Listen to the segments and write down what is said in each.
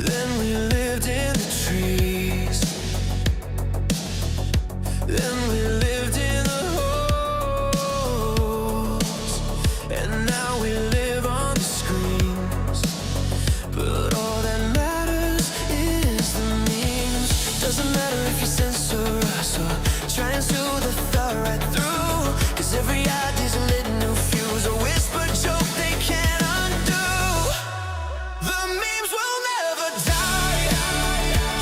Then we lived in the trees. Then we lived in the halls. And now we live on the screens. But all that matters is the memes. Doesn't matter if you censor us or try and soothe the thought right through. Cause every idea's a lit new fuse, a whispered joke they can't undo. The memes will never die.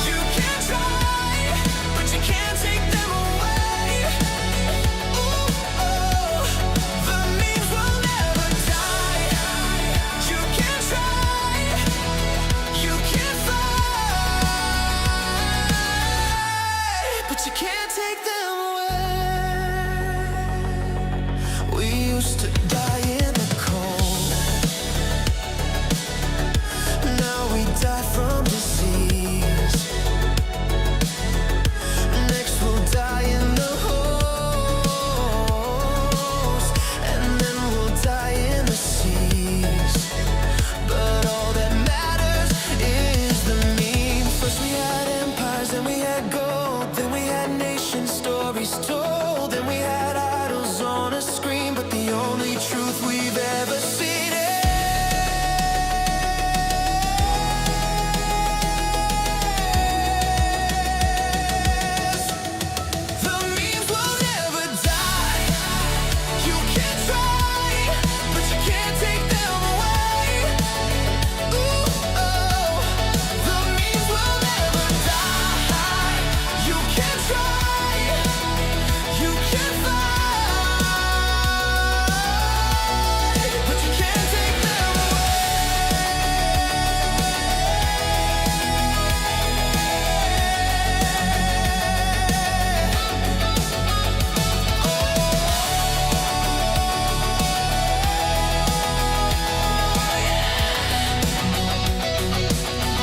You can try, but you can't take them away. Ooh, oh. The memes will never die. You can try, you can fight, but you can't take them away. We used to die in the cold. Now we die from disease. Next we'll die in the holes. And then we'll die in the seas. But all that matters is the memes. First we had empires, then we had gold. Then we had nation stories told. Then we had idols on a screen. But the only truth we've ever seen is the memes will never die. You can try, but you can't take them away. Ooh, oh. The memes will never die. You can try, you can fight, but you can't take them away.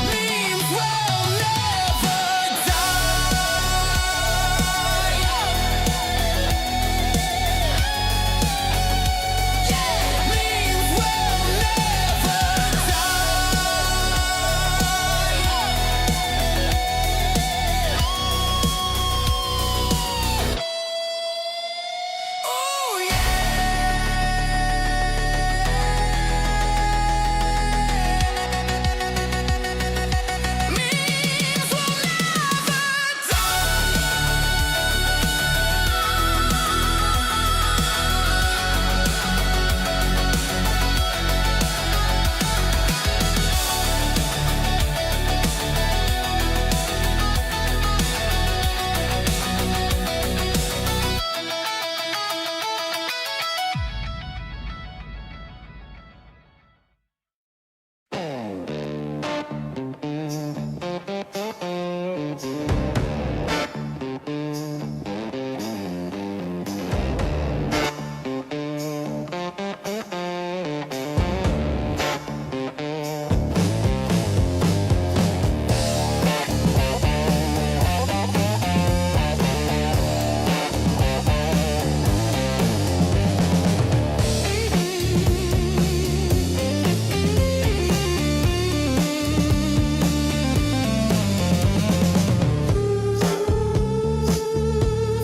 Memes will never die. Memes will never die. Oh yeah. Memes will never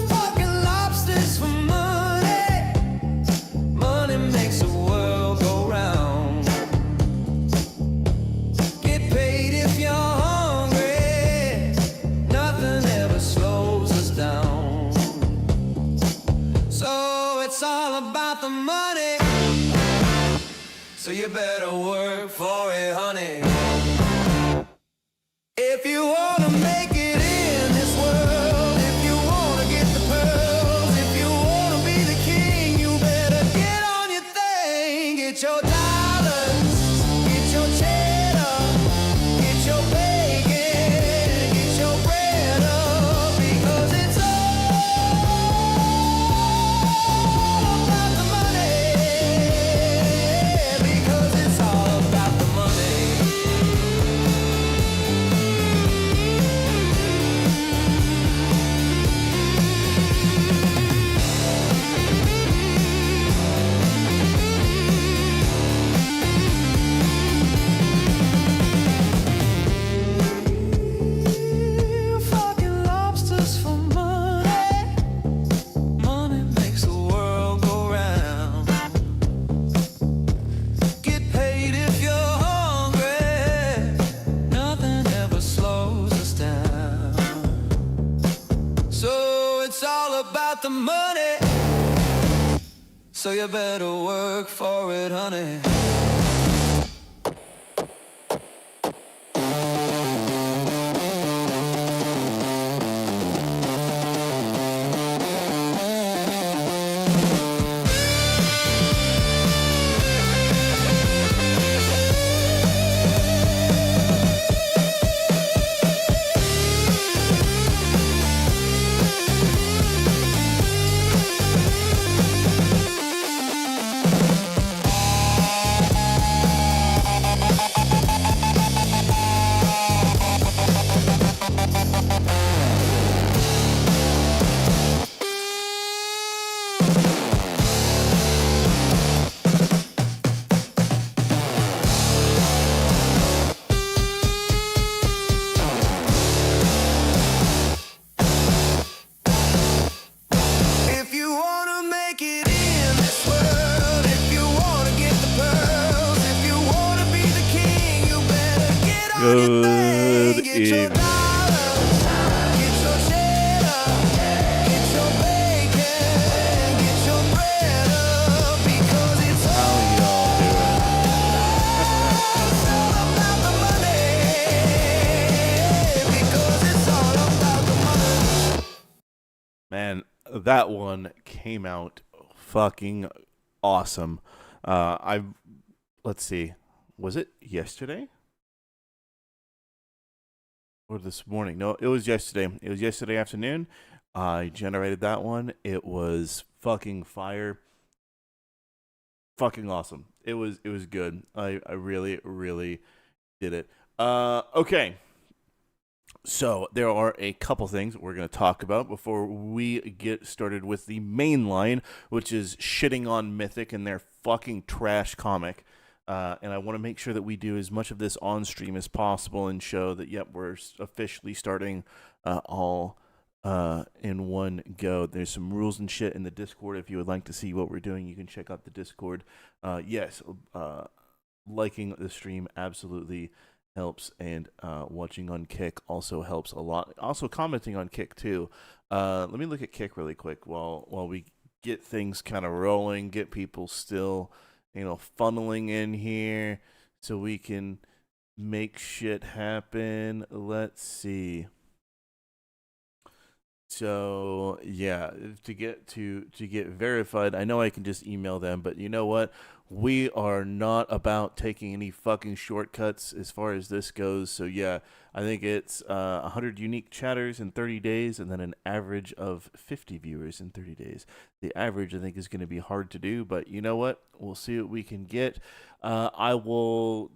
fucking lobsters for money. Money makes the world go round. Get paid if you're hungry. Nothing ever slows us down. So it's all about the money. So you better work for it, honey. If you wanna make it in this world, if you wanna get the pearls, if you wanna be the king, you better get on your thing. Get your dollars, get your cheddar, get your bacon, get your bread up, because it's all about the money. Because it's all about the money. money, so you better work for it, honey. If you wanna make it in this world, if you wanna get the pearls, if you wanna be the king, you better get on your thing. Get your dollars, get your cheddar, get your bacon, get your bread up, because it's all about the money, because it's all about the money. Man, that one came out fucking awesome. Let's see, was it yesterday or this morning? No, it was yesterday. It was yesterday afternoon. I generated that one. It was fucking fire. Fucking awesome. It was good. I really, really did it. Okay. So there are a couple things we're going to talk about before we get started with the main line, which is shitting on Mythic and their fucking trash comic. And I want to make sure that we do as much of this on stream as possible and show that, yep, we're officially starting all in one go. There's some rules and shit in the Discord. If you would like to see what we're doing, you can check out the Discord. Yes, liking the stream absolutely helps, and watching on Kick also helps a lot. Also commenting on Kick too. Let me look at Kick really quick while we get things kind of rolling, get people still, funneling in here so we can make shit happen. Let's see. So yeah, to get verified, I know I can just email them, but you know what? We are not about taking any fucking shortcuts as far as this goes. So yeah, I think it's 100 unique chatters in 30 days, and then an average of 50 viewers in 30 days. The average, I think, is going to be hard to do, but you know what? We'll see what we can get. I will.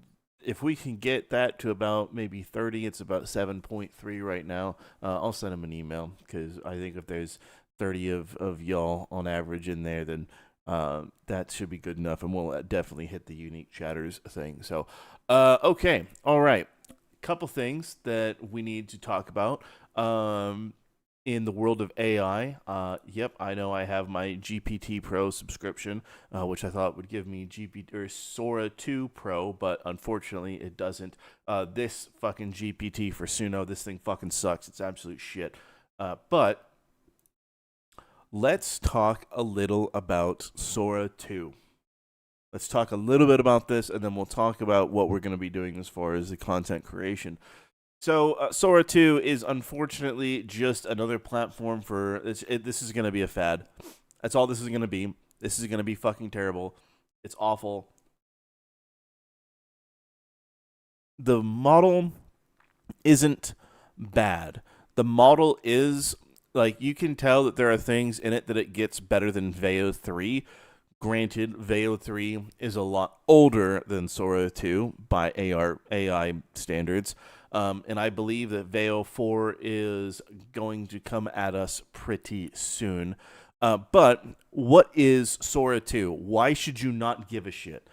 If we can get that to about maybe 30, it's about 7.3 right now. I'll send them an email, because I think if there's 30 of y'all on average in there, then that should be good enough, and we'll definitely hit the unique chatters thing. So, okay, all right. Couple things that we need to talk about. In the world of AI, yep, I know I have my GPT Pro subscription, which I thought would give me Sora 2 Pro, but unfortunately it doesn't. This fucking GPT for Suno, this thing fucking sucks. It's absolute shit. But let's talk a little about Sora 2. Let's talk a little bit about this, and then we'll talk about what we're going to be doing as far as the content creation. So Sora 2 is unfortunately just another platform for this. This is going to be a fad. That's all this is going to be. This is going to be fucking terrible. It's awful. The model isn't bad. The model is, like, you can tell that there are things in it that it gets better than Veo 3. Granted, Veo 3 is a lot older than Sora 2 by AI standards. And I believe that Veo 4 is going to come at us pretty soon. But what is Sora 2? Why should you not give a shit?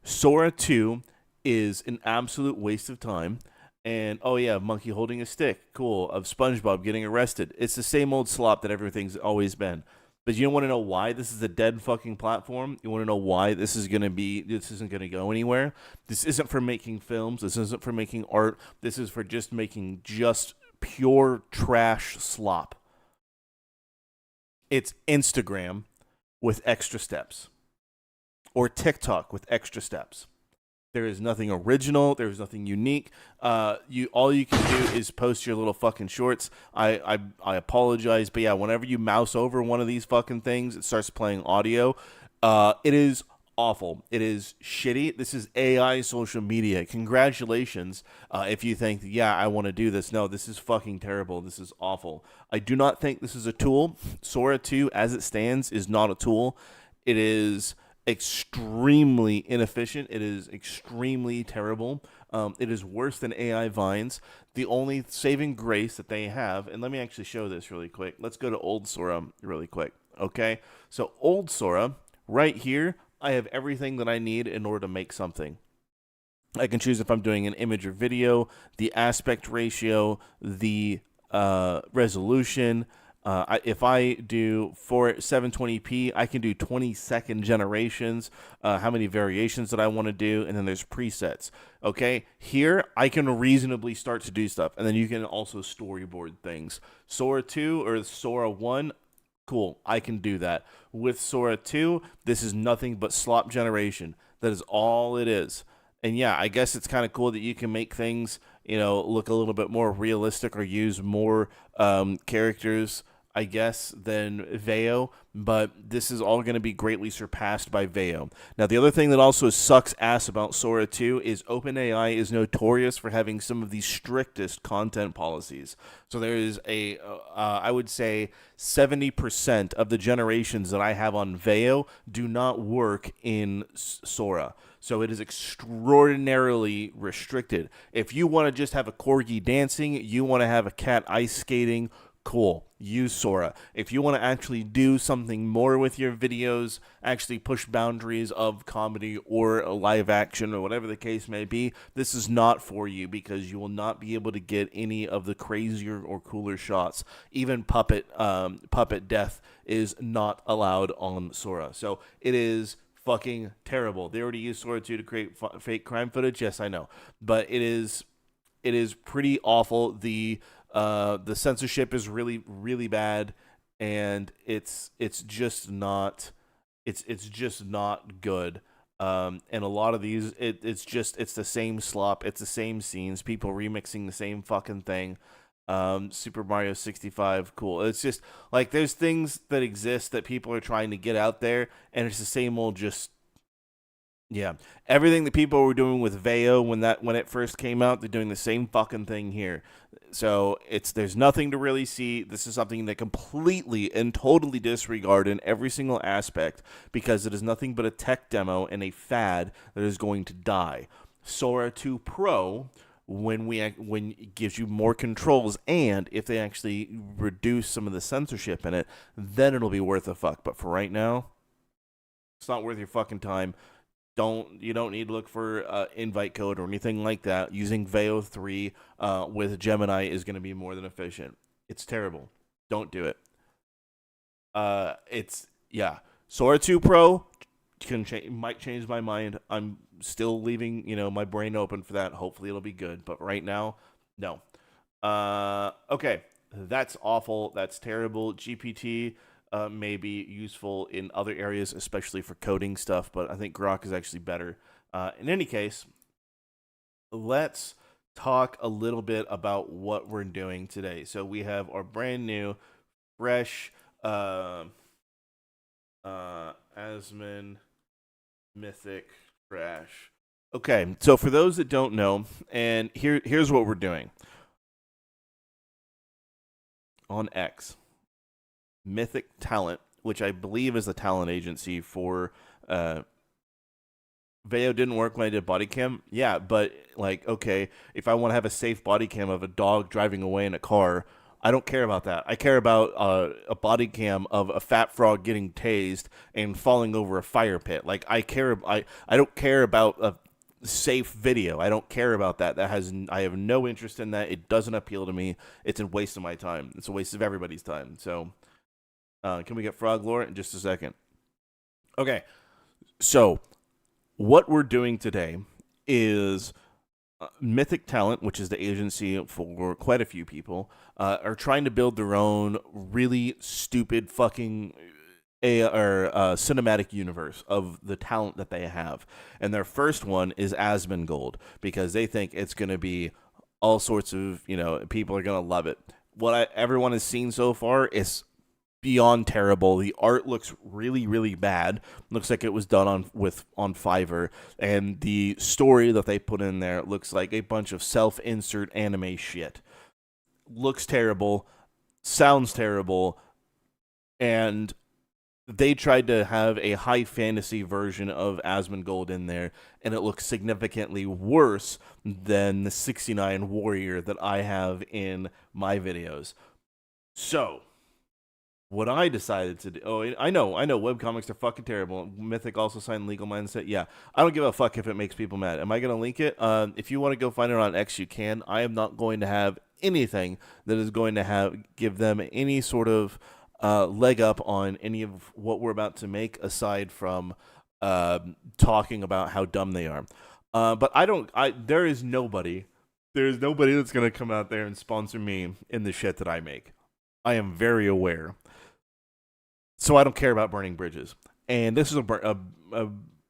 Sora 2 is an absolute waste of time. And, oh yeah, monkey holding a stick. Cool. Of SpongeBob getting arrested. It's the same old slop that everything's always been. But you don't want to know why this is a dead fucking platform? You want to know why this isn't going to go anywhere? This isn't for making films. This isn't for making art. This is for just making just pure trash slop. It's Instagram with extra steps, or TikTok with extra steps. There is nothing original. There is nothing unique. All you can do is post your little fucking shorts. I apologize, but yeah, whenever you mouse over one of these fucking things, it starts playing audio. It is awful. It is shitty. This is AI social media. Congratulations, if you think, yeah, I want to do this. No, this is fucking terrible. This is awful. I do not think this is a tool. Sora 2, as it stands, is not a tool. It is extremely inefficient. It is extremely terrible. It is worse than AI Vines. The only saving grace that they have, and let me actually show this really quick. Let's go to old Sora really quick. Okay, so old Sora, right here, I have everything that I need in order to make something. I can choose if I'm doing an image or video, the aspect ratio, the resolution. If I do 720p, I can do 20-second generations, how many variations that I want to do, and then there's presets. Okay, here I can reasonably start to do stuff, and then you can also storyboard things. Sora 2 or Sora 1, cool, I can do that. With Sora 2, this is nothing but slop generation. That is all it is. And yeah, I guess it's kind of cool that you can make things, look a little bit more realistic or use more characters, I guess, than Veo, but this is all going to be greatly surpassed by Veo. Now, the other thing that also sucks ass about Sora 2 is OpenAI is notorious for having some of the strictest content policies. So there is I would say 70% of the generations that I have on Veo do not work in Sora. So it is extraordinarily restricted. If you want to just have a corgi dancing, you want to have a cat ice skating, cool, use Sora. If you want to actually do something more with your videos, actually push boundaries of comedy or live action or whatever the case may be, this is not for you because you will not be able to get any of the crazier or cooler shots. Even puppet death is not allowed on Sora. So it is fucking terrible. They already used Sora 2 to create fake crime footage. Yes, I know. But it is pretty awful. The censorship is really, really bad, and it's just not good. And a lot of these, it's the same slop, it's the same scenes, people remixing the same fucking thing. Super Mario 65, cool. It's just like there's things that exist that people are trying to get out there, and it's the same old just. Yeah, everything that people were doing with Veo when it first came out, they're doing the same fucking thing here. So there's nothing to really see. This is something that completely and totally disregard in every single aspect because it is nothing but a tech demo and a fad that is going to die. Sora 2 Pro, when it gives you more controls, and if they actually reduce some of the censorship in it, then it'll be worth a fuck. But for right now, it's not worth your fucking time. You don't need to look for invite code or anything like that. Using Veo 3 with Gemini is going to be more than efficient. It's terrible. Don't do it. Sora 2 Pro might change my mind. I'm still leaving my brain open for that. Hopefully it'll be good. But right now, no. Okay, that's awful. That's terrible. GPT. May be useful in other areas, especially for coding stuff, but I think Grok is actually better. In any case, let's talk a little bit about what we're doing today. So we have our brand new, fresh Asmon Mythic trash. Okay, so for those that don't know, and here's what we're doing. On X, Mythic Talent, which I believe is the talent agency for Veo, didn't work when I did body cam. Yeah, but okay, if I want to have a safe body cam of a dog driving away in a car, I don't care about that. I care about a body cam of a fat frog getting tased and falling over a fire pit. I don't care about a safe video. I don't care about that. I have no interest in that. It doesn't appeal to me. It's a waste of my time. It's a waste of everybody's time. So can we get frog lore in just a second? Okay, so what we're doing today is Mythic Talent, which is the agency for quite a few people, are trying to build their own really stupid fucking cinematic universe of the talent that they have. And their first one is Asmon Gold because they think it's going to be all sorts of, people are going to love it. What everyone has seen so far is beyond terrible. The art looks really, really bad. Looks like it was done on Fiverr, and the story that they put in there looks like a bunch of self-insert anime shit. Looks terrible, sounds terrible, and they tried to have a high fantasy version of Asmongold in there, and it looks significantly worse than the 69 Warrior that I have in my videos. So what I decided to do, I know, webcomics are fucking terrible. Mythic also signed Legal Mindset. Yeah, I don't give a fuck if it makes people mad. Am I going to link it? If you want to go find it on X, you can. I am not going to have anything that is going to give them any sort of leg up on any of what we're about to make, aside from talking about how dumb they are. But there's nobody that's going to come out there and sponsor me in the shit that I make. I am very aware. So I don't care about burning bridges. And this is a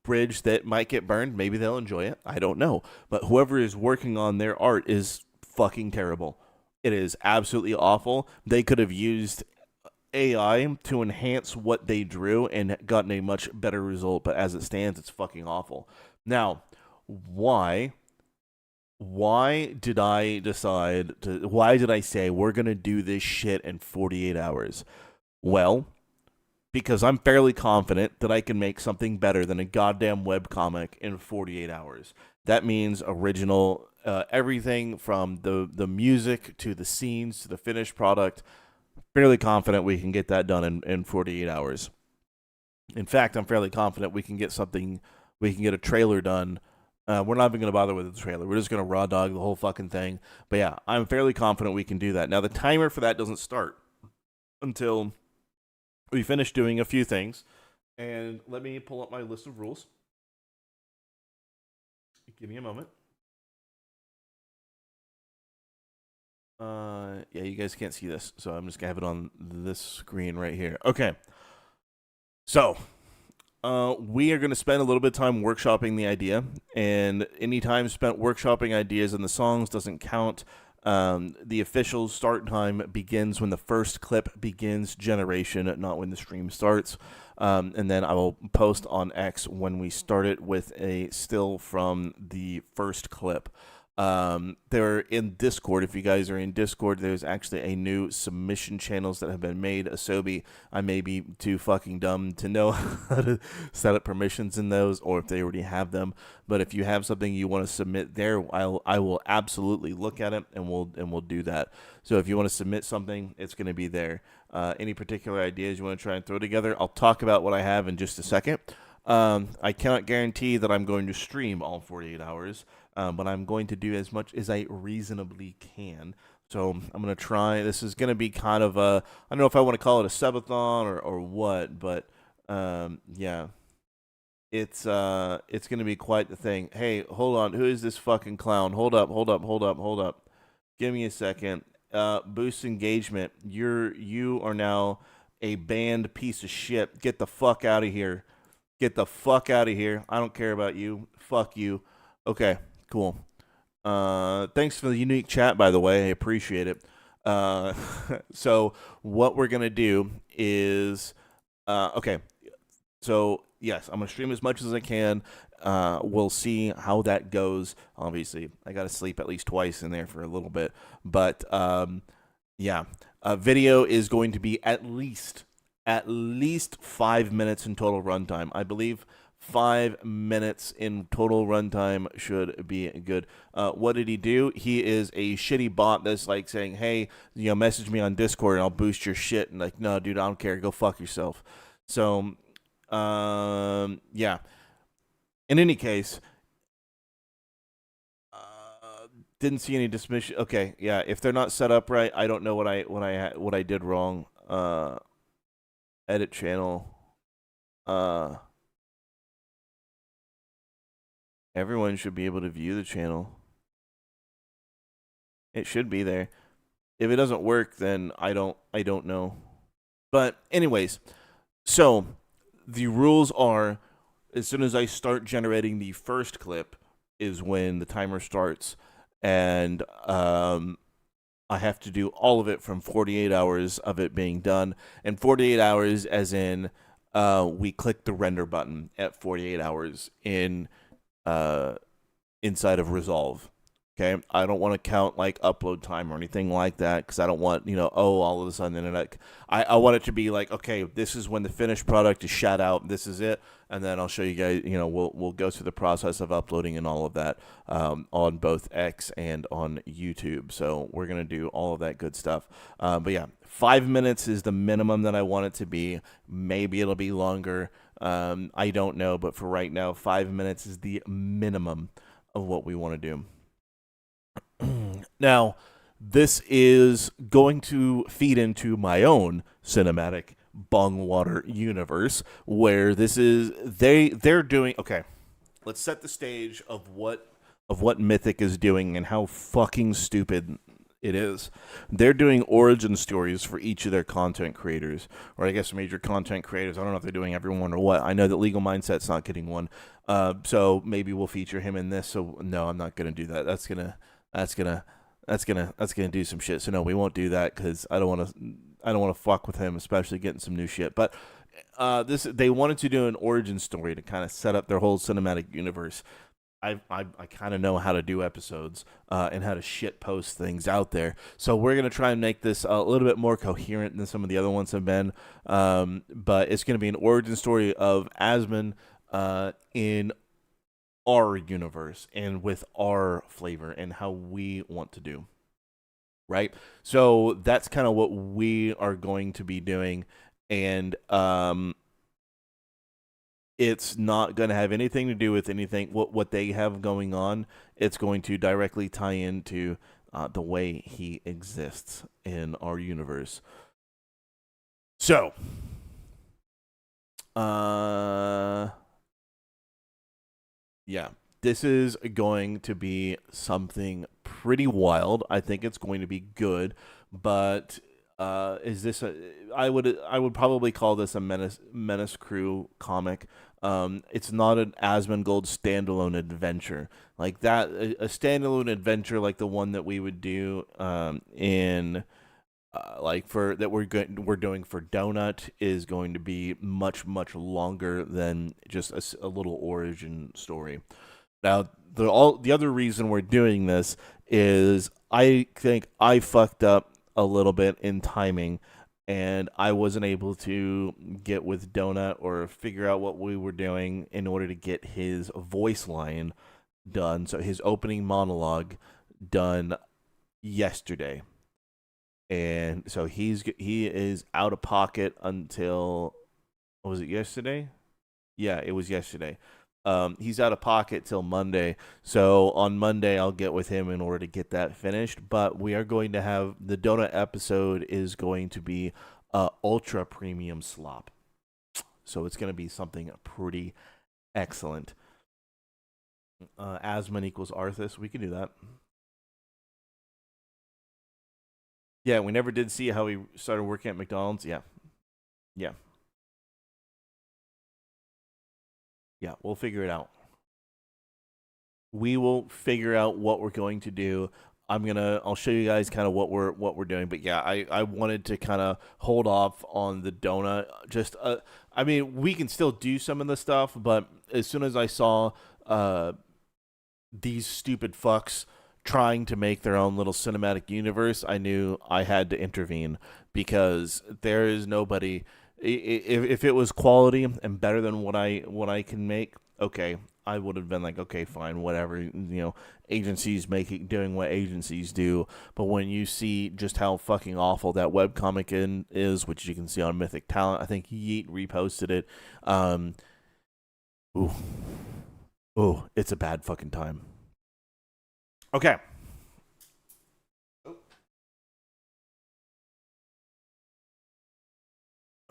bridge that might get burned. Maybe they'll enjoy it. I don't know. But whoever is working on their art is fucking terrible. It is absolutely awful. They could have used AI to enhance what they drew and gotten a much better result. But as it stands, it's fucking awful. Now, why did I say we're going to do this shit in 48 hours? Well, because I'm fairly confident that I can make something better than a goddamn webcomic in 48 hours. That means original, everything from the music to the scenes to the finished product. Fairly confident we can get that done in 48 hours. In fact, I'm fairly confident we can get a trailer done. We're not even going to bother with the trailer. We're just going to raw dog the whole fucking thing. But yeah, I'm fairly confident we can do that. Now, the timer for that doesn't start until we finish doing a few things. And let me pull up my list of rules. Give me a moment. Yeah, you guys can't see this, so I'm just going to have it on this screen right here. Okay. So, we are going to spend a little bit of time workshopping the idea, and any time spent workshopping ideas in the songs doesn't count. The official start time begins when the first clip begins generation, not when the stream starts. And then I will post on X when we start it with a still from the first clip. They're in Discord. If you guys are in Discord, there's actually a new submission channels that have been made. Asobi, I may be too fucking dumb to know how to set up permissions in those, or if they already have them. But if you have something you want to submit there, I will absolutely look at it, and we'll do that. So if you want to submit something, it's going to be there. Any particular ideas you want to try and throw together, I'll talk about what I have in just a second. I cannot guarantee that I'm going to stream all 48 hours. But I'm going to do as much as I reasonably can. So I'm going to try. This is going to be kind of I don't know if I want to call it a subathon or what, but yeah. It's going to be quite the thing. Hey, hold on. Who is this fucking clown? Hold up. Give me a second. Boost engagement. You are now a banned piece of shit. Get the fuck out of here. I don't care about you. Fuck you. Okay. Cool. Thanks for the unique chat, by the way. I appreciate it. So what we're going to do is, okay. So, yes, I'm going to stream as much as I can. We'll see how that goes. Obviously, I got to sleep at least twice in there for a little bit. But, yeah. Video is going to be at least 5 minutes in total runtime. I believe 5 minutes in total runtime should be good. What did he do? He is a shitty bot that's like saying, hey, message me on Discord and I'll boost your shit. And like, no, dude, I don't care. Go fuck yourself. So, yeah. In any case, didn't see any dismission. Okay, yeah. If they're not set up right, I don't know what I did wrong. Edit channel. Everyone should be able to view the channel. It should be there. If it doesn't work, then I don't know. But anyways, so the rules are as soon as I start generating the first clip is when the timer starts, and I have to do all of it from 48 hours of it being done, and 48 hours as in we click the render button at 48 hours in inside of Resolve. Okay, I don't want to count like upload time or anything like that because I don't want all of a sudden the internet. I want it to be like, okay, this is when the finished product is shot out. This is it, and then I'll show you guys. We'll go through the process of uploading and all of that on both X and on YouTube. So we're gonna do all of that good stuff. But yeah, 5 minutes is the minimum that I want it to be. Maybe it'll be longer. I don't know, but for right now, 5 minutes is the minimum of what we want to do. Now, this is going to feed into my own cinematic Bongwater universe, where this is they're doing. Okay, let's set the stage of what Mythic is doing and how fucking stupid it is. They're doing origin stories for each of their content creators, or I guess major content creators. I don't know if they're doing everyone or what. I know that Legal Mindset's not getting one, so maybe we'll feature him in this. So no, I'm not gonna do that. That's gonna do some shit. So no, we won't do that because I don't want to fuck with him, especially getting some new shit. But they wanted to do an origin story to kind of set up their whole cinematic universe. I kind of know how to do episodes and how to shit post things out there. So we're gonna try and make this a little bit more coherent than some of the other ones have been. But it's gonna be an origin story of Asmon in our universe and with our flavor and how we want to do. Right? So that's kind of what we are going to be doing. And it's not going to have anything to do with anything what they have going on. It's going to directly tie into the way he exists in our universe. So, yeah, this is going to be something pretty wild. I think it's going to be good, but is this a? I would probably call this a Menace Crew comic. It's not an Asmongold standalone adventure like that. A standalone adventure like the one that we would do in. Like for that we're doing for Donut is going to be much longer than just a little origin story. Now the other reason we're doing this is I think I fucked up a little bit in timing, and I wasn't able to get with Donut or figure out what we were doing in order to get his voice line done. So his opening monologue done yesterday. And so he is out of pocket until was it yesterday? Yeah, it was yesterday. He's out of pocket till Monday. So on Monday I'll get with him in order to get that finished. But we are going to have the donut episode is going to be ultra premium slop. So it's going to be something pretty excellent. Asmon equals Arthas. We can do that. Yeah, we never did see how he started working at McDonald's. Yeah. Yeah. Yeah, we'll figure it out. We will figure out what we're going to do. I'll show you guys kind of what we're doing. But yeah, I wanted to kind of hold off on the donut. Just I mean, we can still do some of the stuff, but as soon as I saw these stupid fucks trying to make their own little cinematic universe, I knew I had to intervene because there is nobody. If it was quality and better than what I can make, okay, I would have been like, okay, fine, whatever. Agencies doing what agencies do. But when you see just how fucking awful that webcomic is, which you can see on Mythic Talent, I think Yeet reposted it. Ooh, it's a bad fucking time. Okay.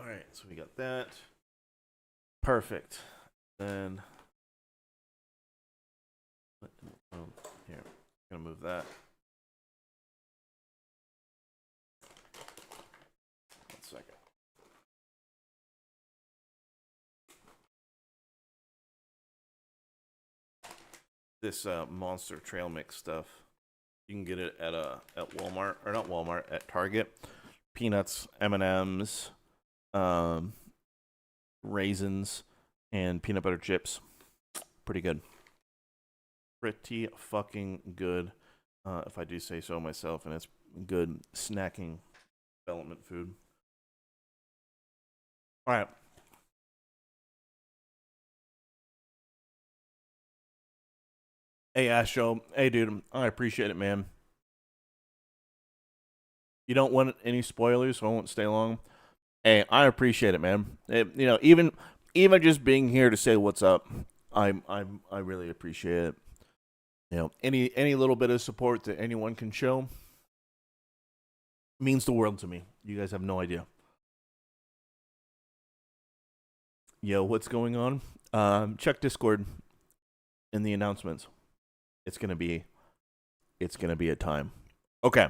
All right, so we got that. Perfect. Then here, I'm gonna move that. this Monster Trail Mix stuff. You can get it at Walmart, or not Walmart, at Target. Peanuts, M&Ms, um, raisins, and peanut butter chips. Pretty good. Pretty fucking good, if I do say so myself, and it's good snacking development food. All right. Hey, Astro. Hey, dude. I appreciate it, man. You don't want any spoilers, so I won't stay long. Hey, I appreciate it, man. Even just being here to say what's up, I really appreciate it. Any little bit of support that anyone can show means the world to me. You guys have no idea. Yo, what's going on? Check Discord in the announcements. It's gonna be a time. Okay.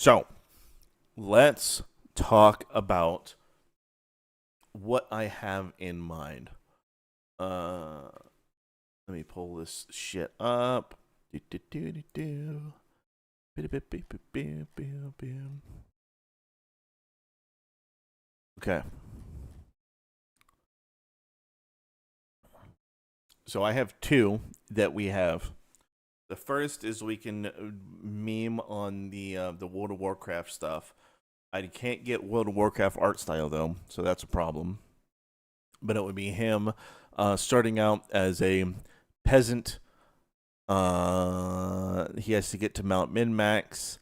So let's talk about what I have in mind. Let me pull this shit up. Okay. So I have two that we have. The first is we can meme on the World of Warcraft stuff. I can't get World of Warcraft art style though, so that's a problem. But it would be him starting out as a peasant. He has to get to Mount Min-Max.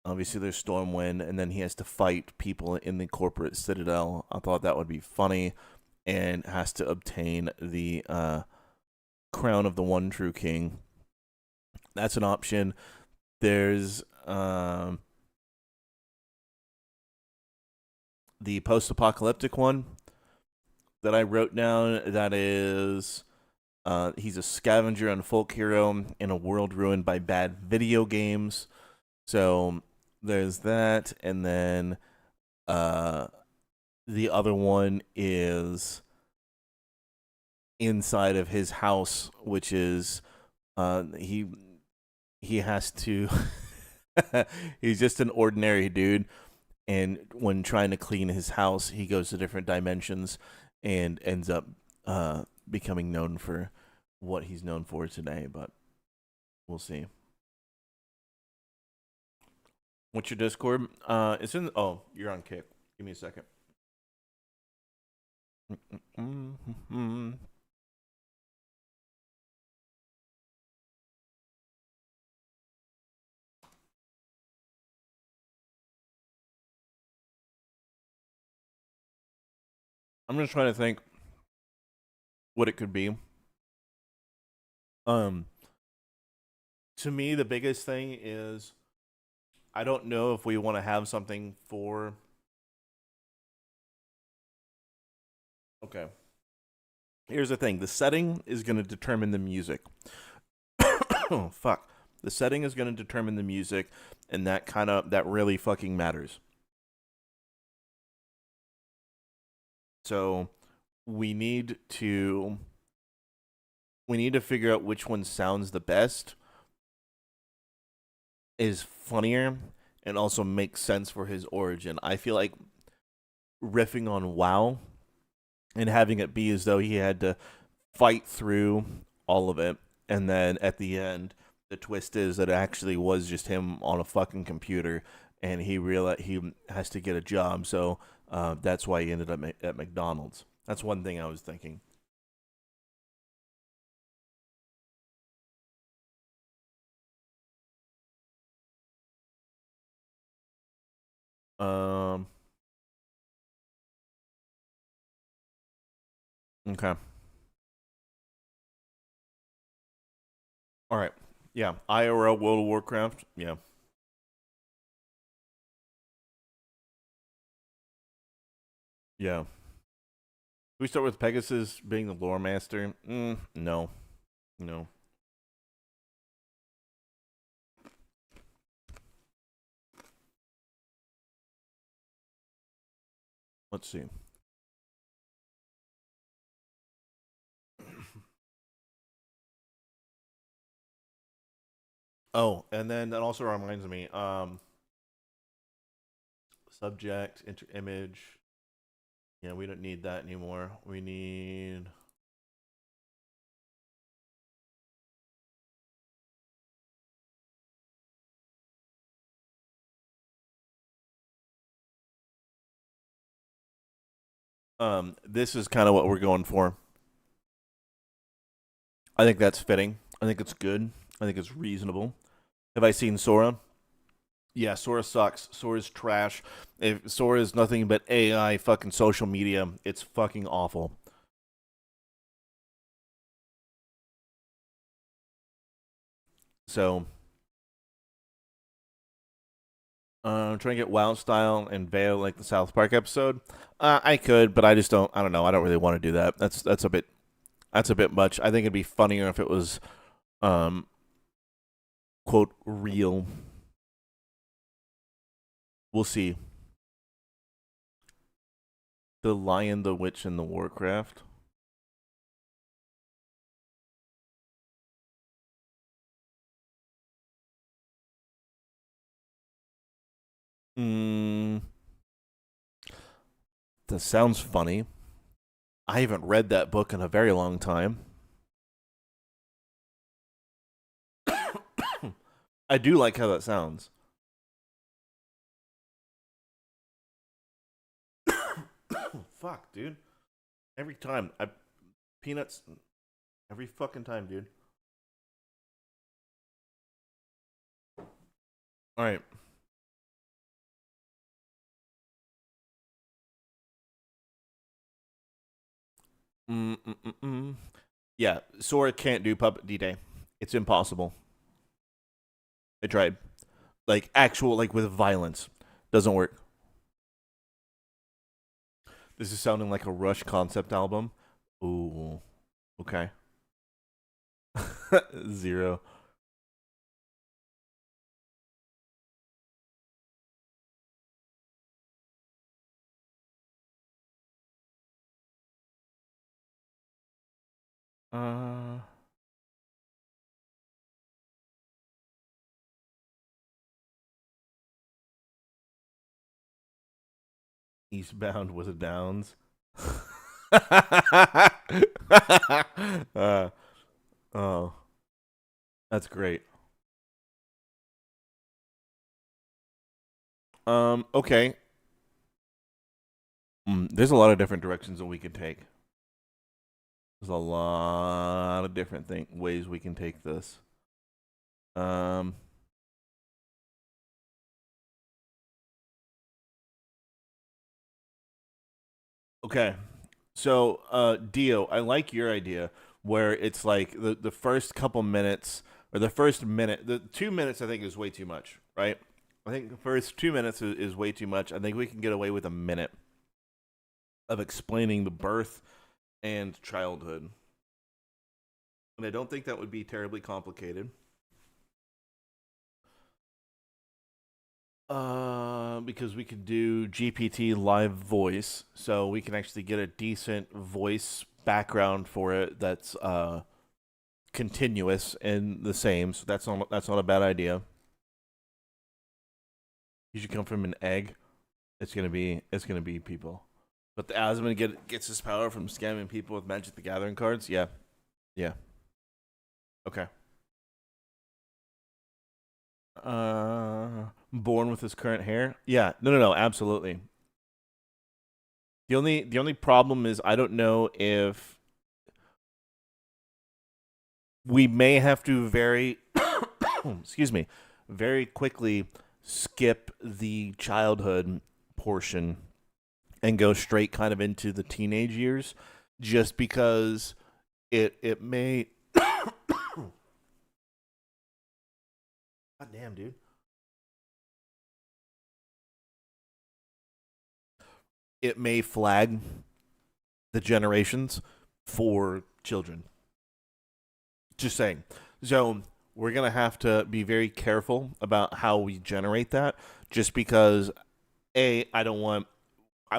Obviously, there's Stormwind, and then he has to fight people in the corporate citadel. I thought that would be funny, and has to obtain the crown of the one true king. That's an option. There's the post-apocalyptic one that I wrote down. That is, he's a scavenger and folk hero in a world ruined by bad video games. So there's that, and then the other one is inside of his house, which is he has to he's just an ordinary dude, and when trying to clean his house, he goes to different dimensions and ends up becoming known for what he's known for today, but we'll see. What's your Discord? It's in. Oh, you're on Kick. Give me a second. I'm just trying to think what it could be. Um, to me, the biggest thing is I don't know if we want to have something for. Okay. Here's the thing: the setting is going to determine the music. Oh fuck! The setting is going to determine the music, and that really fucking matters. So we need to figure out which one sounds the best, is funnier, and also makes sense for his origin. I feel like riffing on WoW and having it be as though he had to fight through all of it, and then at the end, the twist is that it actually was just him on a fucking computer, and he realized he has to get a job, so that's why he ended up at McDonald's. That's one thing I was thinking. Um. Okay. All right. Yeah. IRL World of Warcraft. Yeah. Yeah. We start with Pegasus being the lore master. No. No. Let's see. Oh, and then that also reminds me, subject, image. Yeah, we don't need that anymore. We need. This is kind of what we're going for. I think that's fitting. I think it's good. I think it's reasonable. Have I seen Sora? Yeah, Sora sucks. Sora's trash. If Sora is nothing but AI fucking social media, it's fucking awful. So, I'm trying to get Wild Style and Veil like the South Park episode. I could, but I just don't. I don't know. I don't really want to do that. That's a bit much. I think it'd be funnier if it was, um, quote real. We'll see. The Lion, the Witch, and the Warcraft. Mm, that sounds funny. I haven't read that book in a very long time. I do like how that sounds. Fuck, dude. Every time. Peanuts every fucking time, dude. All right. Mm-mm-mm-mm. Yeah, Sora can't do Puppet D-Day. It's impossible. I tried. Like actual like with violence. Doesn't work. This is sounding like a Rush concept album. Ooh. Okay. Zero. Uh Eastbound with the Downs. uh, oh, that's great. Okay. There's a lot of different directions that we could take. There's a lot of different ways we can take this. Um, okay. So, Dio, I like your idea where it's like the first couple minutes or the first minute, the 2 minutes I think is way too much, right? I think the first 2 minutes is way too much. I think we can get away with a minute of explaining the birth and childhood. And I don't think that would be terribly complicated. Because we could do GPT live voice, so we can actually get a decent voice background for it that's continuous and the same. So that's not a bad idea. You should come from an egg. It's gonna be people. But the Asmon gets his power from scamming people with Magic the Gathering cards. Yeah, yeah. Okay. Born with his current hair. Yeah. No, no, no. Absolutely. The only problem is I don't know if we may have to very excuse me very quickly skip the childhood portion and go straight kind of into the teenage years, just because it may. God damn, dude. It may flag the generations for children. Just saying. So we're gonna have to be very careful about how we generate that, just because I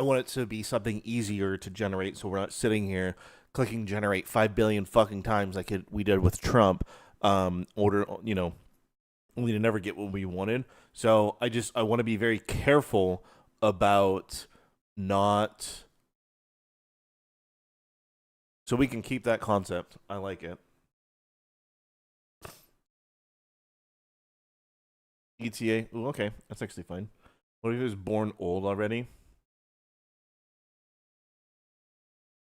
want it to be something easier to generate, so we're not sitting here clicking generate 5 billion fucking times like we did with Trump. Order we to never get what we wanted. So I want to be very careful about not. So we can keep that concept. I like it. ETA. Ooh, okay, that's actually fine. What if he was born old already?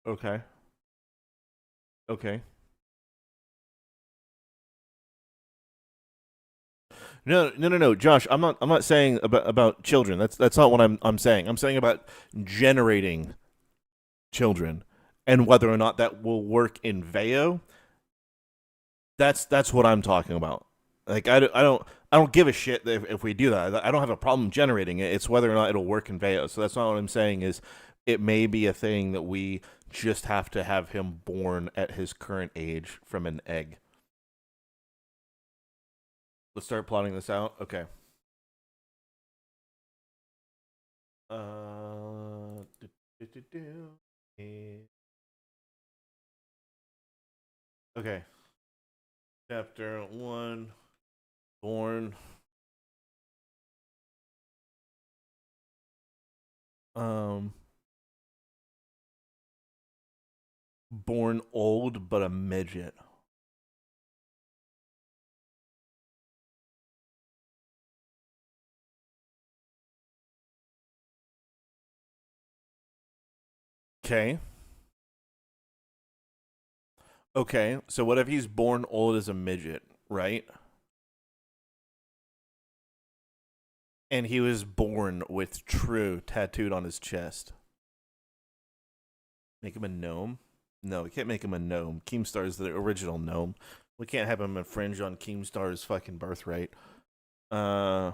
Okay. Okay. No, Josh. I'm not saying about children. That's not what I'm saying. I'm saying about generating children and whether or not that will work in Veo. That's what I'm talking about. Like I don't give a shit if we do that. I don't have a problem generating it. It's whether or not it'll work in Veo. So that's not what I'm saying. Is it may be a thing that we just have to have him born at his current age from an egg. Let's start plotting this out. Okay. Do, do, do, do. Okay. Chapter 1. Born. Um. Born old, but a midget. Okay. Okay. So what if he's born old as a midget, right? And he was born with true tattooed on his chest. Make him a gnome? No, we can't make him a gnome. Keemstar's the original gnome. We can't have him infringe on Keemstar's fucking birthright. Uh,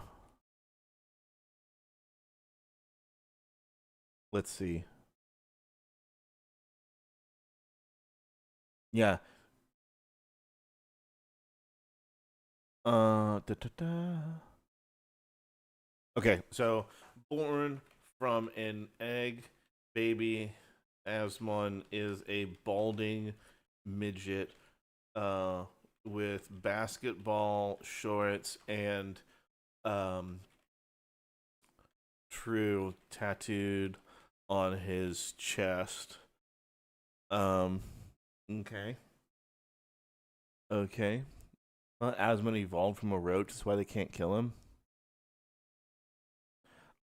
let's see. Yeah. Da, da, da. Okay, so born from an egg baby, Asmon is a balding midget uh, with basketball shorts and um, true tattooed on his chest. Um, okay. Okay. Asmon evolved from a roach. That's why they can't kill him.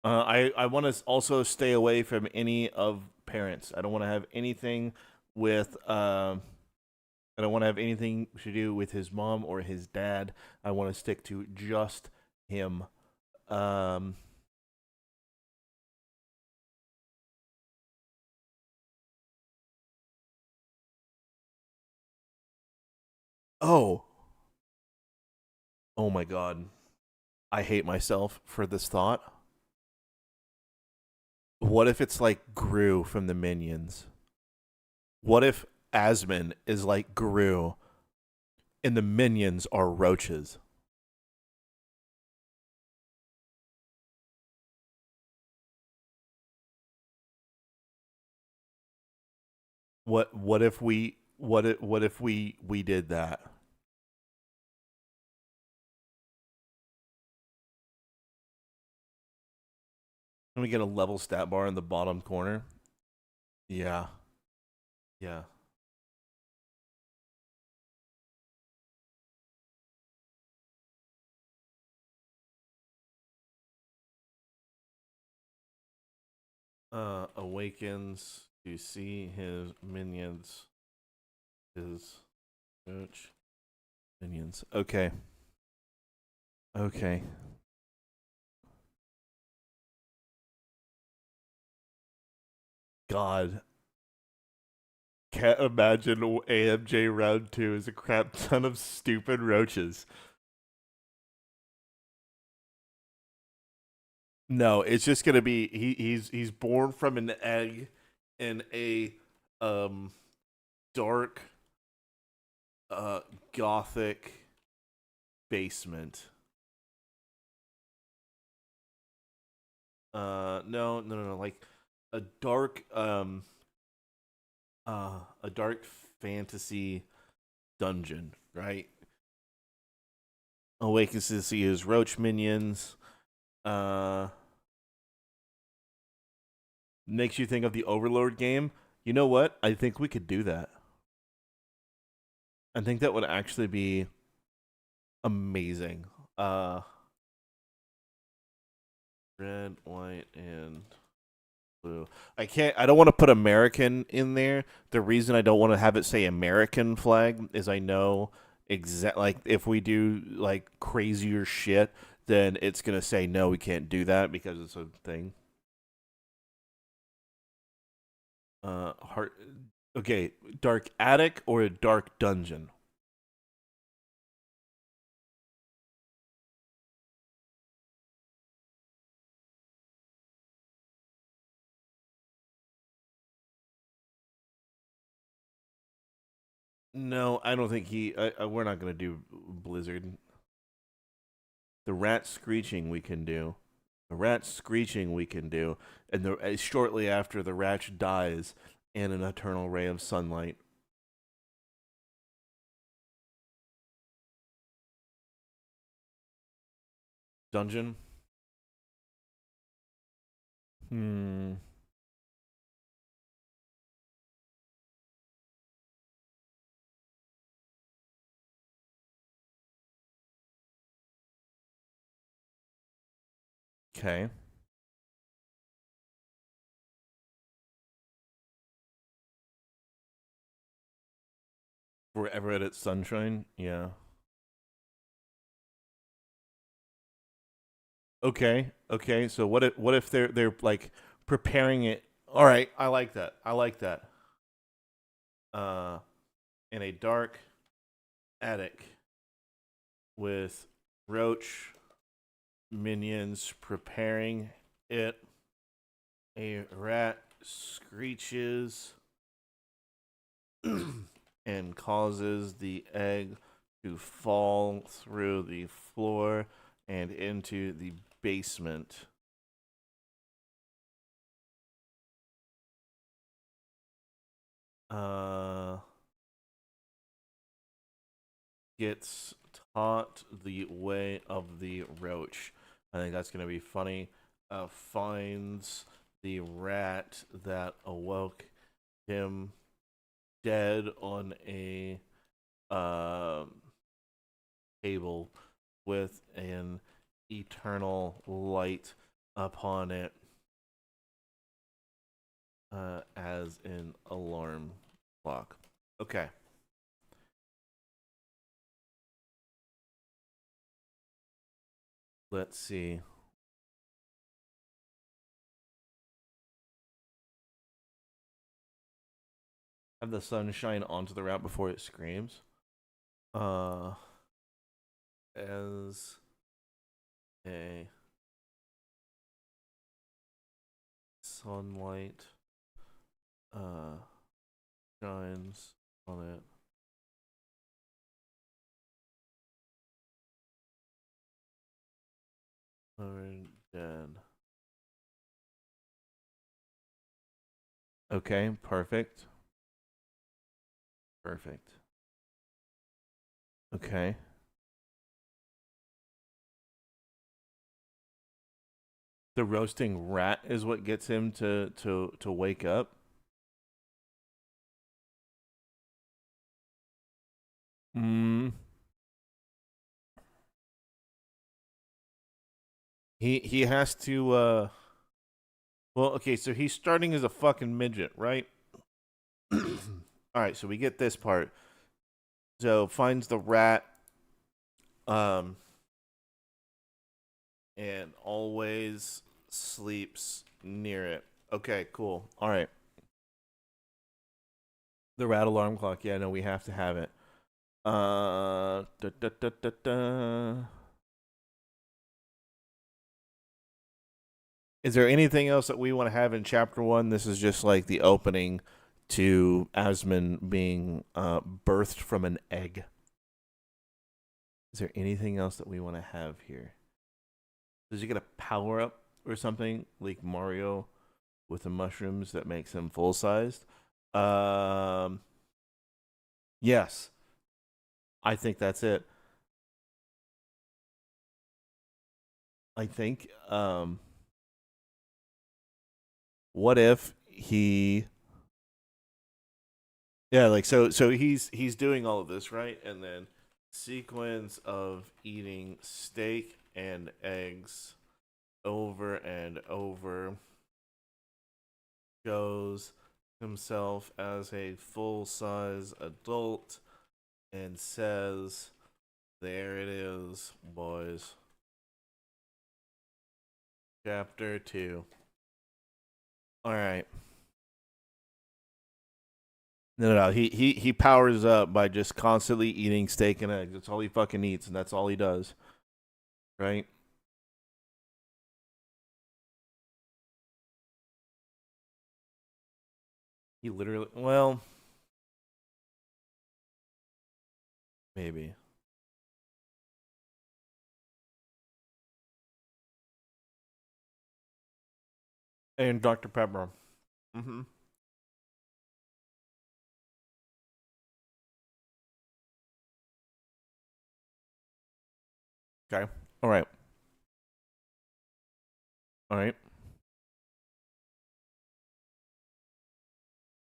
I want to also stay away from any of parents. I don't want to have anything with. I don't want to have anything to do with his mom or his dad. I want to stick to just him. Um. Oh. Oh my God. I hate myself for this thought. What if it's like Gru from the Minions? What if Asmon is like Gru and the Minions are roaches? What if we did that? Can we get a level stat bar in the bottom corner? Yeah. Yeah. Awakens to see his minions. His roach minions. Okay. Okay. God. Can't imagine AMJ round two is a crap ton of stupid roaches. No, it's just gonna be he's born from an egg in a um dark uh gothic basement. No, like a dark a dark fantasy dungeon, right? awakens to see his roach minions. Uh, makes you think of the Overlord game. You know what? I think we could do that. I think that would actually be amazing. Uh, red, white, and blue. I can't. I don't want to put American in there. The reason I don't want to have it say American flag is I know like if we do like crazier shit, then it's gonna say no, we can't do that because it's a thing. Heart. Okay, dark attic or a dark dungeon. No, I don't think he. We're not gonna do Blizzard. The rat screeching we can do. The rat screeching we can do, and shortly after the rat dies, and an eternal ray of sunlight. Dungeon. Hmm. Okay. Forever at its sunshine. Yeah. Okay. Okay. So what if they're like preparing it? All right. I like that. I like that. Uh, in a dark attic with roach minions preparing it. A rat screeches and causes the egg to fall through the floor and into the basement. Uh, gets taught the way of the roach. I think that's gonna be funny. Finds the rat that awoke him dead on a um table with an eternal light upon it as an alarm clock. Okay. Let's see. Have the sun shine onto the rat before it screams. Uh, as a sunlight uh shines on it. Already dead. Okay, perfect. Perfect. Okay. The roasting rat is what gets him to wake up. Mm. He has to well, okay, so he's starting as a fucking midget, right? All right, so we get this part. So finds the rat um and always sleeps near it. Okay, cool. All right. The rat alarm clock. Yeah, no, we have to have it. Da, da, da, da, da. Is there anything else that we want to have in chapter one? This is just like the opening to Asmon being birthed from an egg. Is there anything else that we want to have here? Does he get a power up or something like Mario with the mushrooms that makes him full sized? Um, yes, I think that's it. I think. What if he? Yeah, like so he's doing all of this right, and then sequence of eating steak and eggs over and over shows himself as a full size adult and says, "There it is, boys." Chapter 2. All right. No. He powers up by just constantly eating steak and eggs. That's all he fucking eats, and that's all he does. Right? He literally. Well, maybe. And Dr. Pepper. Mm-hmm. Okay. All right. All right.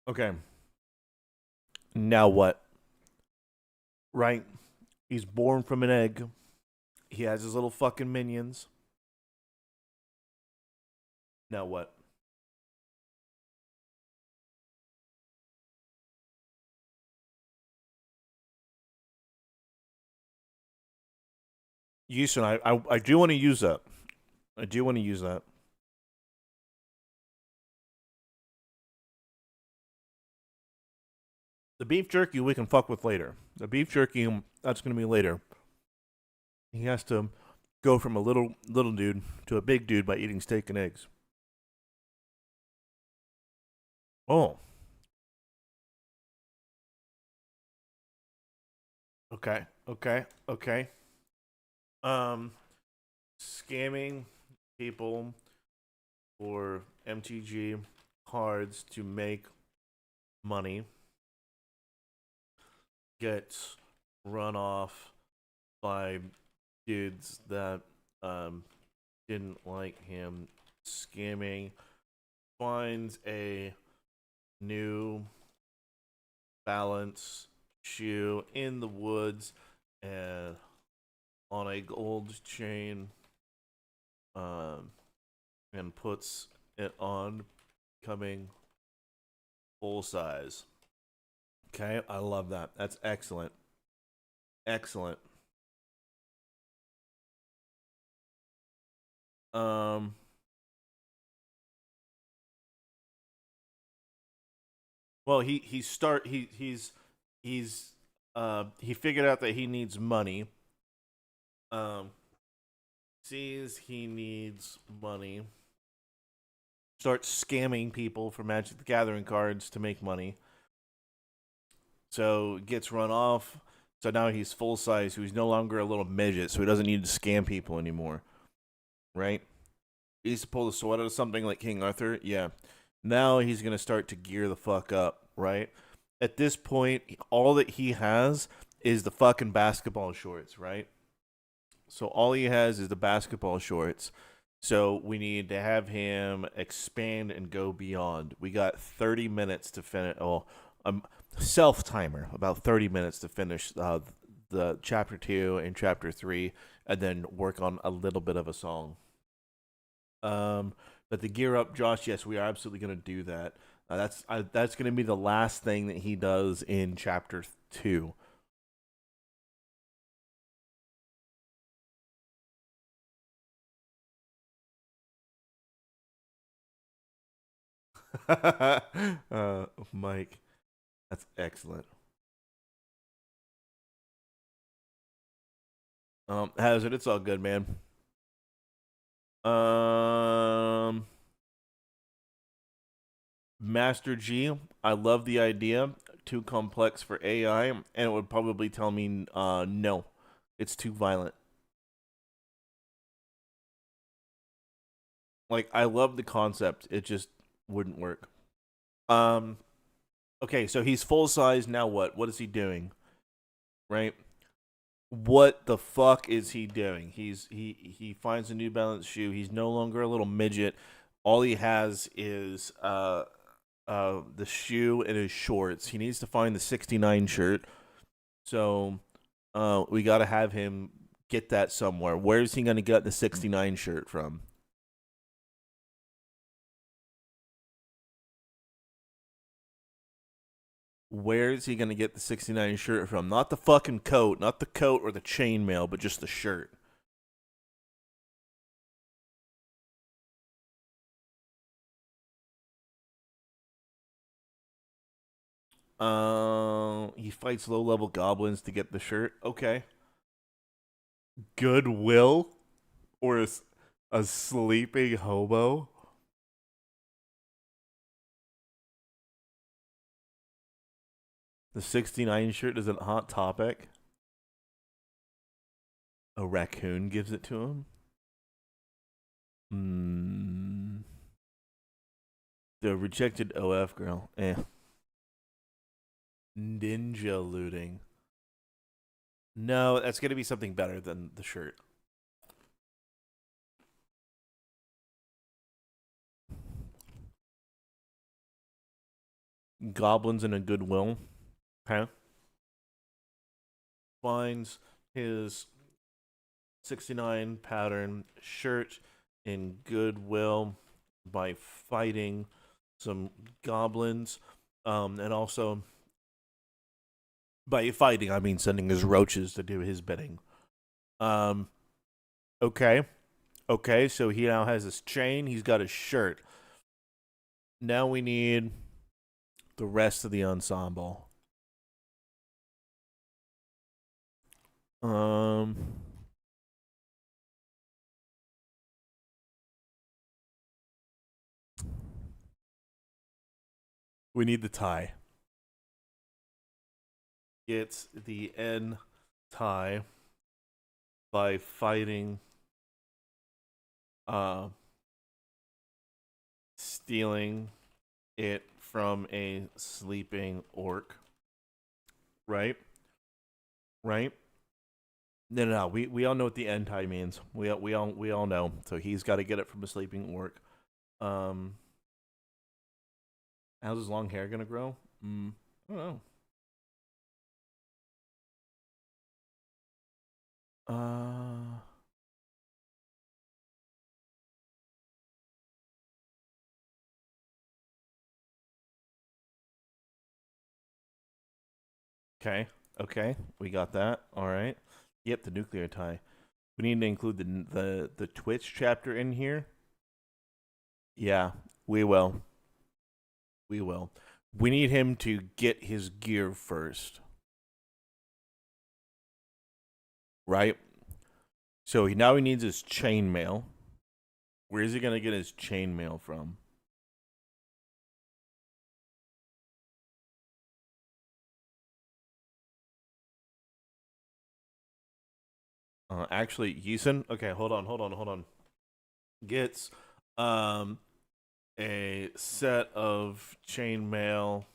Okay. Now what? Right? He's born from an egg. He has his little fucking minions. Now what? Houston, I do want to use that. I do want to use that. The beef jerky we can fuck with later. The beef jerky, that's going to be later. He has to go from a little dude to a big dude by eating steak and eggs. Oh, okay, okay. Um, Scamming people for MTG cards to make money gets run off by dudes that um didn't like him. Scamming, finds a new balance shoe in the woods and on a gold chain, um and puts it on, coming full size. Okay, I love that. That's excellent. Excellent. Um well, he's he figured out that he needs money. Um Sees he needs money. Starts scamming people for Magic the Gathering cards to make money. So gets run off. So now he's full size, so he's no longer a little midget, so he doesn't need to scam people anymore. Right? He used to pull the sword out of something like King Arthur. Yeah. Now he's gonna start to gear the fuck up, right? At this point, all that he has is the fucking basketball shorts, right? So all he has is the basketball shorts. So we need to have him expand and go beyond. We got 30 minutes to finish. Oh, self timer, about 30 minutes to finish the chapter 2 and chapter 3, and then work on a little bit of a song. Um, but the gear up, Josh. Yes, we are absolutely going to do that. That's going to be the last thing that he does in chapter 2. Mike, that's excellent. Hazard, it's all good, man. Um, Master G, I love the idea. Too complex for AI, and it would probably tell me, no, it's too violent. Like, I love the concept, it just wouldn't work. Um, okay, so he's full size. Now what? What is he doing? Right? What the fuck is he doing? He finds a New Balance shoe. He's no longer a little midget. All he has is the shoe and his shorts. He needs to find the 69 shirt. So we got to have him get that somewhere. Where is he going to get the 69 shirt from? Where is he going to get the 69 shirt from? Not the fucking coat, not the coat or the chainmail, but just the shirt. He fights low level goblins to get the shirt. Okay. Goodwill or a sleeping hobo? The 69 shirt isn't Hot Topic. A raccoon gives it to him. The rejected OF girl. Ninja looting. No, that's going to be something better than the shirt. Goblins in a Goodwill. Okay. Finds his 69 pattern shirt in Goodwill by fighting some goblins. And also, by fighting, I mean sending his roaches to do his bidding. Okay. Okay, so he now has his chain. He's got his shirt. Now we need the rest of the ensemble. We need the tie. It's the N tie by fighting stealing it from a sleeping orc. Right? Right? No. We all know what the end tie means. We all know. So he's got to get it from a sleeping orc. How's his long hair gonna grow? I don't know. Okay. Okay. We got that. All right. Yep, the nuclear tie. We need to include the Twitch chapter in here. Yeah, we will. We will. We need him to get his gear first. Right? So now he needs his chainmail. Where is he going to get his chainmail from? Actually, Yisun. Okay, hold on. Gets a set of chainmail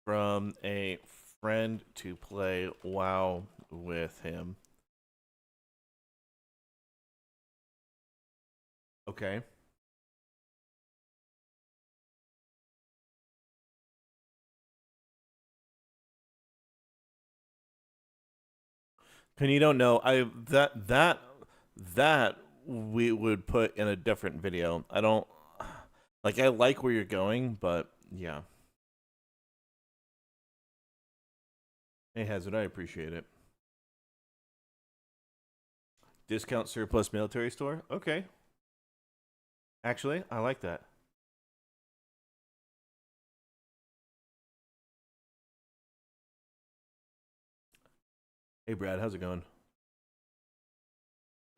from a friend to play WoW with him. Okay. And you don't know, I that we would put in a different video. I don't like. I like where you're going, but yeah. Hey, Hazard, I appreciate it. Discount surplus military store. Okay. Actually, I like that. Hey, Brad, how's it going?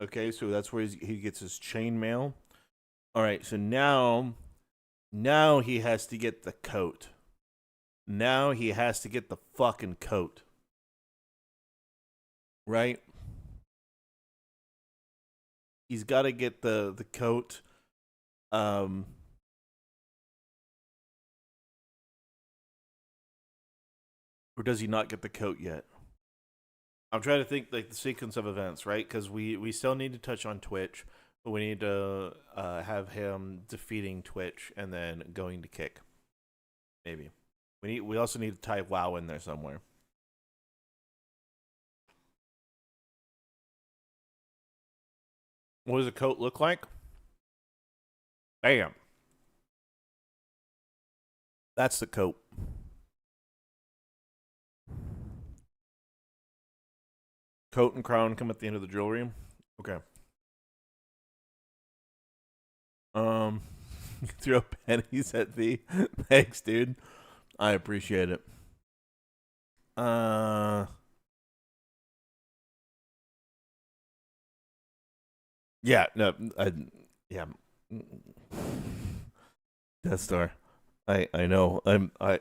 Okay, so that's where he gets his chainmail. All right, so now he has to get the coat. Now he has to get the fucking coat. Right? He's got to get the coat. Or does he not get the coat yet? I'm trying to think like the sequence of events, right? Because we still need to touch on Twitch, but we need to have him defeating Twitch and then going to Kick. Maybe we also need to tie WoW in there somewhere. What does the coat look like? Bam. That's the coat. Coat and crown come at the end of the jewelry. Okay. Throw pennies at the. Thanks, dude. I appreciate it. Yeah, no, yeah. Death Star. I know. I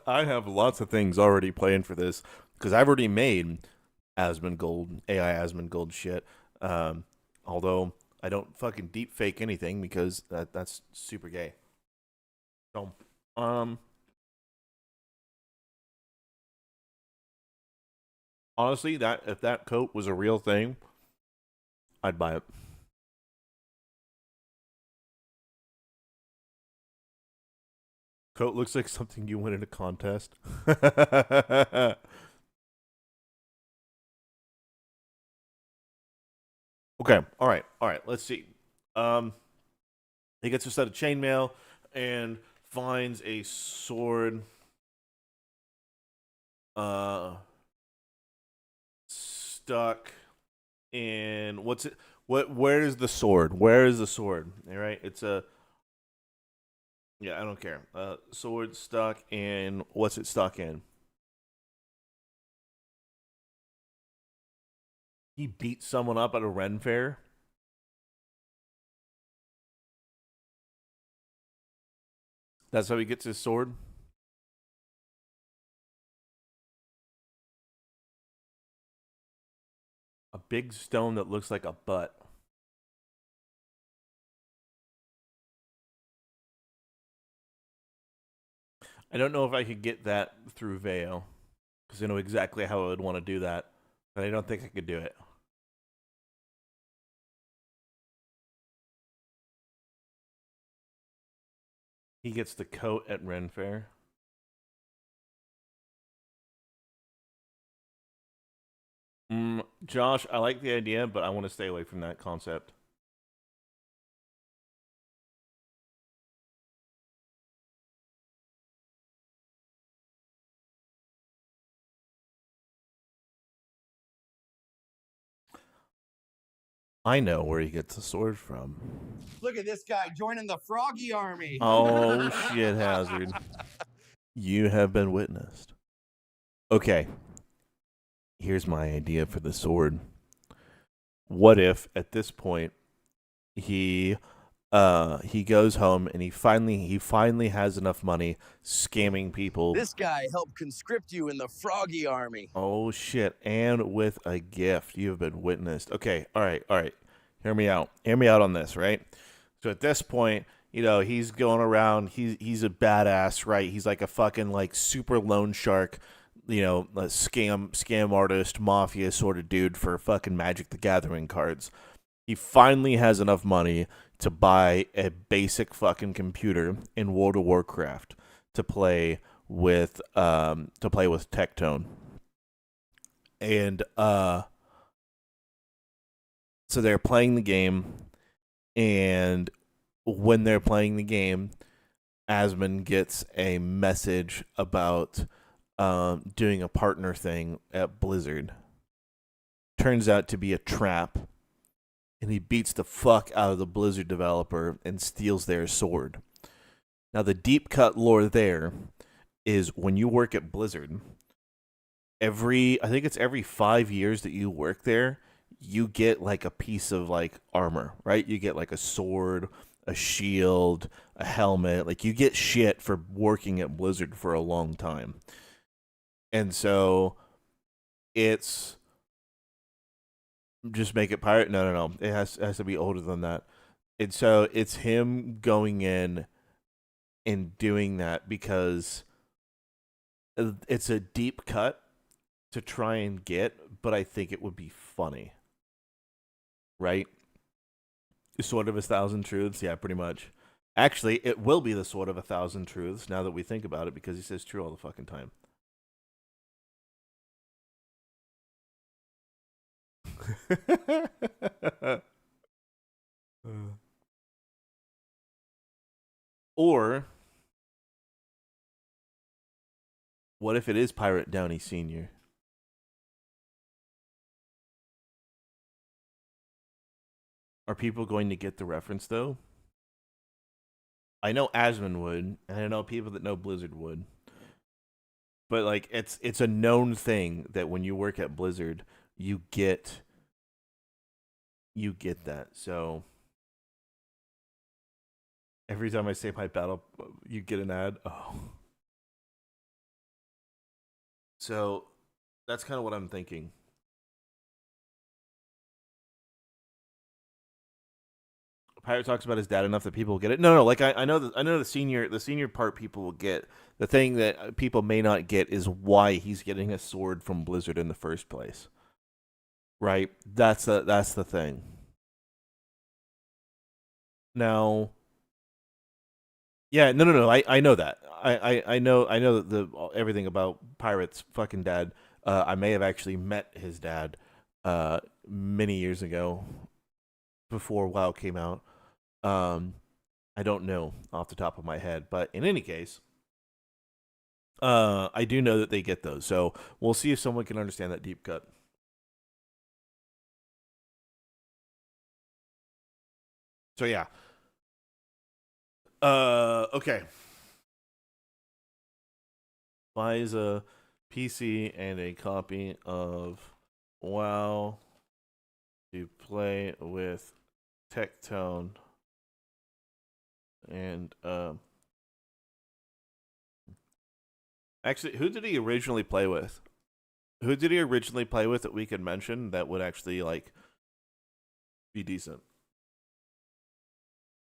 have lots of things already planned for this because I've already made Asmon Gold, AI Asmon Gold shit. Although I don't fucking deep fake anything because that's super gay. So, honestly, that if that coat was a real thing, I'd buy it. Coat looks like something you win in a contest. Okay, all right. Let's see. He gets a set of chainmail and finds a sword. Stuck in what's it? Where is the sword? Where is the sword? All right, it's a. Yeah, I don't care. Sword stuck in what's it stuck in? He beat someone up at a Ren fair. That's how he gets his sword. A big stone that looks like a butt. I don't know if I could get that through Veo because I know exactly how I would want to do that, but I don't think I could do it. He gets the coat at Ren Fair. Josh, I like the idea, but I want to stay away from that concept. I know where he gets the sword from. Look at this guy joining the Froggy Army. Oh, shit, Hazard. You have been witnessed. Okay. Here's my idea for the sword. What if, at this point, he goes home and he finally has enough money scamming people. This guy helped conscript you in the Froggy Army. Oh shit, and with a gift. You have been witnessed. Okay, all right. Hear me out on this, right? So at this point, you know, he's going around, he's a badass, right? He's like a fucking like super loan shark, you know, a scam artist, mafia sort of dude for fucking Magic the Gathering cards. He finally has enough money to buy a basic fucking computer in World of Warcraft to play with Tectone. And so they're playing the game, and when they're playing the game, Asmon gets a message about doing a partner thing at Blizzard. Turns out to be a trap, and he beats the fuck out of the Blizzard developer and steals their sword. Now, the deep cut lore there is when you work at Blizzard, I think it's every 5 years that you work there, you get like a piece of like armor, right? You get like a sword, a shield, a helmet. Like you get shit for working at Blizzard for a long time. And so it's just make it pirate. No. It has to be older than that. And so it's him going in and doing that because it's a deep cut to try and get, but I think it would be funny. Right? Sword of a Thousand Truths? Yeah, pretty much. Actually, it will be the Sword of a Thousand Truths now that we think about it, because he says true all the fucking time. Or what if it is Pirate Downey Sr.? Are people going to get the reference, though? I know Asmon would, and I know people that know Blizzard would. But like it's a known thing that when you work at Blizzard, you get that. So every time I say my battle, you get an ad. Oh. So that's kind of what I'm thinking. Pirate talks about his dad enough that people will get it. No, like I know the senior part people will get. The thing that people may not get is why he's getting a sword from Blizzard in the first place. Right? That's the thing. Now, yeah, no. I know that. I know the everything about Pirate's fucking dad. I may have actually met his dad many years ago before WoW came out. I don't know off the top of my head, but in any case, I do know that they get those. So we'll see if someone can understand that deep cut. So yeah. Okay. Buys a PC and a copy of WoW to play with Tectone. And actually, who did he originally play with? Who did he originally play with that we could mention that would actually like be decent?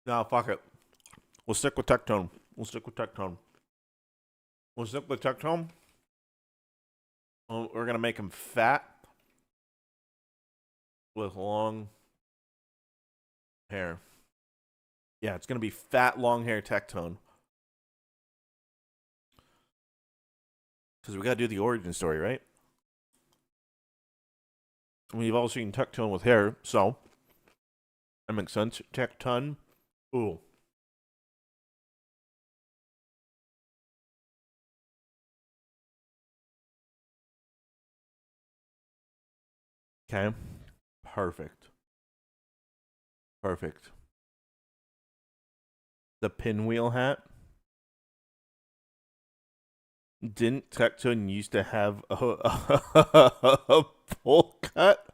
No, fuck it. We'll stick with Tectone. We'll stick with Tectone. We're gonna make him fat with long hair. Yeah, it's gonna be fat, long hair Tectone. Because we gotta do the origin story, right? We've all seen Tectone with hair, so that makes sense. Tectone. Ooh. Okay. Perfect. The pinwheel hat. Didn't Tectone used to have a bowl cut?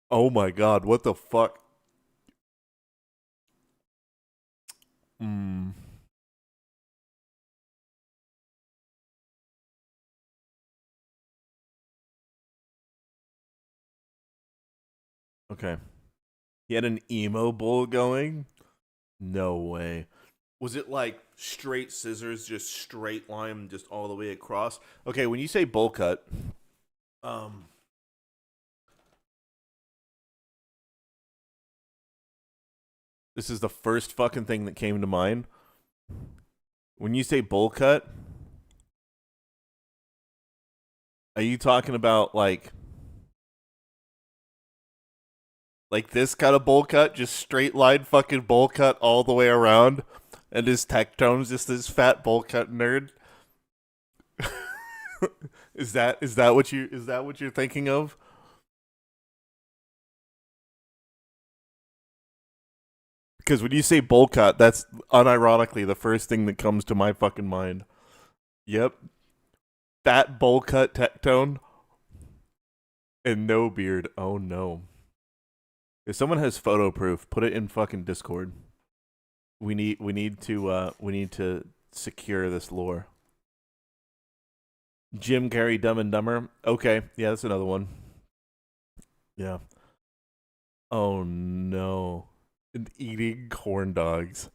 Oh my god, what the fuck? Okay. He had an emo bowl going? No way. Was it like straight scissors, just straight line, just all the way across? Okay, when you say bowl cut, this is the first fucking thing that came to mind. When you say bowl cut, are you talking about like this kind of bowl cut, just straight line fucking bowl cut all the way around, and his Tectone's just this fat bowl cut nerd? Is that what you're thinking of? Because when you say bowl cut, that's unironically the first thing that comes to my fucking mind. Yep. Fat bowl cut Tectone and no beard. Oh no. If someone has photo proof, put it in fucking Discord. We need to secure this lore. Jim Carrey, Dumb and Dumber. Okay, yeah, that's another one. Yeah. Oh no. And eating corn dogs.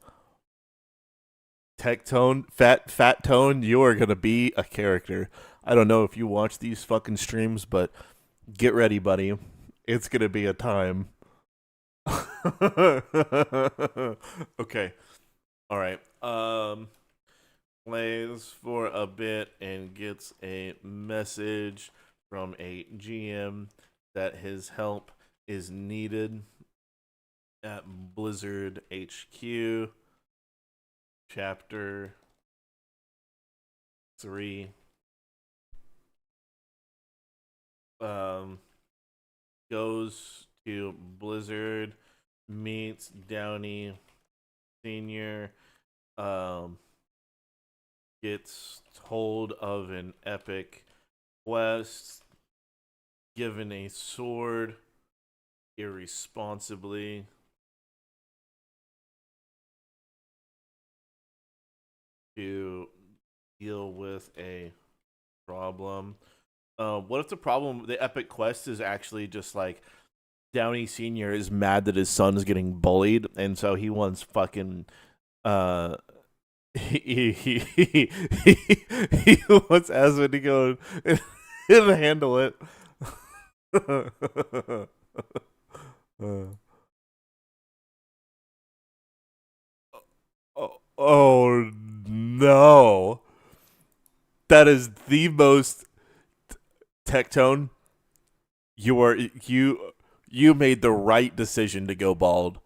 Tectone, Fat Tone, you are gonna be a character. I don't know if you watch these fucking streams, but get ready, buddy. It's gonna be a time. Okay. All right. Plays for a bit and gets a message from a GM that his help is needed at Blizzard HQ. Chapter 3. Goes to Blizzard, meets Downey Senior, gets told of an epic quest, given a sword irresponsibly, to deal with a problem. What if the epic quest is actually just like Downey Sr. is mad that his son's getting bullied, and so he wants fucking he wants Asmon to go and handle it. Oh no. That is the most Tectone. You made the right decision to go bald.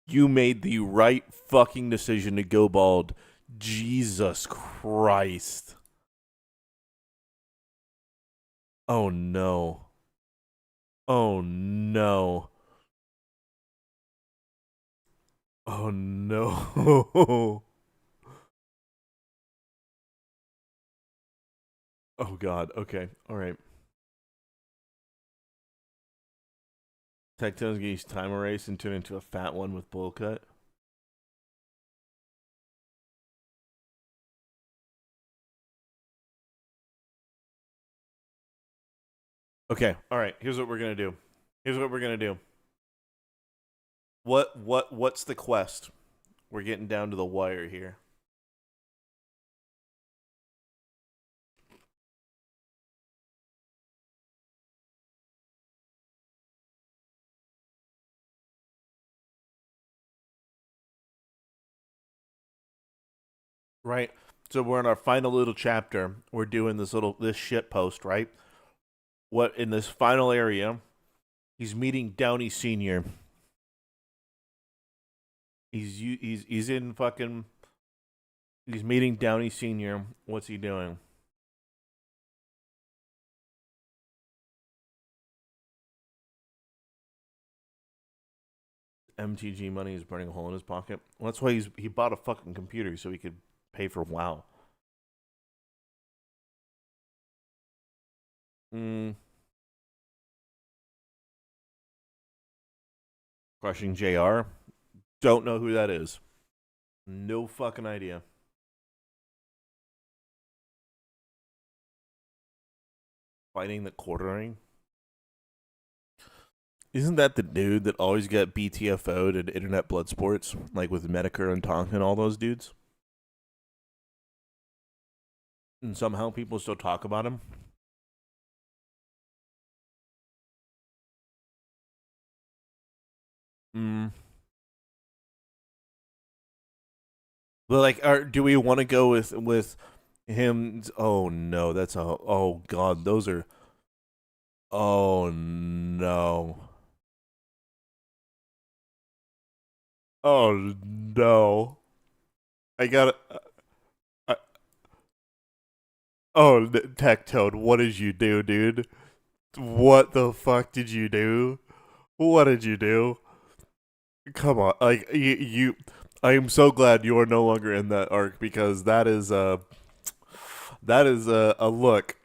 You made the right fucking decision to go bald. Jesus Christ. Oh no. Oh no. Oh no. Oh god. Okay. All right. Tectone's gonna use time erase and turn into a fat one with bowl cut. Okay, all right. Here's what we're gonna do. What's the quest? We're getting down to the wire here. Right. So we're in our final little chapter. We're doing this shit post, right? What in this final area? He's meeting Downey Senior. He's in fucking. He's meeting Downey Senior. What's he doing? MTG money is burning a hole in his pocket. Well, that's why he bought a fucking computer so he could pay for WoW. Crushing JR. Don't know who that is. No fucking idea. Fighting the quartering. Isn't that the dude that always got BTFO'd at Internet Blood Sports? Like with Medicare and Tonka and all those dudes? And somehow people still talk about him? But like, do we want to go with him? Oh no, that's a. Oh god, those are. Oh no. Oh no. I got it. Oh, Tectone, what did you do, dude? What the fuck did you do? What did you do? Come on, like you I am so glad you are no longer in that arc because that is a look.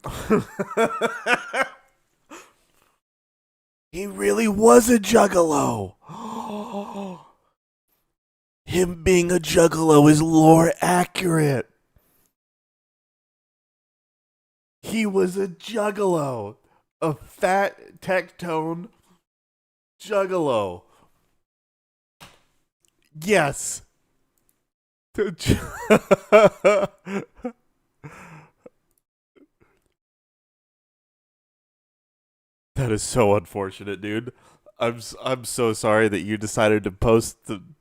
He really was a juggalo. Him being a juggalo is lore accurate. He was a juggalo. A fat Tectone juggalo. Yes. That is so unfortunate, dude. I'm so sorry that you decided to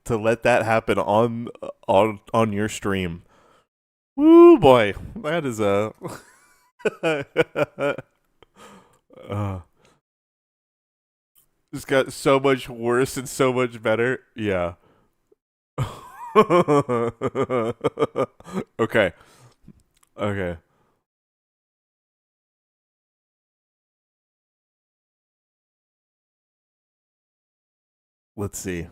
to let that happen on your stream. Woo boy, that is a uh, it's got so much worse and so much better. Yeah. Okay. Okay. Let's see.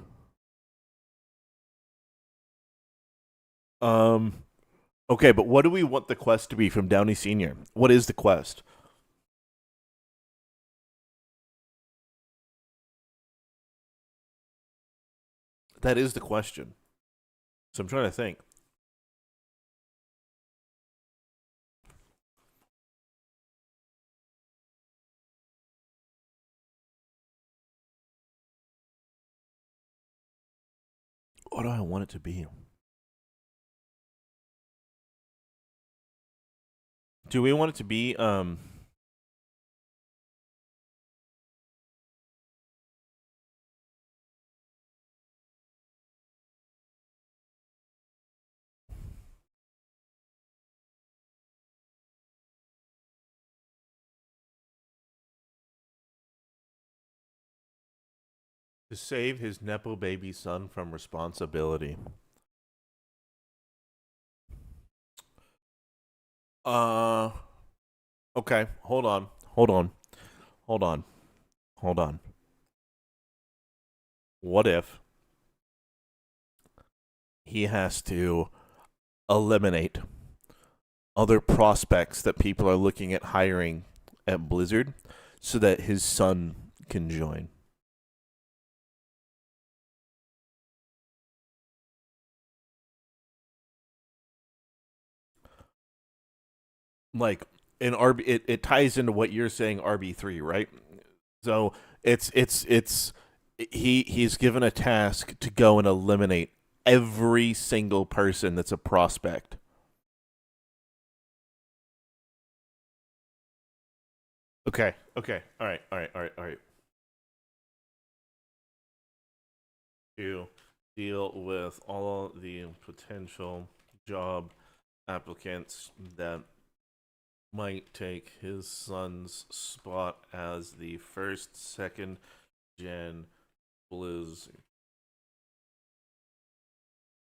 Um okay, but what do we want the quest to be from Downey Sr.? What is the quest? That is the question. So I'm trying to think. What do I want it to be? Do we want it to be to save his Nepo baby son from responsibility? Uh okay, hold on. Hold on. Hold on. Hold on. What if he has to eliminate other prospects that people are looking at hiring at Blizzard so that his son can join? Like in it ties into what you're saying RB3, right? So it's he's given a task to go and eliminate every single person that's a prospect. Okay. Okay. All right. All right. All right. All right. To deal with all the potential job applicants that might take his son's spot as the first, second gen Blizzard.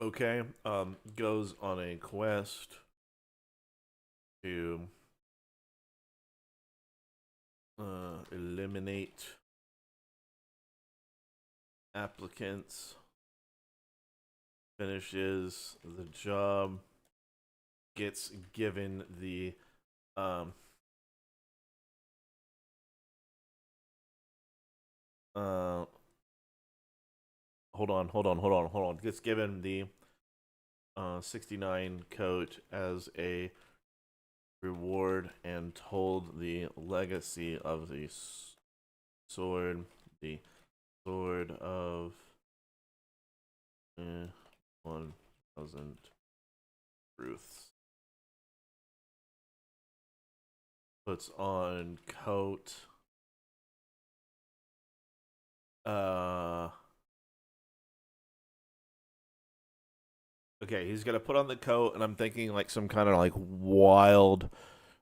Okay. Goes on a quest to eliminate applicants, finishes the job, gets given the um uh hold on, gets given the 69 coat as a reward and told the legacy of the sword, the sword of 1000 truths. Puts on coat. Okay, he's gonna put on the coat, and I'm thinking like some kind of like wild,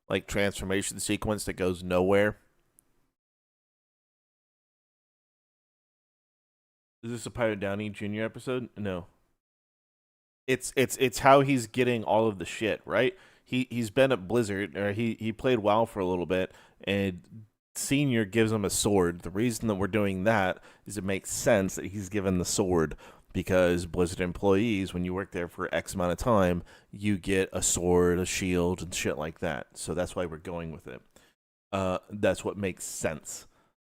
like transformation sequence that goes nowhere. Is this a Pirate Downey Jr. episode? No. It's how he's getting all of the shit, right? He's been at Blizzard, or he played WoW for a little bit, and Senior gives him a sword. The reason that we're doing that is it makes sense that he's given the sword because Blizzard employees, when you work there for X amount of time, you get a sword, a shield, and shit like that. So that's why we're going with it. That's what makes sense,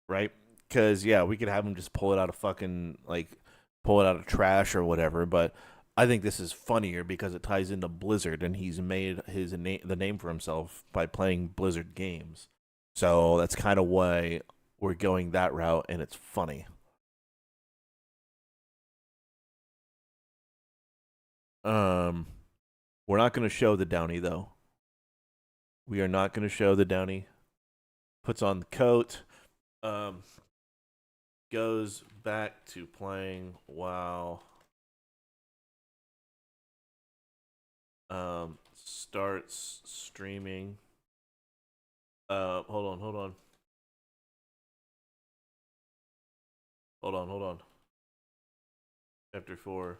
right? Because yeah, we could have him just pull it out of fucking like pull it out of trash or whatever, but I think this is funnier because it ties into Blizzard, and he's made the name for himself by playing Blizzard games. So that's kind of why we're going that route, and it's funny. We're not going to show the Downy though. We are not going to show the Downy. Puts on the coat. Goes back to playing WoW. Starts streaming. Hold on. Chapter 4.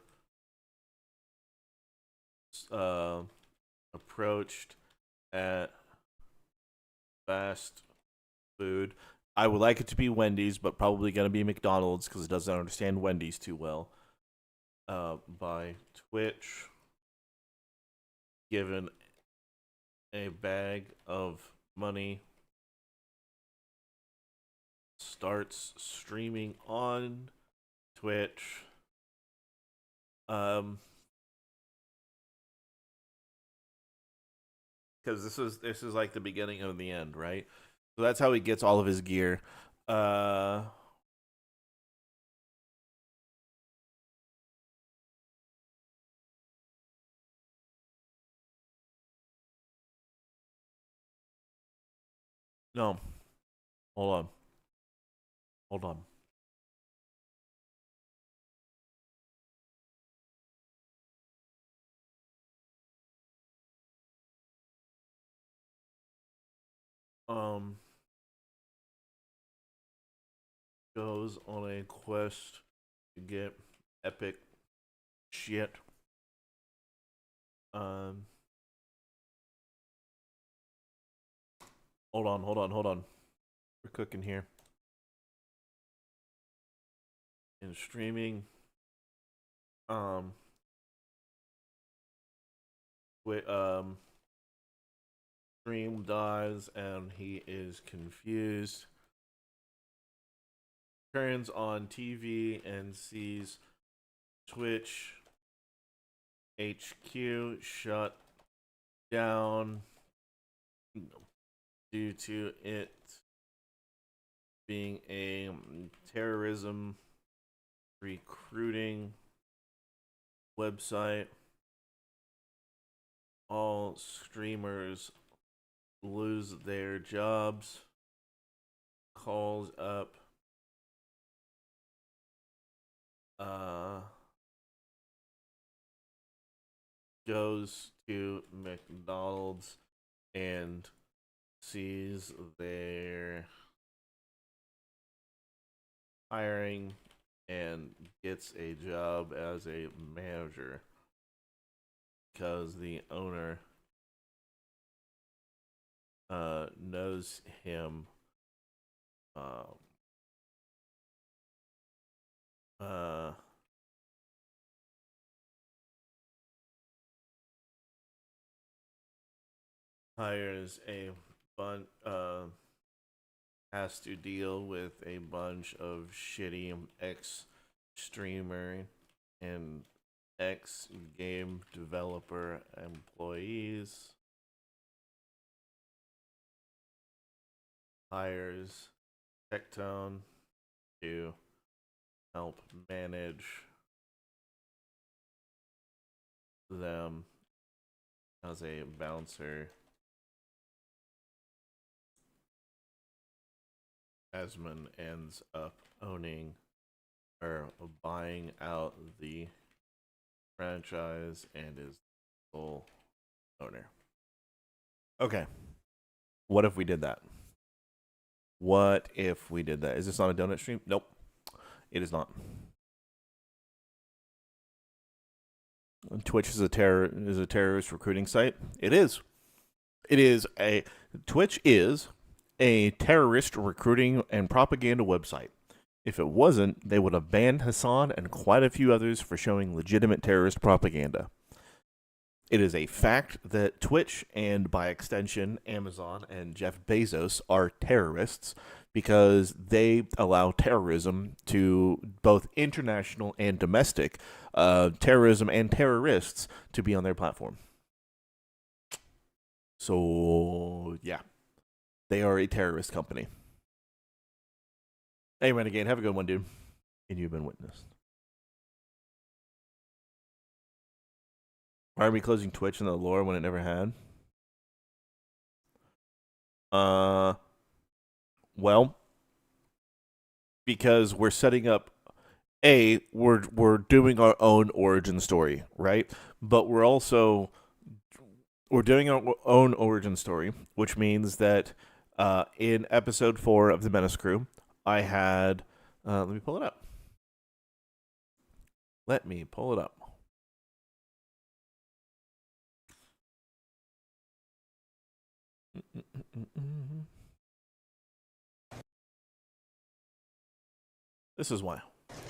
Approached at fast food. I would like it to be Wendy's, but probably going to be McDonald's because it doesn't understand Wendy's too well. By Twitch. Given a bag of money. Starts streaming on Twitch. Because this is like the beginning of the end, right? So that's how he gets all of his gear. No. Hold on. Goes on a quest to get epic shit. Hold on. We're cooking here. In streaming. Stream dies and he is confused. Turns on TV and sees Twitch HQ shut down due to it being a terrorism recruiting website. All streamers lose their jobs. Calls up goes to McDonald's and sees their hiring and gets a job as a manager because the owner knows him. Hires a bunch, has to deal with a bunch of shitty ex-streamer and ex-game developer employees. Hires Tectone to help manage them as a bouncer. Asmon ends up owning or buying out the franchise and is sole owner. Okay. What if we did that? Is this on a donut stream? Nope. It is not. Twitch is a terrorist recruiting site. It is. Twitch is a terrorist recruiting and propaganda website. If it wasn't, they would have banned Hassan and quite a few others for showing legitimate terrorist propaganda. It is a fact that Twitch, and by extension Amazon and Jeff Bezos, are terrorists because they allow terrorism to both international and domestic terrorism and terrorists to be on their platform. So, yeah. They are a terrorist company. Hey, Renegade, have a good one, dude. And you've been witnessed. Why are we closing Twitch in the lore when it never had? Well, because we're setting up. We're doing our own origin story, right? But we're doing our own origin story, which means that in episode 4 of the Menace Crew, I had. Let me pull it up. This is why.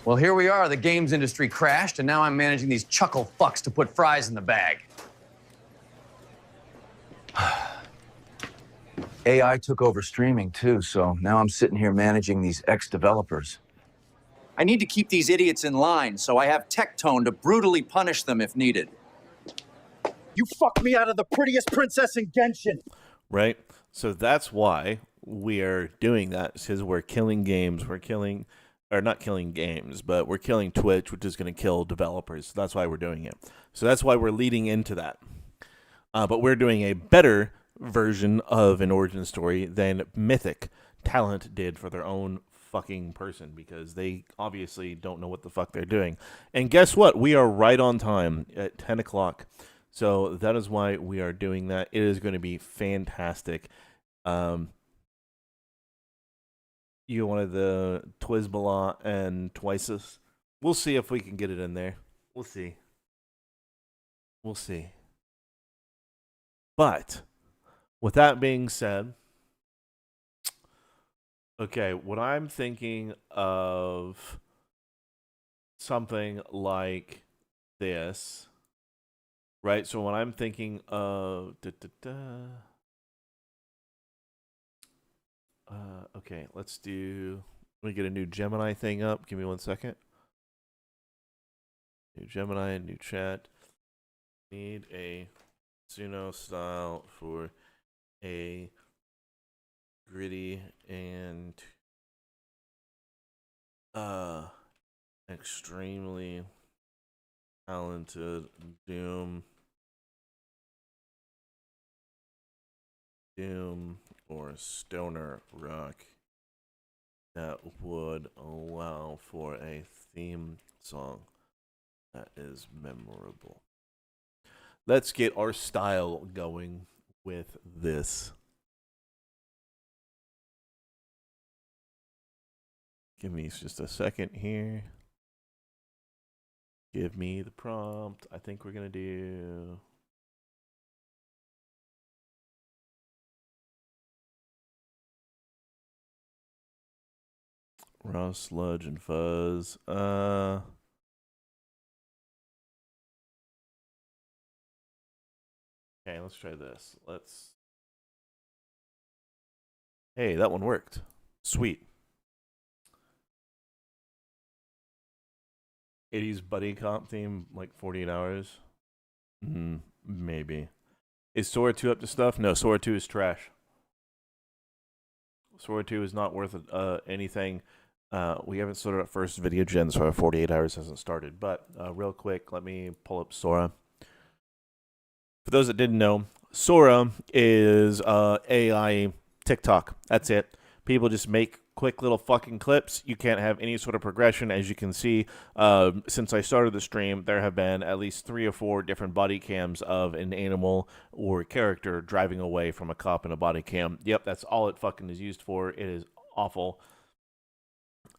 Well, here we are. The games industry crashed, and now I'm managing these chuckle fucks to put fries in the bag. AI took over streaming too, so now I'm sitting here managing these ex-developers. I need to keep these idiots in line, so I have Tectone to brutally punish them if needed. You fucked me out of the prettiest princess in Genshin. Right? So that's why we are doing that, because we're killing games. Or not killing games, but we're killing Twitch, which is going to kill developers. So that's why we're doing it. So that's why we're leading into that. But we're doing a better version of an origin story than Mythic Talent did for their own fucking person, because they obviously don't know what the fuck they're doing. And guess what? We are right on time at 10 o'clock. So that is why we are doing that. It is going to be fantastic. You wanted the Twizbala and Twices. We'll see if we can get it in there. We'll see. But with that being said, okay, what I'm thinking of something like this, right? So when I'm thinking of okay, let me get a new Gemini thing up. Give me 1 second. New Gemini, new chat. Need a Suno style for a gritty and extremely talented Doom or stoner rock that would allow for a theme song that is memorable. Let's get our style going with this. Give me just a second here. Give me the prompt. I think we're going to do... Raw Sludge and Fuzz. Okay, let's try this. Hey, that one worked. Sweet. 80s buddy cop theme, like 48 hours? Maybe. Is Sora 2 up to stuff? No, Sora 2 is trash. Sora 2 is not worth anything. We haven't started up first video gen, so our 48 hours hasn't started. But real quick, let me pull up Sora. For those that didn't know, Sora is AI TikTok. That's it. People just make quick little fucking clips. You can't have any sort of progression. As you can see, since I started the stream, there have been at least 3 or 4 different body cams of an animal or character driving away from a cop in a body cam. Yep, that's all it fucking is used for. It is awful.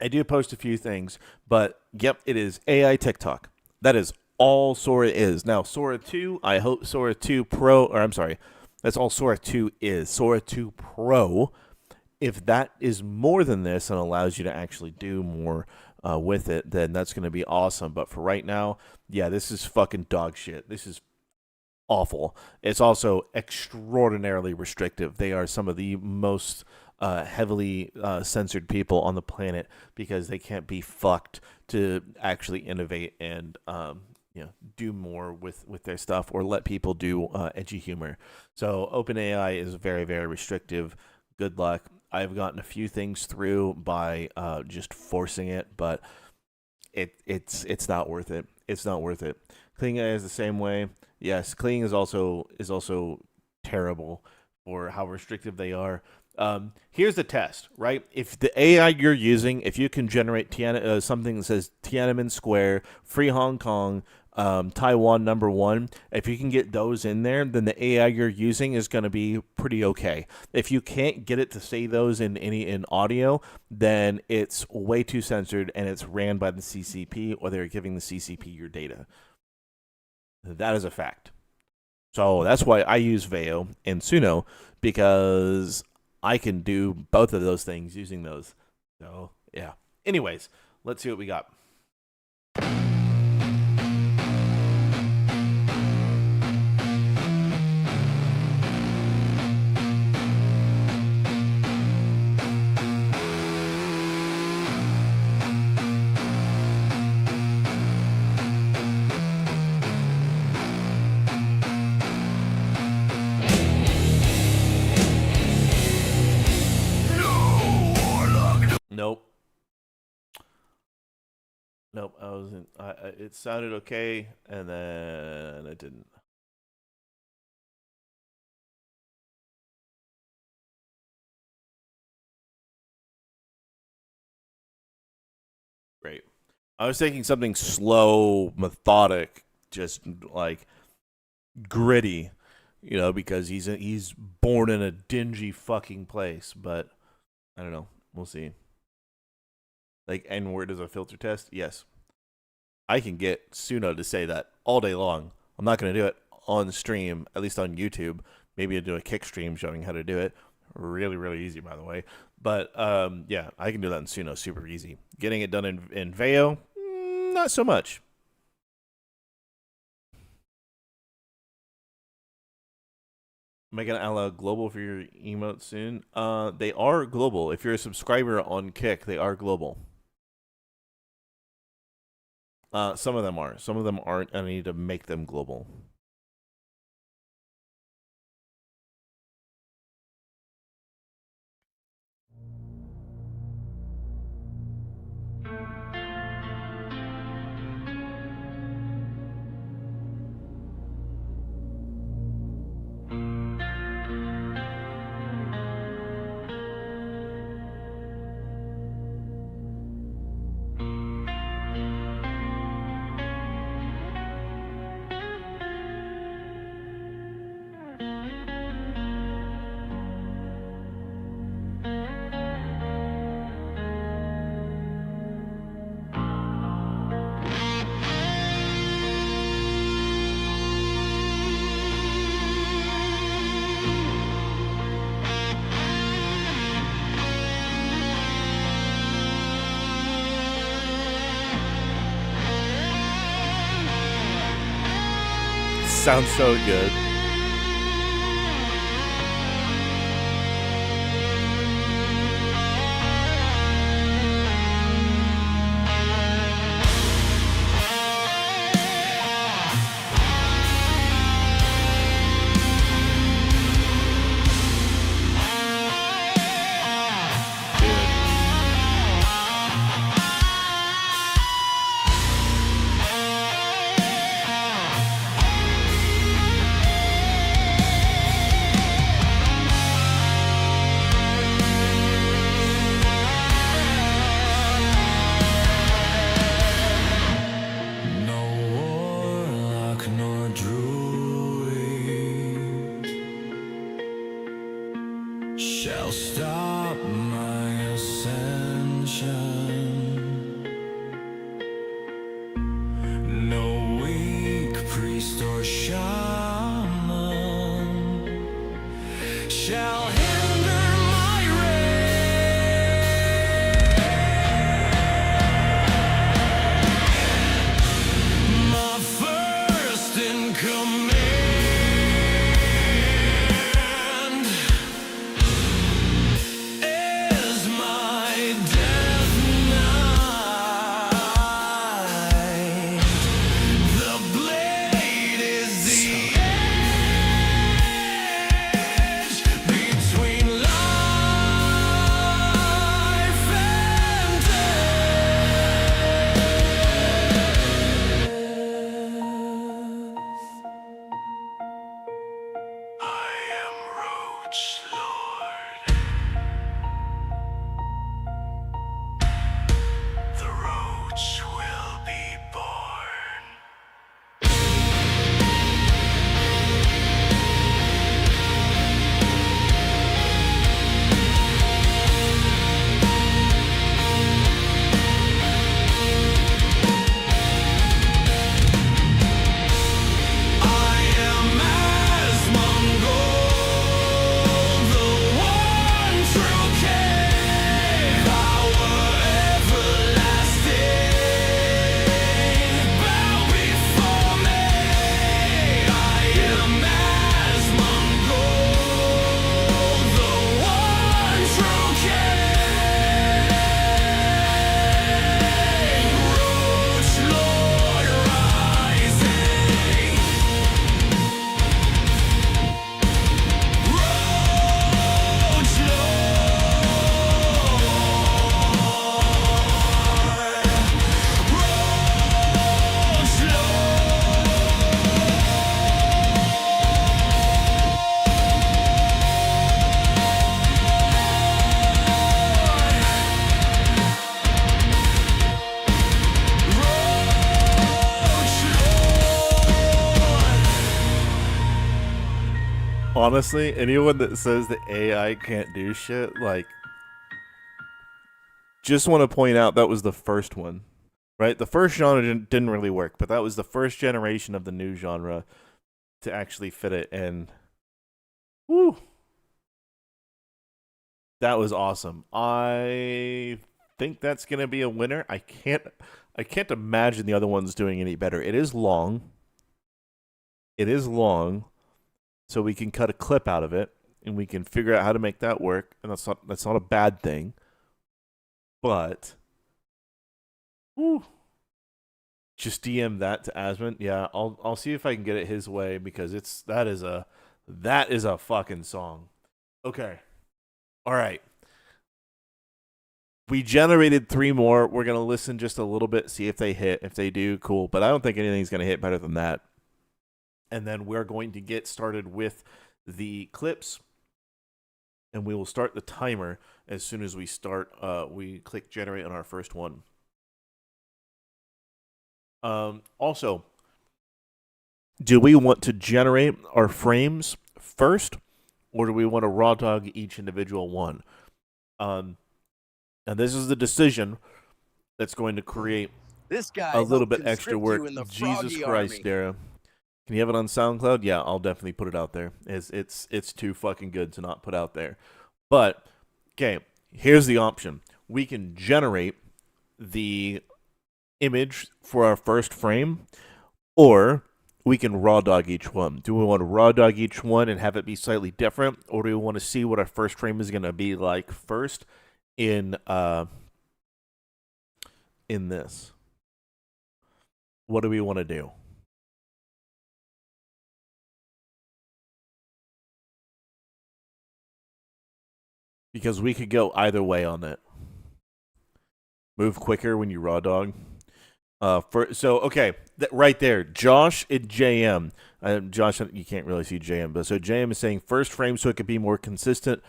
I do post a few things, but yep, it is AI TikTok. That is all Sora is. Now, Sora 2, I hope Sora 2 Pro, or I'm sorry, that's all Sora 2 is. Sora 2 Pro, if that is more than this and allows you to actually do more with it, then that's going to be awesome. But for right now, yeah, this is fucking dog shit. This is awful. It's also extraordinarily restrictive. They are some of the most heavily censored people on the planet because they can't be fucked to actually innovate and do more with their stuff or let people do edgy humor. So OpenAI is very, very restrictive. Good luck. I've gotten a few things through by just forcing it, but it's not worth it. It's not worth it. Clean AI is the same way. Yes, cleaning is also terrible for how restrictive they are. Here's the test, right? If the AI you're using, if you can generate something that says Tiananmen Square, Free Hong Kong, Taiwan #1, if you can get those in there, then the AI you're using is going to be pretty okay. If you can't get it to say those in audio, then it's way too censored and it's ran by the CCP, or they're giving the CCP your data. That is a fact. So that's why I use Veo and Suno, because I can do both of those things using those. So, yeah. Anyways, let's see what we got. Nope. Nope. I wasn't. It sounded okay, and then it didn't. Great. I was thinking something slow, methodic, just like gritty, because he's born in a dingy fucking place. But I don't know. We'll see. Like N-word as a filter test? Yes. I can get Suno to say that all day long. I'm not going to do it on stream, at least on YouTube. Maybe I'll do a kick stream showing how to do it. Really, really easy, by the way. But, yeah, I can do that in Suno super easy. Getting it done in Veo, not so much. Am I going to allow global for your emotes soon? They are global. If you're a subscriber on Kick, they are global. Some of them are. Some of them aren't. I need to make them global. Sounds so good. Honestly, anyone that says that AI can't do shit, like, just want to point out that was the first one, right? The first genre didn't really work, but that was the first generation of the new genre to actually fit it, and woo, that was awesome. I think that's gonna be a winner. I can't imagine the other ones doing any better. It is long. So we can cut a clip out of it, and we can figure out how to make that work, and that's not a bad thing. But, whew, just DM that to Asmon. Yeah, I'll see if I can get it his way, because that is a fucking song. Okay, all right. We generated 3 more. We're gonna listen just a little bit, see if they hit. If they do, cool. But I don't think anything's gonna hit better than that. And then we're going to get started with the clips, and we will start the timer as soon as we start. We click generate on our first one. Also, do we want to generate our frames first, or do we want to raw dog each individual one? And this is the decision that's going to create This guy a little helped bit extra conscript work. you in the Jesus Froggy Christ, Army. Dara. Can you have it on SoundCloud? Yeah, I'll definitely put it out there. It's too fucking good to not put out there. But, okay, here's the option. We can generate the image for our first frame, or we can raw dog each one. Do we want to raw dog each one and have it be slightly different, or do we want to see what our first frame is going to be like first in this? What do we want to do? Because we could go either way on it. Move quicker when you raw dog. Okay, right there, Josh and JM. Josh, you can't really see JM, but so JM is saying first frame so it could be more consistent,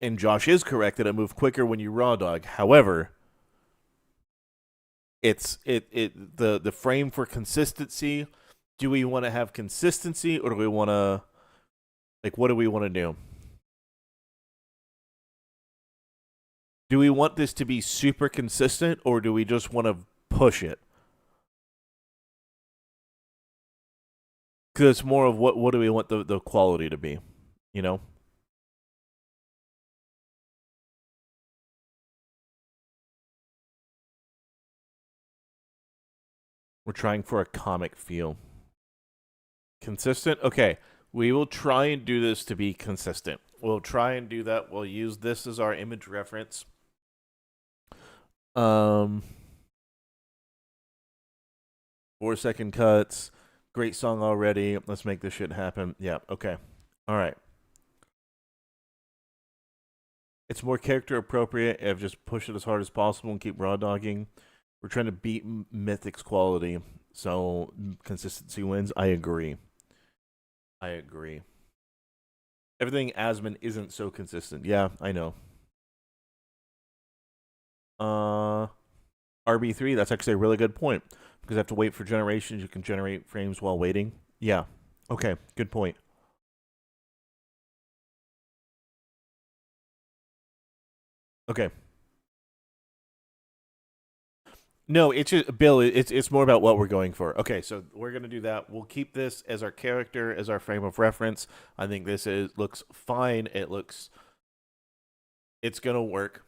and Josh is correct that it move quicker when you raw dog. However, the frame for consistency. Do we want to have consistency, or do we want to, like, what do we want to do? Do we want this to be super consistent, or do we just want to push it? Because it's more of what do we want the quality to be, you know? We're trying for a comic feel. Consistent? Okay, we will try and do this to be consistent. We'll try and do that. We'll use this as our image reference. 4-second cuts. Great song already. Let's make this shit happen. Yeah, okay. All right. It's more character appropriate if just push it as hard as possible and keep raw dogging. We're trying to beat Mythic's quality, so consistency wins. I agree. Everything Asmon isn't so consistent. Yeah, I know. RB3, that's actually a really good point. Because I have to wait for generations, you can generate frames while waiting. Yeah. Okay, good point. Okay. No, it's just, Bill, it's more about what we're going for. Okay, so we're going to do that. We'll keep this as our character, as our frame of reference. I think this looks fine. It's going to work.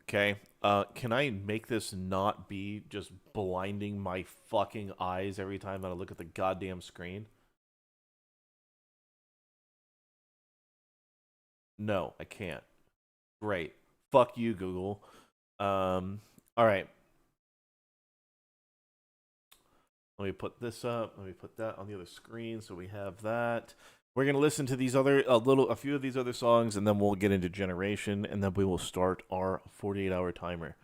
Okay. Can I make this not be just blinding my fucking eyes every time that I look at the goddamn screen? No, I can't. Great. Fuck you, Google. All right. Let me put this up. Let me put that on the other screen so we have that. We're going to listen to these a few of these other songs, and then we'll get into generation, and then we will start our 48-hour timer.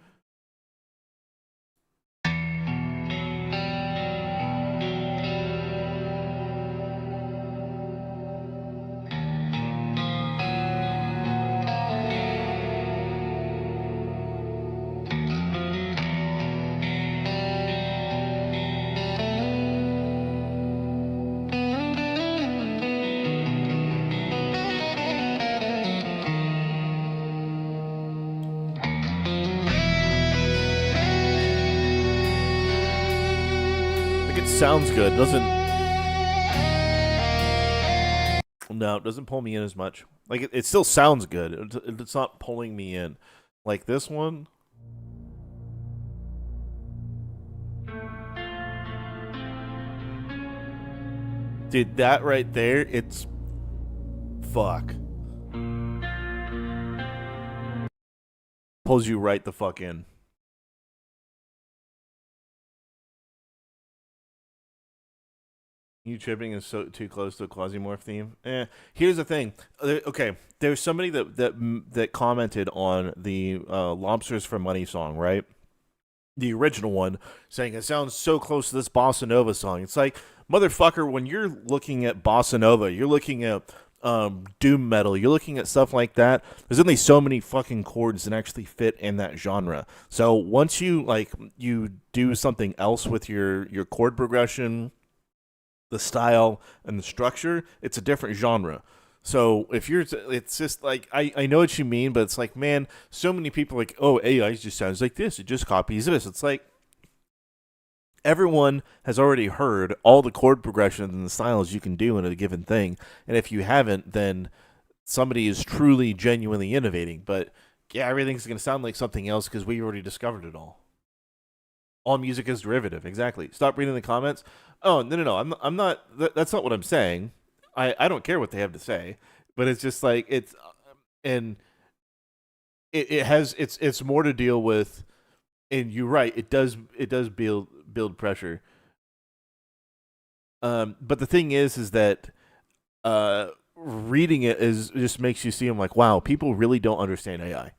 sounds good. No, it doesn't pull me in as much. Like it still sounds good. It's not pulling me in. Like this one. Dude, that right there, it's fuck. Pulls you right the fuck in. You tripping is so too close to a Quasimorph theme. Here's the thing. Okay, there's somebody that commented on the "Lobsters for Money" song, right? The original one, saying it sounds so close to this bossa nova song. It's like, motherfucker, when you're looking at bossa nova, you're looking at doom metal, you're looking at stuff like that. There's only so many fucking chords that actually fit in that genre. So once you do something else with your chord progression, the style and the structure, it's a different genre. So if you're, it's just like, I know what you mean, but it's like, man, so many people are like, oh, AI just sounds like this. It just copies this. It's like, everyone has already heard all the chord progressions and the styles you can do in a given thing. And if you haven't, then somebody is truly, genuinely innovating. But yeah, everything's going to sound like something else because we already discovered it all. All music is derivative. Exactly. Stop reading the comments. Oh, no. I'm not. That's not what I'm saying. I don't care what they have to say, but it's just like and it's more to deal with. And you're right. It does build pressure. But the thing is that reading it just makes you see them like, wow, people really don't understand AI.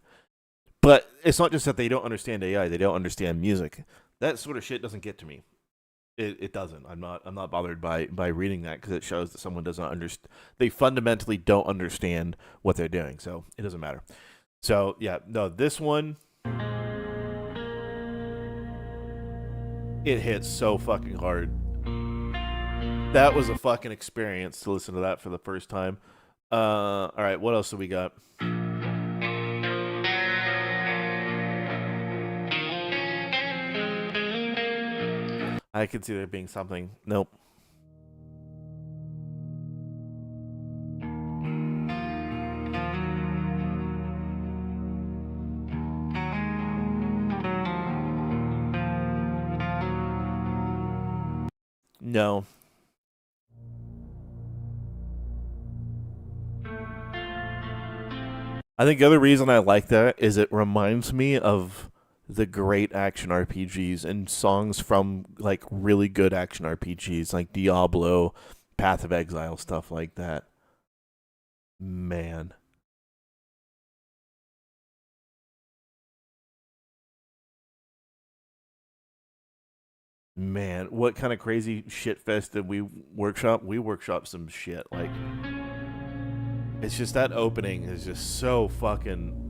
But it's not just that they don't understand AI; they don't understand music. That sort of shit doesn't get to me. It doesn't. I'm not bothered by reading that because it shows that someone doesn't understand. They fundamentally don't understand what they're doing. So it doesn't matter. So yeah, no, this one, it hits so fucking hard. That was a fucking experience to listen to that for the first time. All right, what else do we got? I could see there being something. Nope. No. I think the other reason I like that is it reminds me of the great action RPGs and songs from like really good action RPGs like Diablo, Path of Exile, stuff like that. Man. Man, what kind of crazy shit fest did we workshop? We workshop some shit. Like, it's just that opening is just so fucking.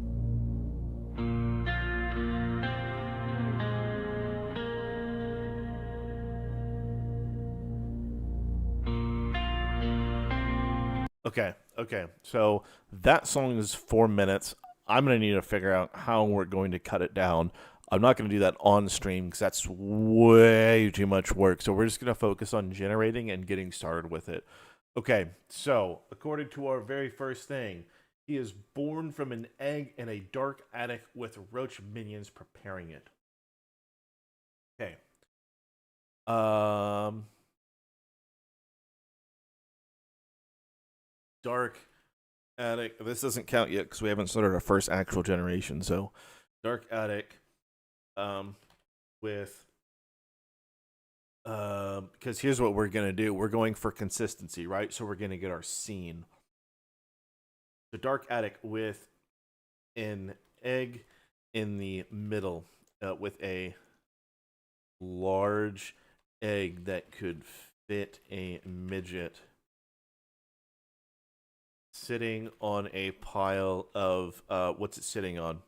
Okay. So that song is 4 minutes. I'm going to need to figure out how we're going to cut it down. I'm not going to do that on stream because that's way too much work. So we're just going to focus on generating and getting started with it. Okay, so according to our very first thing, he is born from an egg in a dark attic with roach minions preparing it. Okay. Dark attic. This doesn't count yet because we haven't started our first actual generation. So, dark attic, with because here's what we're gonna do. We're going for consistency, right? So we're gonna get our scene. The dark attic with an egg in the middle, with a large egg that could fit a midget sitting on a pile of what's it sitting on?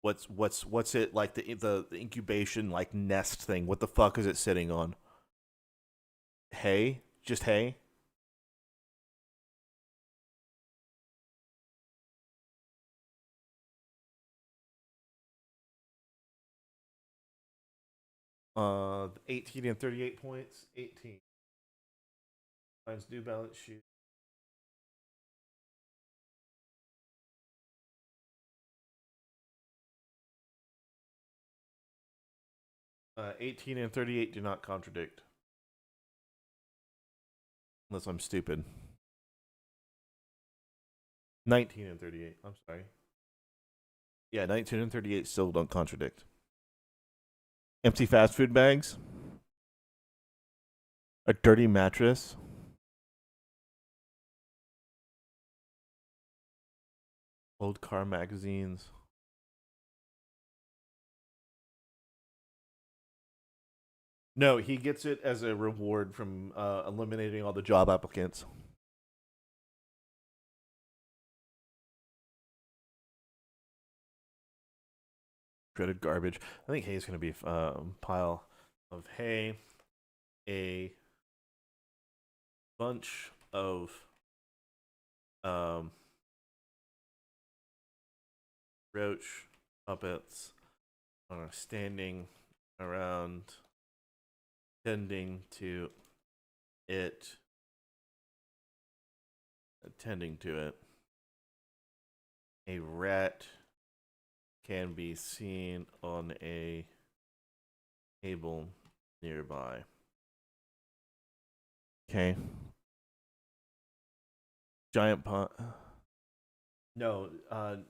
What's it like the incubation like nest thing? What the fuck is it sitting on? Hay? Just hay? 18 and 38 points. 18 finds New Balance shoe. 18 and 38 do not contradict. Unless I'm stupid. 19 and 38. I'm sorry. Yeah, 19 and 38 still don't contradict. Empty fast food bags. A dirty mattress. Old car magazines. No, he gets it as a reward from eliminating all the job applicants. Shredded garbage. I think hay is going to be a pile of hay. A bunch of roach puppets are standing around tending to it, attending to it. A rat can be seen on a table nearby. Okay. Giant pot. No,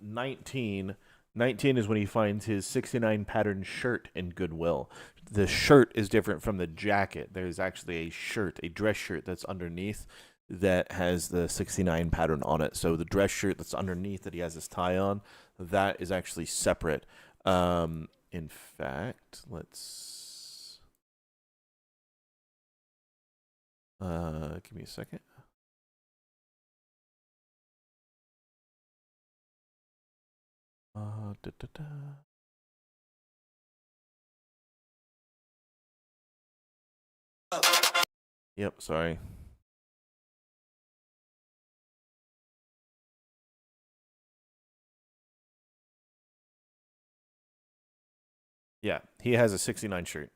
19. 19 is when he finds his 69 pattern shirt in Goodwill. The shirt is different from the jacket. There's actually a shirt, a dress shirt that's underneath that has the 69 pattern on it. So the dress shirt that's underneath that he has his tie on, that is actually separate. In fact, let's give me a second. Da, da, da. Yep, sorry. Yeah, he has a 69 shirt.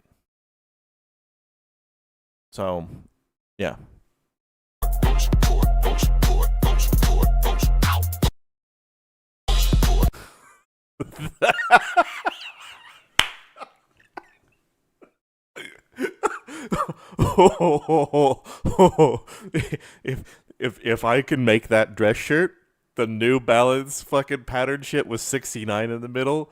So, yeah. if I can make that dress shirt, the New Balance fucking pattern shit with 69 in the middle.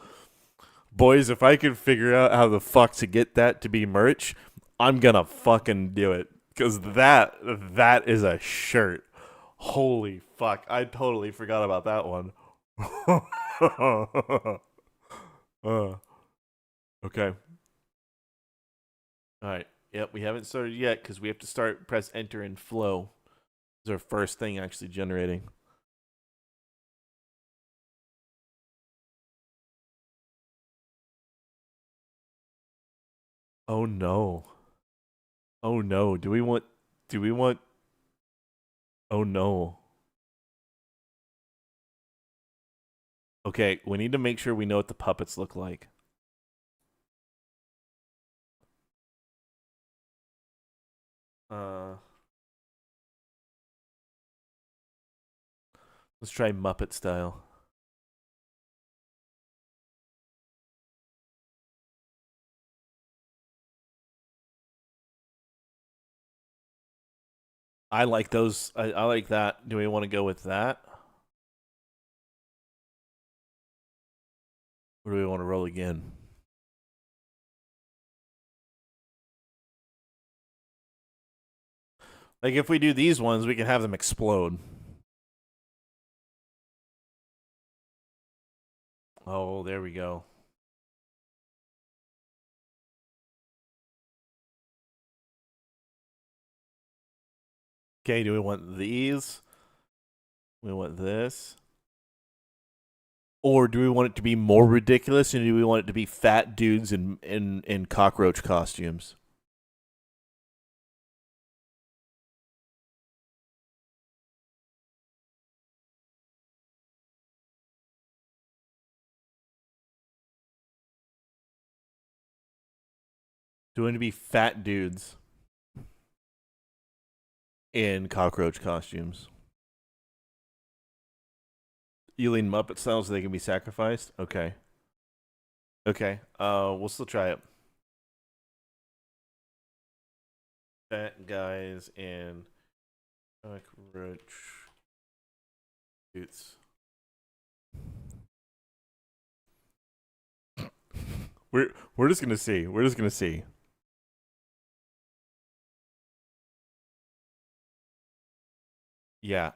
Boys, if I can figure out how the fuck to get that to be merch, I'm gonna fucking do it. Cause that is a shirt. Holy fuck. I totally forgot about that one. Okay. Alright. Yep, we haven't started yet because we have to press enter and flow. It's our first thing actually generating. Oh no. Oh no. Do we want oh no. Okay, we need to make sure we know what the puppets look like. Let's try Muppet style. I like those. I like that. Do we want to go with that? Or do we want to roll again? Like if we do these ones, we can have them explode. Oh, there we go. Okay, do we want these? We want this. Or do we want it to be more ridiculous, and do we want it to be fat dudes in cockroach costumes? Doing to be fat dudes in cockroach costumes. You lean Muppet style so they can be sacrificed? Okay. Okay. We'll still try it. Fat guys in cockroach suits. We're just gonna see. We're just gonna see. Yeah.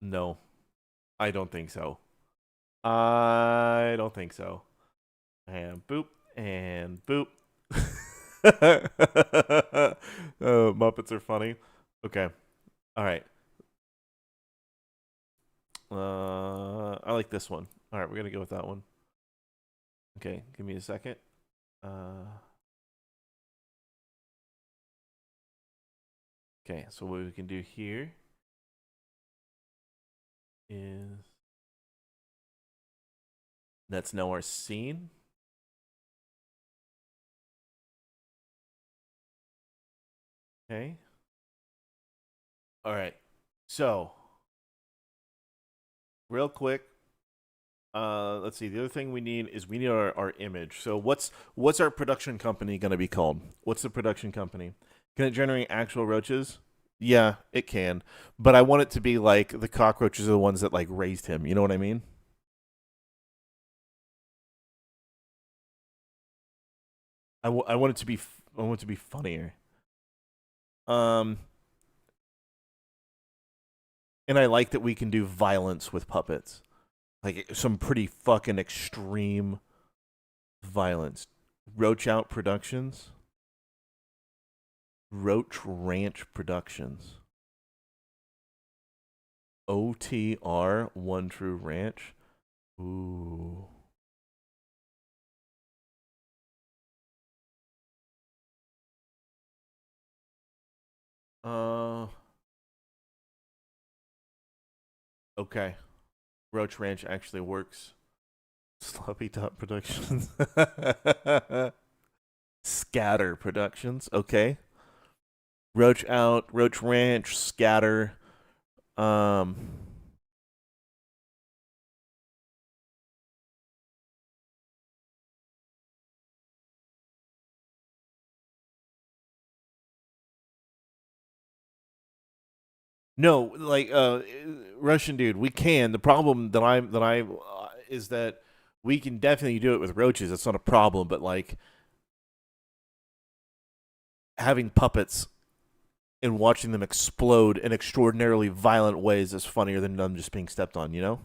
No. I don't think so. I don't think so. And boop. And boop. Muppets are funny. Okay. All right. I like this one. All right, we're gonna go with that one. Okay, give me a second. Okay, so what we can do here is that's now our scene. Okay. All right. So, real quick, let's see. The other thing we need is we need our image. So what's our production company going to be called? What's the production company? Can it generate actual roaches? Yeah, it can. But I want it to be like the cockroaches are the ones that like raised him. You know what I mean? I want it to be I want it to be funnier. And I like that we can do violence with puppets. Like some pretty fucking extreme violence. Roach Out Productions. Roach Ranch Productions. OTR One True Ranch. Ooh. Okay. Roach Ranch actually works. Sloppy Top Productions. Scatter Productions. Okay. Roach Out, Roach Ranch, Scatter. No, like Russian dude, we can. The problem that I is that we can definitely do it with roaches. That's not a problem, but like having puppets and watching them explode in extraordinarily violent ways is funnier than them just being stepped on, you know?